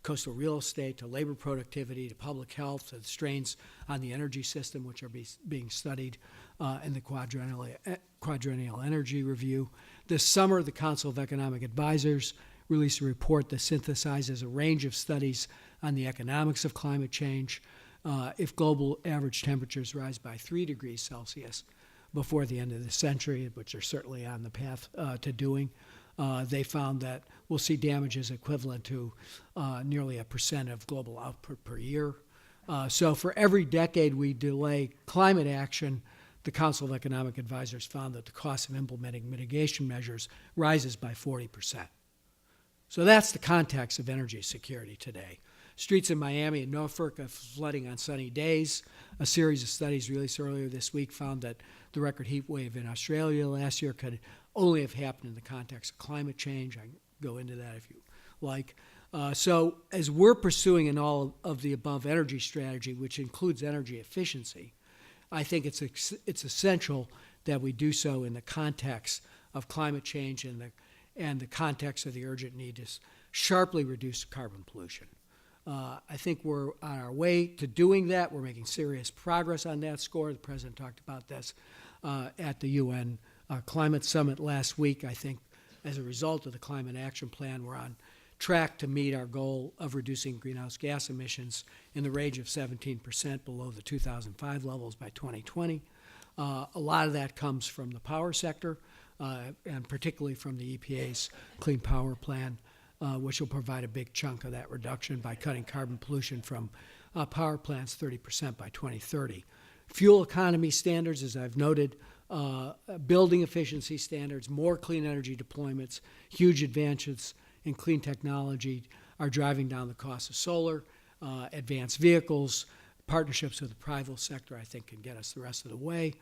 coastal real estate, to labor productivity, to public health, to the strains on the energy system, which are being studied in the Quadrennial Energy Review. This summer, the Council of Economic Advisors released a report that synthesizes a range of studies on the economics of climate change. If global average temperatures rise by 3 degrees Celsius before the end of the century, which are certainly on the path to doing, they found that we'll see damages equivalent to nearly 1% of global output per year. So for every decade we delay climate action, the Council of Economic Advisors found that the cost of implementing mitigation measures rises by 40%. So that's the context of energy security today. Streets in Miami and Norfolk are flooding on sunny days. A series of studies released earlier this week found that the record heat wave in Australia last year could only have happened in the context of climate change. I can go into that if you like. So as we're pursuing an all of the above energy strategy, which includes energy efficiency, I think it's essential that we do so in the context of climate change and the context of the urgent need to sharply reduce carbon pollution. I think we're on our way to doing that. We're making serious progress on that score. The President talked about this at the UN Climate Summit last week. I think as a result of the Climate Action Plan, we're on track to meet our goal of reducing greenhouse gas emissions in the range of 17% below the 2005 levels by 2020. A lot of that comes from the power sector, and particularly from the EPA's Clean Power Plan, which will provide a big chunk of that reduction by cutting carbon pollution from power plants 30% by 2030. Fuel economy standards, as I've noted, building efficiency standards, more clean energy deployments, huge advances in clean technology are driving down the cost of solar, advanced vehicles, partnerships with the private sector, I think, can get us the rest of the way.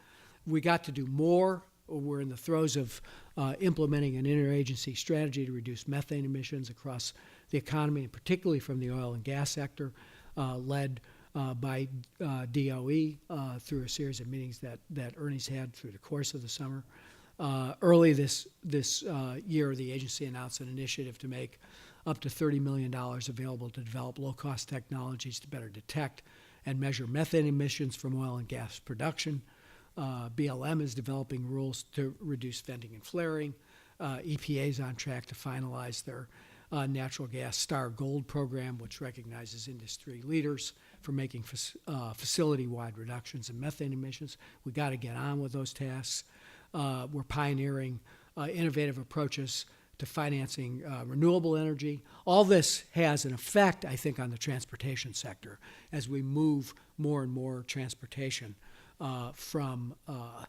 We got to do more. We're in the throes of implementing an interagency strategy to reduce methane emissions across the economy, and particularly from the oil and gas sector, led by DOE through a series of meetings that Ernie's had through the course of the summer. Early this year, the agency announced an initiative to make up to $30 million available to develop low-cost technologies to better detect and measure methane emissions from oil and gas production. BLM is developing rules to reduce venting and flaring. EPA is on track to finalize their natural gas Star Gold program, which recognizes industry leaders for making facility-wide reductions in methane emissions. We got to get on with those tasks. We're pioneering innovative approaches to financing renewable energy. All this has an effect, I think, on the transportation sector as we move more and more transportation from a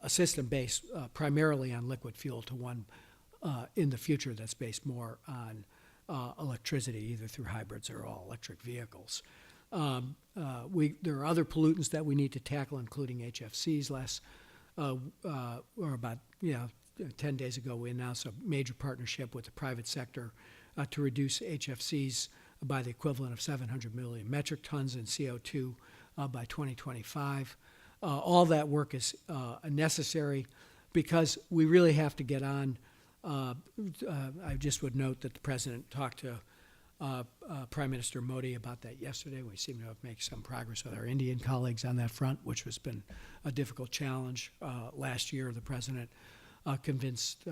system based primarily on liquid fuel to one in the future that's based more on electricity, either through hybrids or all electric vehicles. There are other pollutants that we need to tackle, including HFCs. About 10 days ago, we announced a major partnership with the private sector to reduce HFCs by the equivalent of 700 million metric tons in CO2 by 2025. All that work is necessary because we really have to get on. I just would note that the President talked to Prime Minister Modi about that yesterday. We seem to have made some progress with our Indian colleagues on that front, which has been a difficult challenge. Last year, the President convinced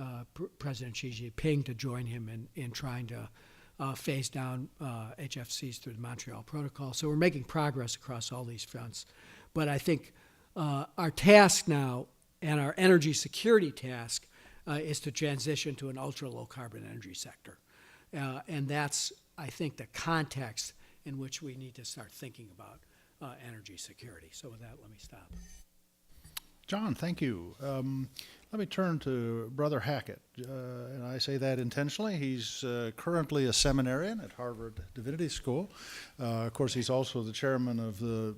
President Xi Jinping to join him in trying to phase down HFCs through the Montreal Protocol. So we're making progress across all these fronts. But I think our task now, and our energy security task, is to transition to an ultra-low carbon energy sector. And that's, I think, the context in which we need to start thinking about energy security. So with that, let me stop. John, thank you. Let me turn to Brother Hackett, and I say that intentionally. He's currently a seminarian at Harvard Divinity School. Of course, he's also the chairman of the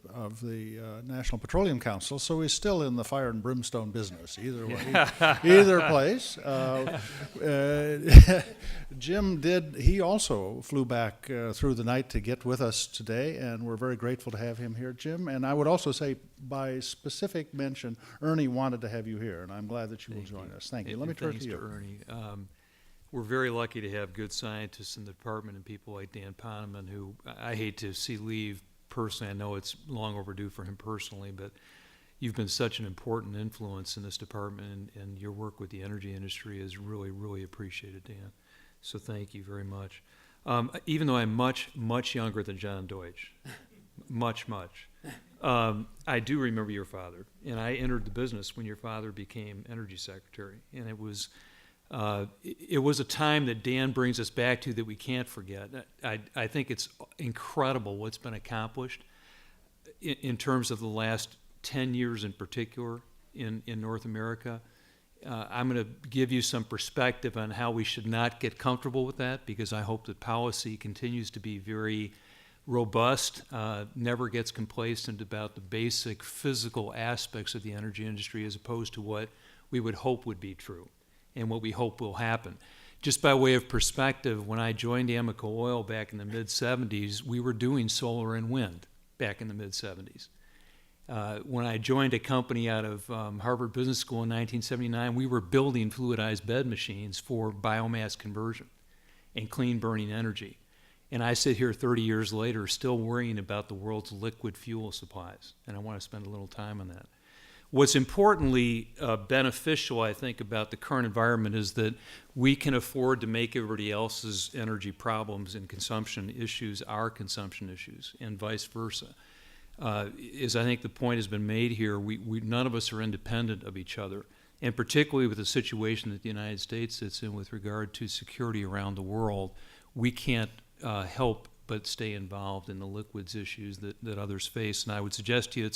National Petroleum Council, so he's still in the fire and brimstone business. Either way, either place. Jim he also flew back through the night to get with us today, and we're very grateful to have him here, Jim. And I would also say, by specific mention, Ernie wanted to have you here, and I'm glad that you will join us. Thank you. Let me turn to you. Ernie. We're very lucky to have good scientists in the department and people like Dan Poneman, who I hate to see leave personally. I know it's long overdue for him personally, but you've been such an important influence in this department, and your work with the energy industry is really, really appreciated, Dan. So thank you very much. Even though I'm much, much younger than John Deutsch, much. I do remember your father, and I entered the business when your father became Energy Secretary, and it was a time that Dan brings us back to that we can't forget. I think it's incredible what's been accomplished in terms of the last 10 years in particular in North America. I'm going to give you some perspective on how we should not get comfortable with that, because I hope that policy continues to be very robust, never gets complacent about the basic physical aspects of the energy industry as opposed to what we would hope would be true and what we hope will happen. Just by way of perspective, when I joined Amoco Oil back in the mid-'70s, we were doing solar and wind back in the mid-'70s. When I joined a company out of Harvard Business School in 1979, we were building fluidized bed machines for biomass conversion and clean burning energy. And I sit here 30 years later still worrying about the world's liquid fuel supplies, and I want to spend a little time on that. What's importantly beneficial, I think, about the current environment is that we can afford to make everybody else's energy problems and consumption issues our consumption issues, and vice versa. As I think the point has been made here, none of us are independent of each other, and particularly with the situation that the United States sits in with regard to security around the world, we can't help but stay involved in the liquids issues that others face. And I would suggest to you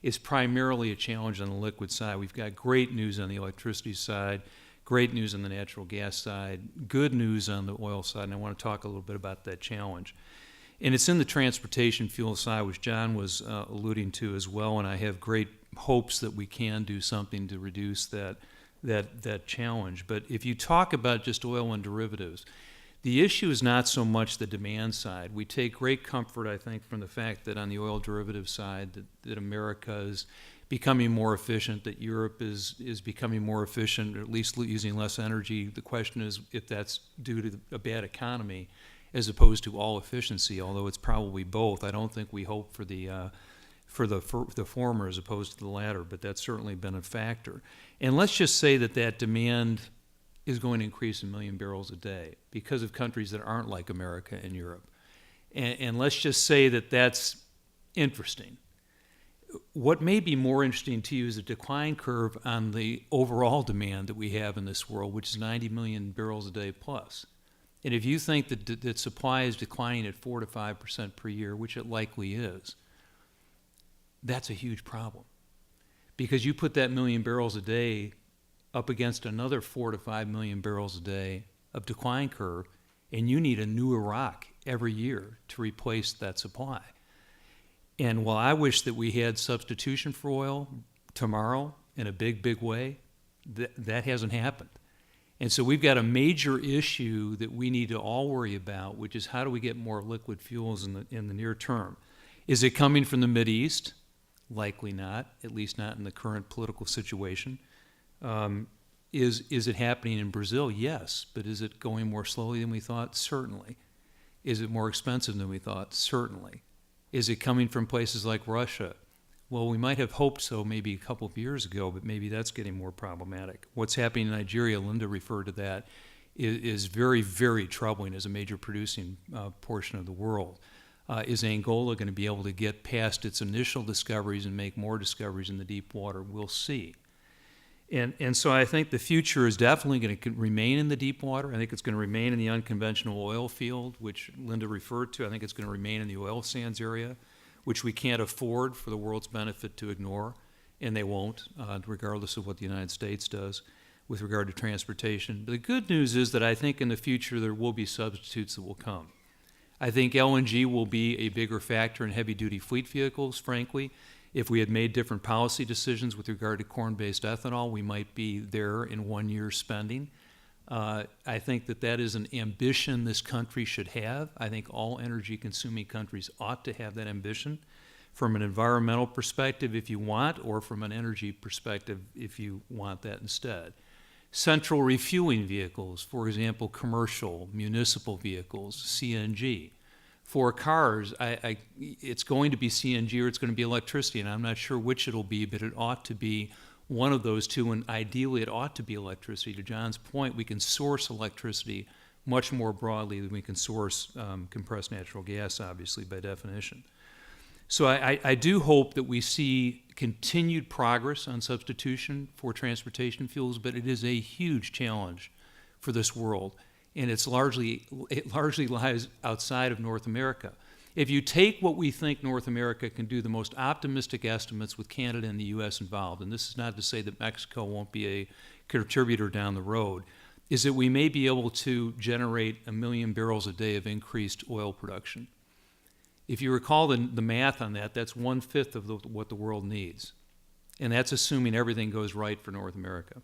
it's primarily a challenge on the liquid side. We've got great news on the electricity side, great news on the natural gas side, good news on the oil side, and I want to talk a little bit about that challenge. And it's in the transportation fuel side, which John was alluding to as well, and I have great hopes that we can do something to reduce that challenge. But if you talk about just oil and derivatives, the issue is not so much the demand side. We take great comfort, I think, from the fact that on the oil derivative side that America is becoming more efficient, that Europe is becoming more efficient, or at least using less energy. The question is if that's due to a bad economy as opposed to all efficiency, although it's probably both. I don't think we hope for the former as opposed to the latter, but that's certainly been a factor. And let's just say that demand is going to increase 1 million barrels a day because of countries that aren't like America and Europe. And let's just say that that's interesting. What may be more interesting to you is the decline curve on the overall demand that we have in this world, which is 90 million barrels a day plus. And if you think that supply is declining at 4 to 5% per year, which it likely is, that's a huge problem. Because you put that 1 million barrels a day up against another 4 to 5 million barrels a day of decline curve, and you need a new Iraq every year to replace that supply. And while I wish that we had substitution for oil tomorrow in a big, big way, that hasn't happened. And so we've got a major issue that we need to all worry about, which is how do we get more liquid fuels in the near term? Is it coming from the Mideast? Likely not, at least not in the current political situation. Is it happening in Brazil? Yes, but is it going more slowly than we thought? Certainly. Is it more expensive than we thought? Certainly. Is it coming from places like Russia? Well, we might have hoped so maybe a couple of years ago, but maybe that's getting more problematic. What's happening in Nigeria, Linda referred to that, is very, very troubling as a major producing portion of the world. Is Angola going to be able to get past its initial discoveries and make more discoveries in the deep water? We'll see. And so I think the future is definitely going to remain in the deep water. I think it's going to remain in the unconventional oil field, which Linda referred to. I think it's going to remain in the oil sands area, which we can't afford for the world's benefit to ignore, and they won't, regardless of what the United States does with regard to transportation. But the good news is that I think in the future there will be substitutes that will come. I think LNG will be a bigger factor in heavy-duty fleet vehicles, frankly. If we had made different policy decisions with regard to corn-based ethanol, we might be there in 1 year's spending. I think that is an ambition this country should have. I think all energy-consuming countries ought to have that ambition from an environmental perspective if you want, or from an energy perspective if you want that instead. Central refueling vehicles, for example, commercial, municipal vehicles, CNG. For cars, it's going to be CNG or it's going to be electricity, and I'm not sure which it'll be, but it ought to be one of those two, and ideally it ought to be electricity. To John's point, we can source electricity much more broadly than we can source compressed natural gas, obviously, by definition. So I do hope that we see continued progress on substitution for transportation fuels, but it is a huge challenge for this world, and it largely lies outside of North America. If you take what we think North America can do, the most optimistic estimates with Canada and the U.S. involved, and this is not to say that Mexico won't be a contributor down the road, is that we may be able to generate 1 million barrels a day of increased oil production. If you recall the math on that, that's 1/5 of what the world needs. And that's assuming everything goes right for North America.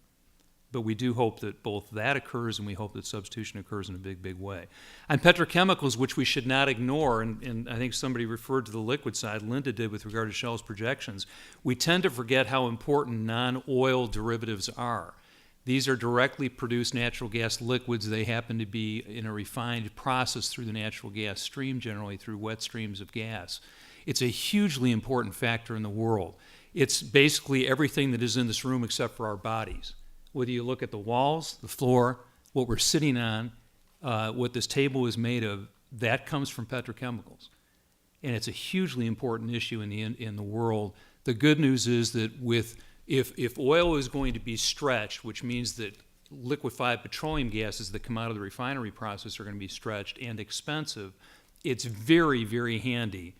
But we do hope that both that occurs, and we hope that substitution occurs in a big, big way. On petrochemicals, which we should not ignore, and I think somebody referred to the liquid side, Linda did with regard to Shell's projections, we tend to forget how important non-oil derivatives are. These are directly produced natural gas liquids. They happen to be in a refined process through the natural gas stream, generally through wet streams of gas. It's a hugely important factor in the world. It's basically everything that is in this room except for our bodies. Whether you look at the walls, the floor, what we're sitting on, what this table is made of, that comes from petrochemicals. And it's a hugely important issue in the world. The good news is that if oil is going to be stretched, which means that liquefied petroleum gases that come out of the refinery process are going to be stretched and expensive, it's very, very handy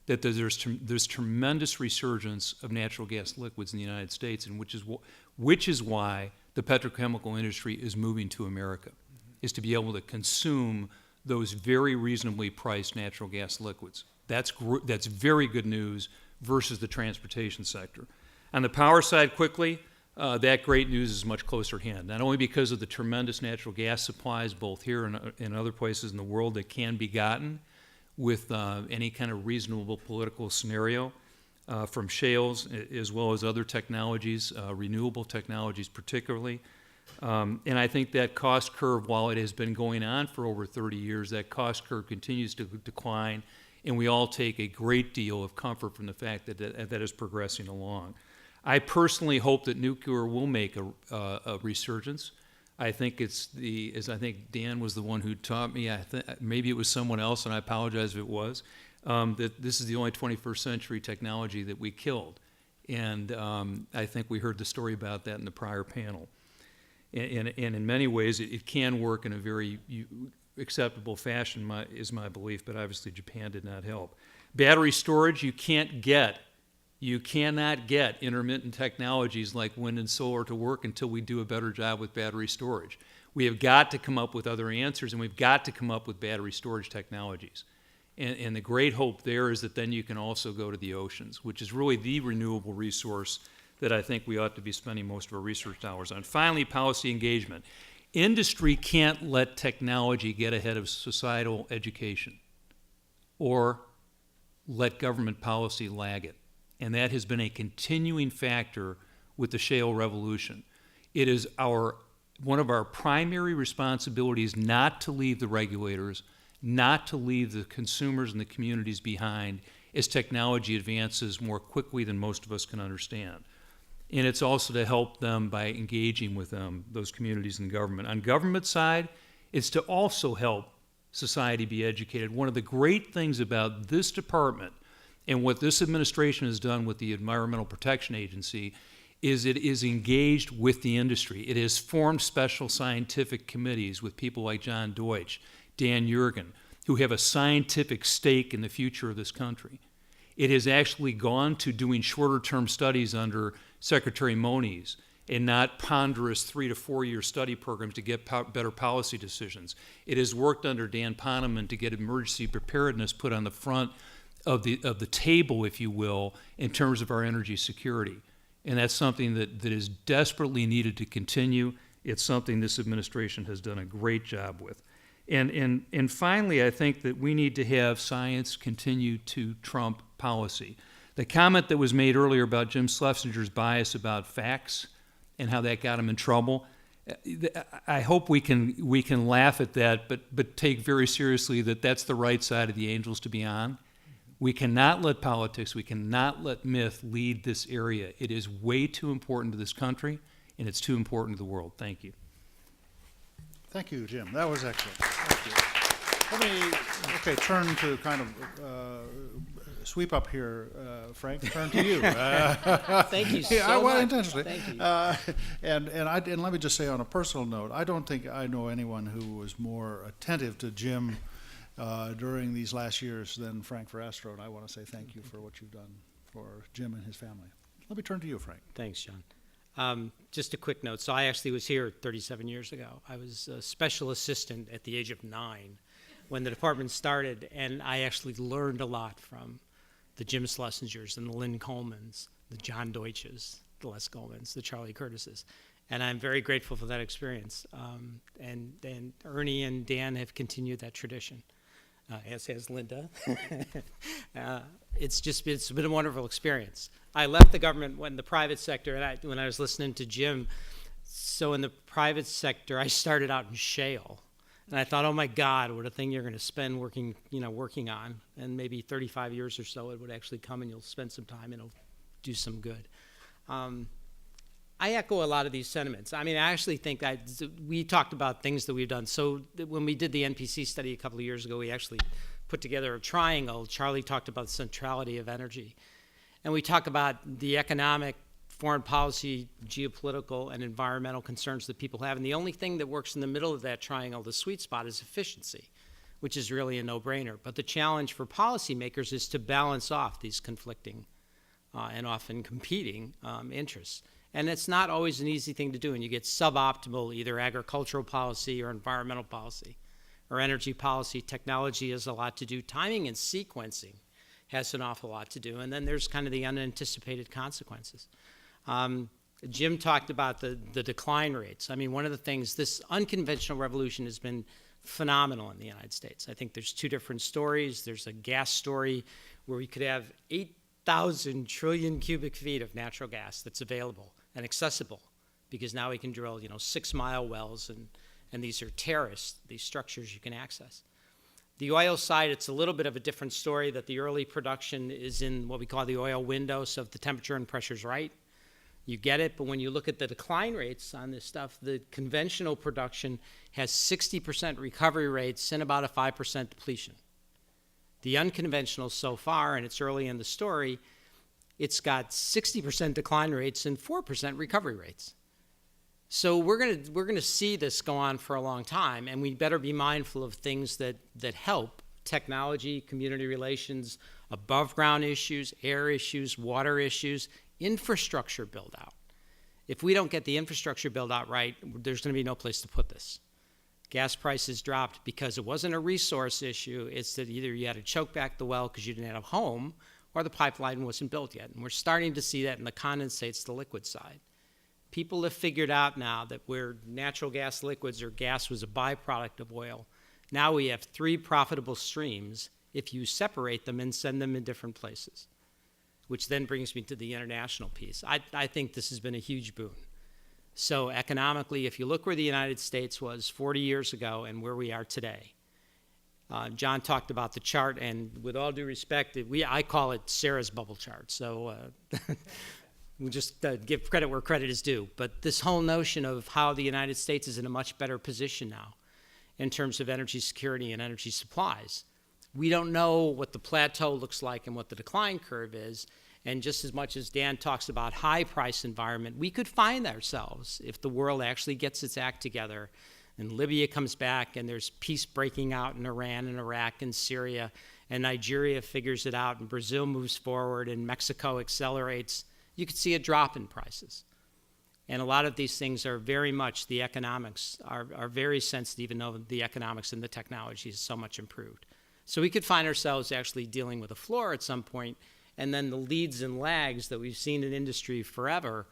that there's tremendous resurgence of natural gas liquids in the United States, and which is why the petrochemical industry is moving to America, is to be able to consume those very reasonably priced natural gas liquids. That's very good news versus the transportation sector. On the power side, quickly, that great news is much closer at hand, not only because of the tremendous natural gas supplies both here and in other places in the world that can be gotten with any kind of reasonable political scenario, from shales as well as other technologies, renewable technologies particularly. And I think that cost curve, while it has been going on for over 30 years, that cost curve continues to decline, and we all take a great deal of comfort from the fact that that is progressing along. I personally hope that nuclear will make a resurgence. I think as I think Dan was the one who taught me, maybe it was someone else, and I apologize if it was, that this is the only 21st century technology that we killed. And I think we heard the story about that in the prior panel. And in many ways, it can work in a very acceptable fashion, is my belief, but obviously Japan did not help. Battery storage, you cannot get intermittent technologies like wind and solar to work until we do a better job with battery storage. We have got to come up with other answers, and we've got to come up with battery storage technologies. And the great hope there is that then you can also go to the oceans, which is really the renewable resource that I think we ought to be spending most of our research dollars on. Finally, policy engagement. Industry can't let technology get ahead of societal education or let government policy lag it. And that has been a continuing factor with the shale revolution. It is one of our primary responsibilities not to leave the regulators, not to leave the consumers and the communities behind as technology advances more quickly than most of us can understand. And it's also to help them by engaging with them, those communities and government. On government side, it's to also help society be educated. One of the great things about this department and what this administration has done with the Environmental Protection Agency is it is engaged with the industry. It has formed special scientific committees with people like John Deutsch, Dan Yergin, who have a scientific stake in the future of this country. It has actually gone to doing shorter-term studies under Secretary Moniz and not ponderous 3 to 4 year study programs to get better policy decisions. It has worked under Dan Poneman to get emergency preparedness put on the front of the table, if you will, in terms of our energy security. And that's something that is desperately needed to continue. It's something this administration has done a great job with. And finally, I think that we need to have science continue to trump policy. The comment that was made earlier about Jim Schlesinger's bias about facts and how that got him in trouble, I hope we can laugh at that, but take very seriously that that's the right side of the angels to be on. We cannot let politics, we cannot let myth lead this area. It is way too important to this country, and it's too important to the world. Thank you. Thank you, Jim. That was excellent. Thank you. Let me turn to kind of sweep up here, Frank, turn to you. Thank you so much. Intentionally. Thank you. And let me just say on a personal note, I don't think I know anyone who was more attentive to Jim during these last years than Frank Verastro, and I want to say thank you for what you've done for Jim and his family. Let me turn to you, Frank. Thanks, John. Just a quick note. So I actually was here 37 years ago. I was a special assistant at the age of 9 when the department started, and I actually learned a lot from the Jim Schlesingers and the Lynn Colemans, the John Deutsches, the Les Goldmans, the Charlie Curtises. And I'm very grateful for that experience. And Ernie and Dan have continued that tradition, as has Linda. It's been a wonderful experience. I left the government when the private sector, and when I was listening to Jim, so in the private sector, I started out in shale. And I thought, oh my God, what a thing you're going to spend working on. And maybe 35 years or so, it would actually come and you'll spend some time and it'll do some good. I echo a lot of these sentiments. I mean, I actually think that we talked about things that we've done. So when we did the NPC study a couple of years ago, we actually put together a triangle. Charlie talked about the centrality of energy. And we talk about the economic, foreign policy, geopolitical, and environmental concerns that people have. And the only thing that works in the middle of that triangle, the sweet spot, is efficiency, which is really a no-brainer. But the challenge for policymakers is to balance off these conflicting and often competing interests. And it's not always an easy thing to do, and you get suboptimal either agricultural policy or environmental policy or energy policy. Technology has a lot to do. Timing and sequencing has an awful lot to do. And then there's kind of the unanticipated consequences. Jim talked about the decline rates. I mean, one of the things, this unconventional revolution has been phenomenal in the United States. I think there's 2 different stories. There's a gas story where we could have 8,000 trillion cubic feet of natural gas that's available and accessible, because now we can drill, 6-mile wells, and these are terraced, these structures you can access. The oil side, it's a little bit of a different story, that the early production is in what we call the oil window, so if the temperature and pressure's right, you get it. But when you look at the decline rates on this stuff, the conventional production has 60% recovery rates and about a 5% depletion. The unconventional so far, and it's early in the story, it's got 60% decline rates and 4% recovery rates. So we're gonna see this go on for a long time, and we better be mindful of things that help: technology, community relations, above ground issues, air issues, water issues, infrastructure build out. If we don't get the infrastructure build out right, there's going to be no place to put this. Gas prices dropped because it wasn't a resource issue. It's that either you had to choke back the well because you didn't have a home, or the pipeline wasn't built yet. And we're starting to see that in the condensates, the liquid side. People have figured out now that where natural gas liquids or gas was a byproduct of oil, now we have 3 profitable streams if you separate them and send them in different places, which then brings me to the international piece. I think this has been a huge boon. So economically, if you look where the United States was 40 years ago and where we are today, John talked about the chart, and with all due respect, I call it Sarah's bubble chart. So we'll just give credit where credit is due. But this whole notion of how the United States is in a much better position now in terms of energy security and energy supplies. We don't know what the plateau looks like and what the decline curve is. And just as much as Dan talks about high price environment, we could find ourselves, if the world actually gets its act together and Libya comes back and there's peace breaking out in Iran and Iraq and Syria, and Nigeria figures it out and Brazil moves forward and Mexico accelerates, you could see a drop in prices. And a lot of these things are very much, the economics are very sensitive, even though the economics and the technology is so much improved. So we could find ourselves actually dealing with a floor at some point, and then the leads and lags that we've seen in industry forever,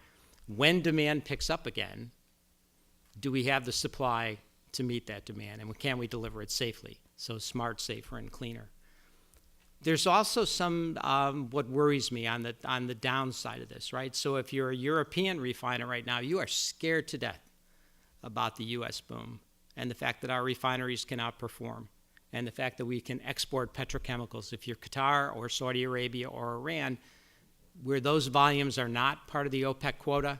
when demand picks up again, do we have the supply to meet that demand, and can we deliver it safely? So smart, safer, and cleaner. There's also some, what worries me on the downside of this, right? So if you're a European refiner right now, you are scared to death about the US boom and the fact that our refineries can outperform, and the fact that we can export petrochemicals. If you're Qatar or Saudi Arabia or Iran, where those volumes are not part of the OPEC quota,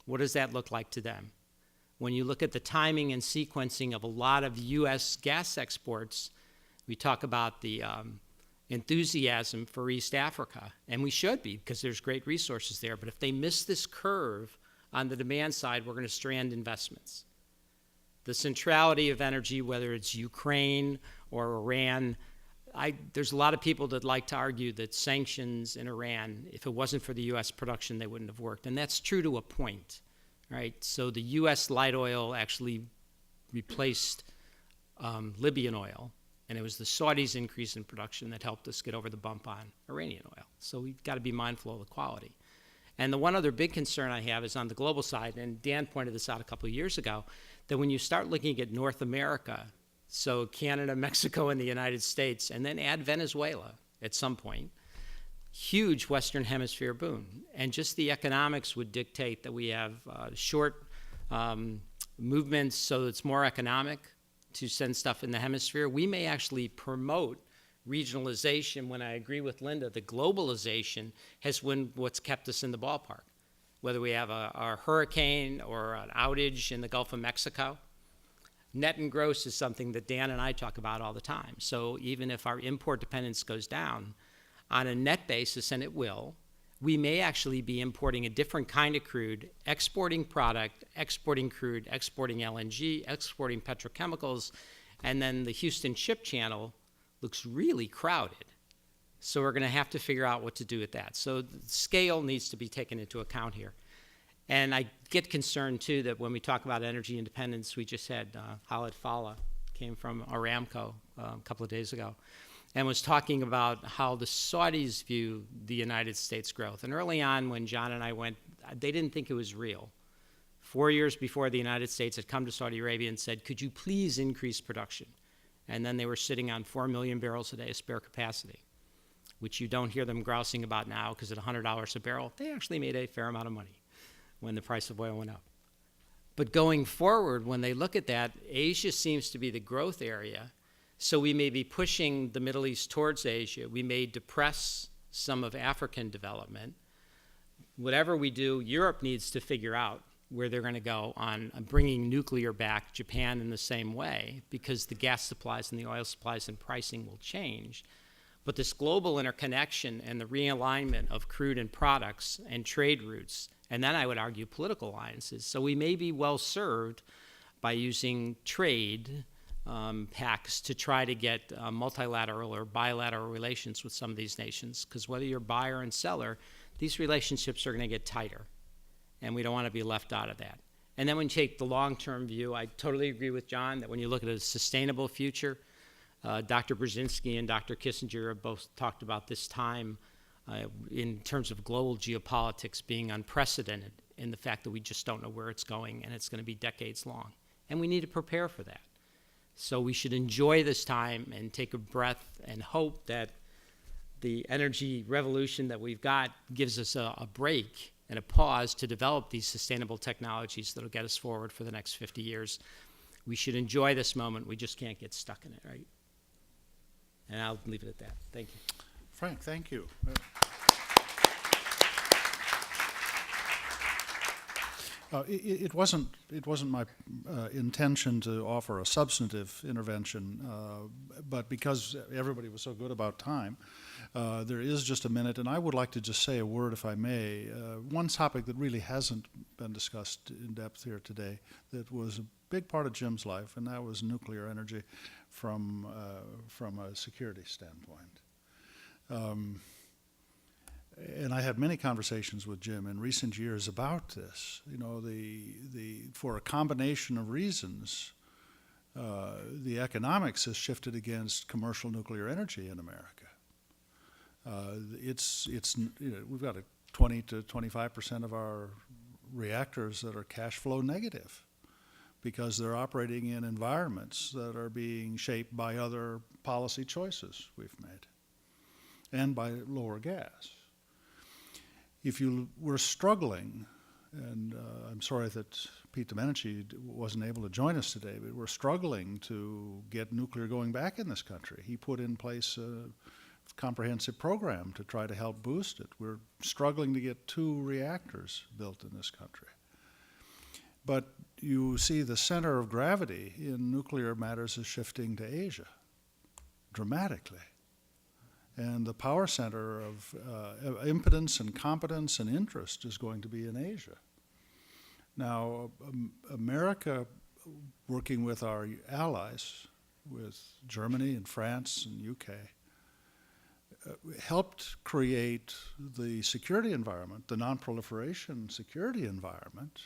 what does that look like to them? When you look at the timing and sequencing of a lot of US gas exports, we talk about the enthusiasm for East Africa, and we should be because there's great resources there. But if they miss this curve on the demand side, we're going to strand investments. The centrality of energy, whether it's Ukraine or Iran, there's a lot of people that like to argue that sanctions in Iran, if it wasn't for the U.S. production, they wouldn't have worked. And that's true to a point, right? So the U.S. light oil actually replaced Libyan oil, and it was the Saudis' increase in production that helped us get over the bump on Iranian oil. So we've got to be mindful of the quality. And the one other big concern I have is on the global side, and Dan pointed this out a couple of years ago, that when you start looking at North America, so Canada, Mexico, and the United States, and then add Venezuela at some point, huge Western Hemisphere boom. And just the economics would dictate that we have short movements so it's more economic to send stuff in the hemisphere. We may actually promote regionalization when I agree with Linda. The globalization has been what's kept us in the ballpark. Whether we have a hurricane or an outage in the Gulf of Mexico, net and gross is something that Dan and I talk about all the time. So even if our import dependence goes down, on a net basis, and it will, we may actually be importing a different kind of crude, exporting product, exporting crude, exporting LNG, exporting petrochemicals, and then the Houston ship channel looks really crowded. So we're going to have to figure out what to do with that. So the scale needs to be taken into account here. And I get concerned, too, that when we talk about energy independence, we just had Khalid Falla, came from Aramco a couple of days ago, and was talking about how the Saudis view the United States growth. And early on, when John and I went, they didn't think it was real. 4 years before, the United States had come to Saudi Arabia and said, could you please increase production? And then they were sitting on 4 million barrels a day of spare capacity, which you don't hear them grousing about now because at $100 a barrel, they actually made a fair amount of money when the price of oil went up. But going forward, when they look at that, Asia seems to be the growth area. So we may be pushing the Middle East towards Asia. We may depress some of African development. Whatever we do, Europe needs to figure out where they're going to go on bringing nuclear back, Japan in the same way, because the gas supplies and the oil supplies and pricing will change. But this global interconnection and the realignment of crude and products and trade routes, and then I would argue political alliances. So we may be well served by using trade pacts to try to get multilateral or bilateral relations with some of these nations, because whether you're buyer and seller, these relationships are going to get tighter, and we don't want to be left out of that. And then when you take the long-term view, I totally agree with John that when you look at a sustainable future, Dr. Brzezinski and Dr. Kissinger have both talked about this time in terms of global geopolitics being unprecedented in the fact that we just don't know where it's going, and it's going to be decades long. And we need to prepare for that. So we should enjoy this time and take a breath and hope that the energy revolution that we've got gives us a break and a pause to develop these sustainable technologies that will get us forward for the next 50 years. We should enjoy this moment. We just can't get stuck in it, right? And I'll leave it at that. Thank you. Frank, thank you. It wasn't my intention to offer a substantive intervention, but because everybody was so good about time, there is just a minute, and I would like to just say a word, if I may. One topic that really hasn't been discussed in depth here today that was a big part of Jim's life, and that was nuclear energy from a security standpoint. And I had many conversations with Jim in recent years about this. You know, for a combination of reasons, the economics has shifted against commercial nuclear energy in America. We've got 20 to 25% of our reactors that are cash flow negative because they're operating in environments that are being shaped by other policy choices we've made and by lower gas. If you were struggling, and I'm sorry that Pete Domenici wasn't able to join us today, but we're struggling to get nuclear going back in this country. He put in place a comprehensive program to try to help boost it. We're struggling to get 2 reactors built in this country. But you see the center of gravity in nuclear matters is shifting to Asia dramatically. And the power center of impotence and competence and interest is going to be in Asia. Now, America, working with our allies, with Germany and France and UK, helped create the security environment, the non-proliferation security environment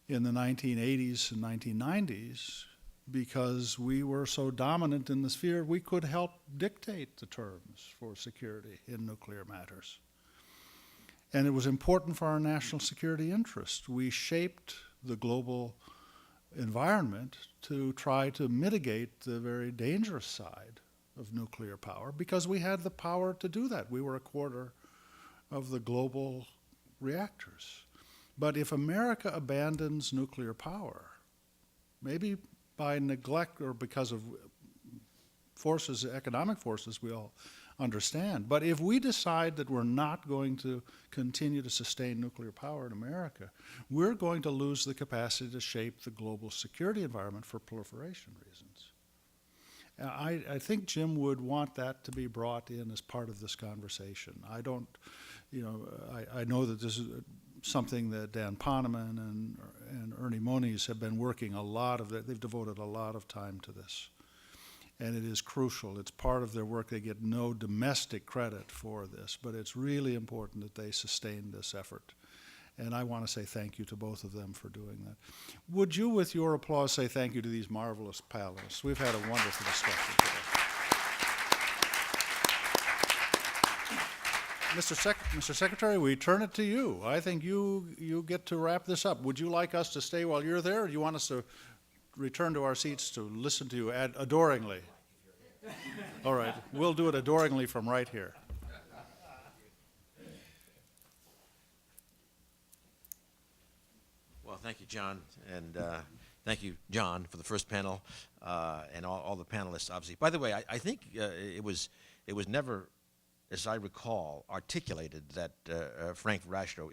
in the 1980s and 1990s, because we were so dominant in the sphere, we could help dictate the terms for security in nuclear matters. And it was important for our national security interest. We shaped the global environment to try to mitigate the very dangerous side of nuclear power because we had the power to do that. We were a quarter of the global reactors. But if America abandons nuclear power, maybe by neglect or because of forces, economic forces we all understand, but if we decide that we're not going to continue to sustain nuclear power in America, we're going to lose the capacity to shape the global security environment for proliferation reasons. I think Jim would want that to be brought in as part of this conversation. I don't, I know that this is something that Dan Poneman and Ernie Moniz have been working a lot of that. They've devoted a lot of time to this. And it is crucial. It's part of their work. They get no domestic credit for this, but it's really important that they sustain this effort. And I want to say thank you to both of them for doing that. Would you, with your applause, say thank you to these marvelous panelists? We've had a wonderful discussion today. Mr. Secretary, we turn it to you. I think you get to wrap this up. Would you like us to stay while you're there, or do you want us to return to our seats to listen to you adoringly? All right, we'll do it adoringly from right here. Well, thank you, John, and thank you, John, for the first panel, and all the panelists, obviously. By the way, I think it was never, as I recall, articulated that Frank Verrastro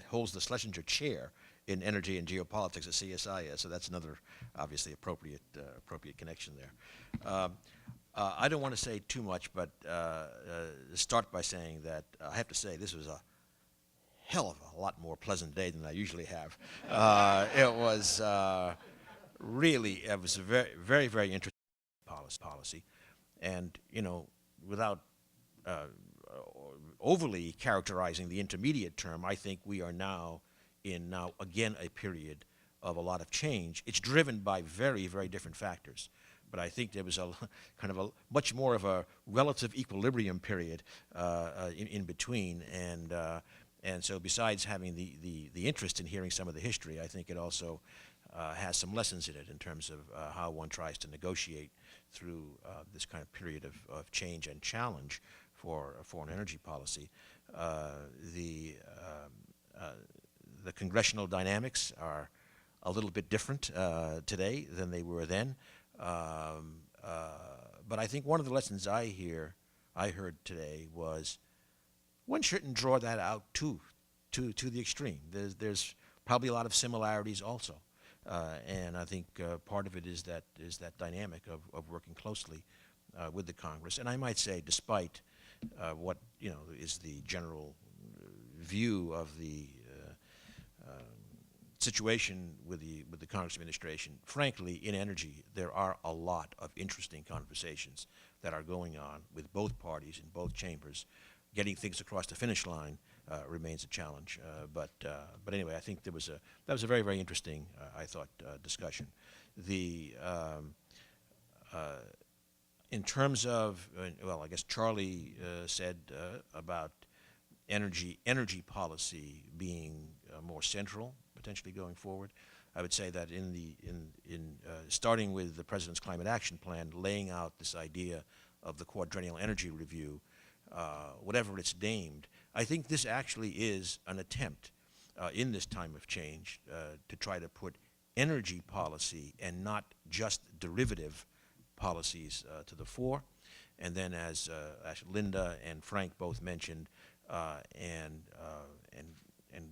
holds the Schlesinger Chair in Energy and Geopolitics at CSIS, so that's another, obviously, appropriate connection there. I don't want to say too much, but start by saying that I have to say this was a hell of a lot more pleasant day than I usually have. It was really, it was a very, very, very interesting policy. And, without overly characterizing the intermediate term, I think we are now again a period of a lot of change. It's driven by very, very different factors. But I think there was a kind of a much more of a relative equilibrium period in between. And so besides having the interest in hearing some of the history, I think it also has some lessons in it in terms of how one tries to negotiate through this kind of period of change and challenge for foreign energy policy. The congressional dynamics are a little bit different today than they were then. But I think one of the lessons I heard today was one shouldn't draw that out to the extreme. There's probably a lot of similarities also, and I think part of it is that dynamic of working closely with the Congress. And I might say, despite what is the general view of the situation with the Congress administration, frankly, in energy, there are a lot of interesting conversations that are going on with both parties in both chambers. Getting things across the finish line remains a challenge. But anyway, I think that was a very, very interesting, I thought, discussion. In terms of, well, I guess Charlie said about energy policy being more central, potentially going forward. I would say that in starting with the President's Climate Action Plan, laying out this idea of the Quadrennial Energy Review, whatever it's named, I think this actually is an attempt in this time of change to try to put energy policy and not just derivative policies to the fore. And then as Linda and Frank both mentioned, and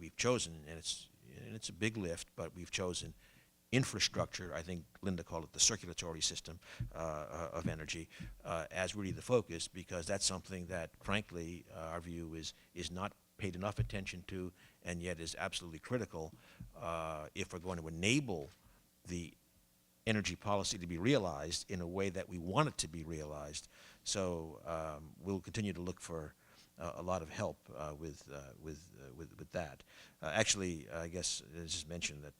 we've chosen, and it's a big lift, but we've chosen infrastructure, I think Linda called it the circulatory system of energy, as really the focus, because that's something that, frankly, our view is not paid enough attention to, and yet is absolutely critical if we're going to enable the energy policy to be realized in a way that we want it to be realized. So we'll continue to look for a lot of help with that. Actually, I guess I just mentioned that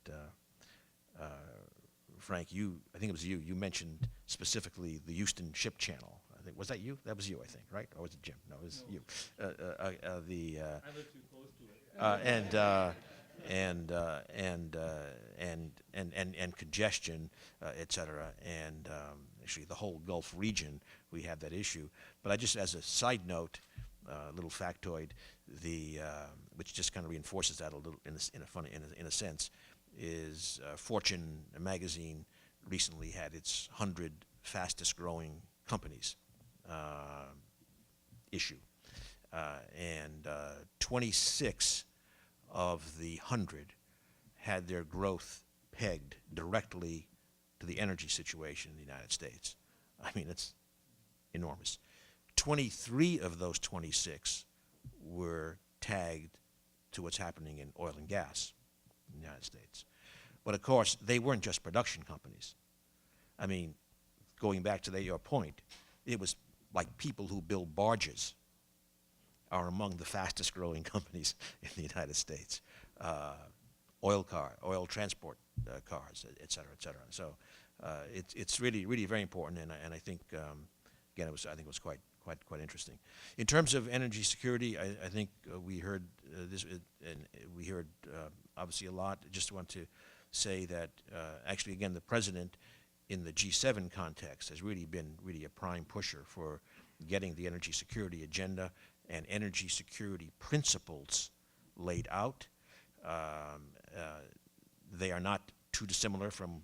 Frank, I think it was you mentioned specifically the Houston Ship Channel. I think, was that you? That was you, I think, right? Or was it Jim? No, it was you. I live too close to it. And congestion, et cetera, and actually the whole Gulf region, we have that issue. But I just, as a side note, little factoid, which just kind of reinforces that a little in a sense, is Fortune magazine recently had its 100 fastest growing companies issue, and 26 of the 100 had their growth pegged directly to the energy situation in the United States. I mean, it's enormous. 23 of those 26 were tagged to what's happening in oil and gas in the United States. But of course, they weren't just production companies. I mean, going back to your point, it was like people who build barges are among the fastest growing companies in the United States. Oil transport cars, et cetera, et cetera. So it's really, really very important, and I think, again, I think it was quite interesting. In terms of energy security, I think we heard this, and we heard obviously a lot. Just want to say that actually, again, the president in the G7 context has really been a prime pusher for getting the energy security agenda and energy security principles laid out. They are not too dissimilar from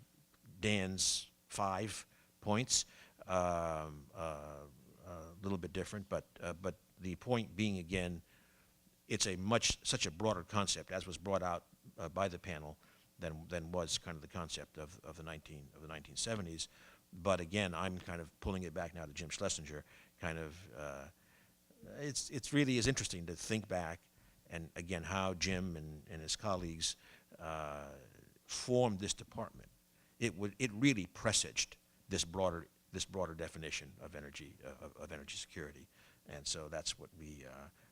Dan's 5 points. A little bit different, but the point being, again, it's such a broader concept, as was brought out by the panel, than was kind of the concept of the 1970s. But again, I'm kind of pulling it back now to Jim Schlesinger. Kind of, it's really is interesting to think back, and again, how Jim and his colleagues formed this department. It really presaged this broader definition of energy security, and so that's what we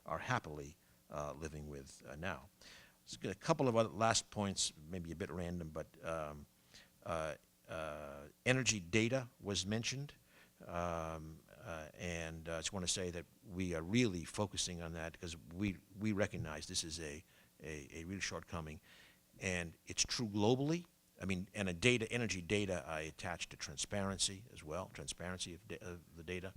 are happily living with now. Let's get a couple of other last points, maybe a bit random, but energy data was mentioned, and I just want to say that we are really focusing on that because we recognize this is a real shortcoming, and it's true globally. I mean, and energy data I attach to transparency as well, transparency of the data,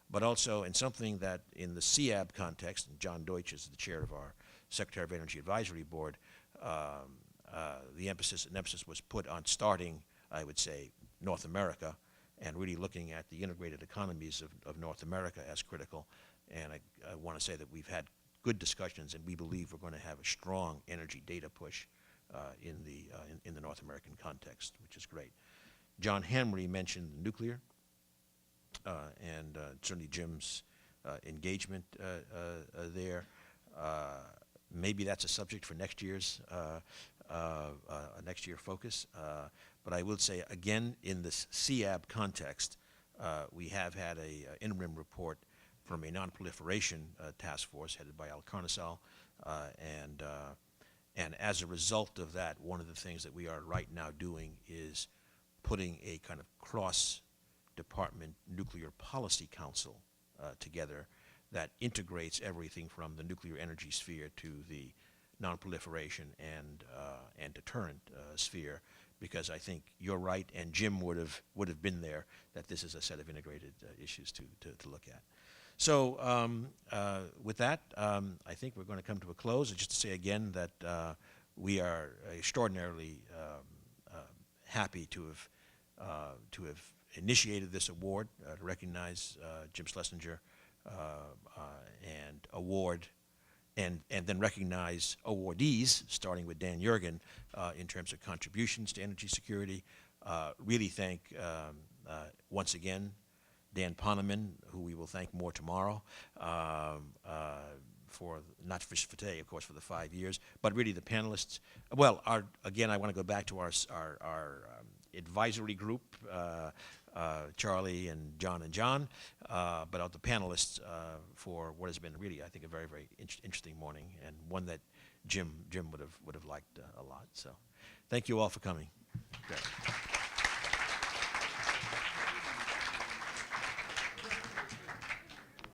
but also in something that in the CAB context, and John Deutsch is the chair of our Secretary of Energy Advisory Board, the emphasis was put on starting, I would say, North America, and really looking at the integrated economies of North America as critical. And I want to say that we've had good discussions, and we believe we're going to have a strong energy data push in the North American context, which is great. John Hamre mentioned nuclear, and certainly Jim's engagement there. Maybe that's a subject for next year's focus. But I will say again, in this CAB context, we have had a interim report from a non-proliferation task force headed by Al Carnesal, and as a result of that, one of the things that we are right now doing is putting a kind of cross-department nuclear policy council together that integrates everything from the nuclear energy sphere to the non-proliferation and deterrent sphere, because I think you're right, and Jim would have been there, that this is a set of integrated issues to look at. So with that, I think we're going to come to a close. Just to say again that we are extraordinarily happy to have initiated this award to recognize Jim Schlesinger and award and then recognize awardees, starting with Dan Yergin, in terms of contributions to energy security. Really thank, once again, Dan Poneman, who we will thank more tomorrow, for not for today, of course, for the 5 years, but really the panelists. Well, again, I want to go back to our advisory group, Charlie and John, but of the panelists for what has been really, I think, a very, very interesting morning, and one that Jim would have liked a lot. So, thank you all for coming. Great.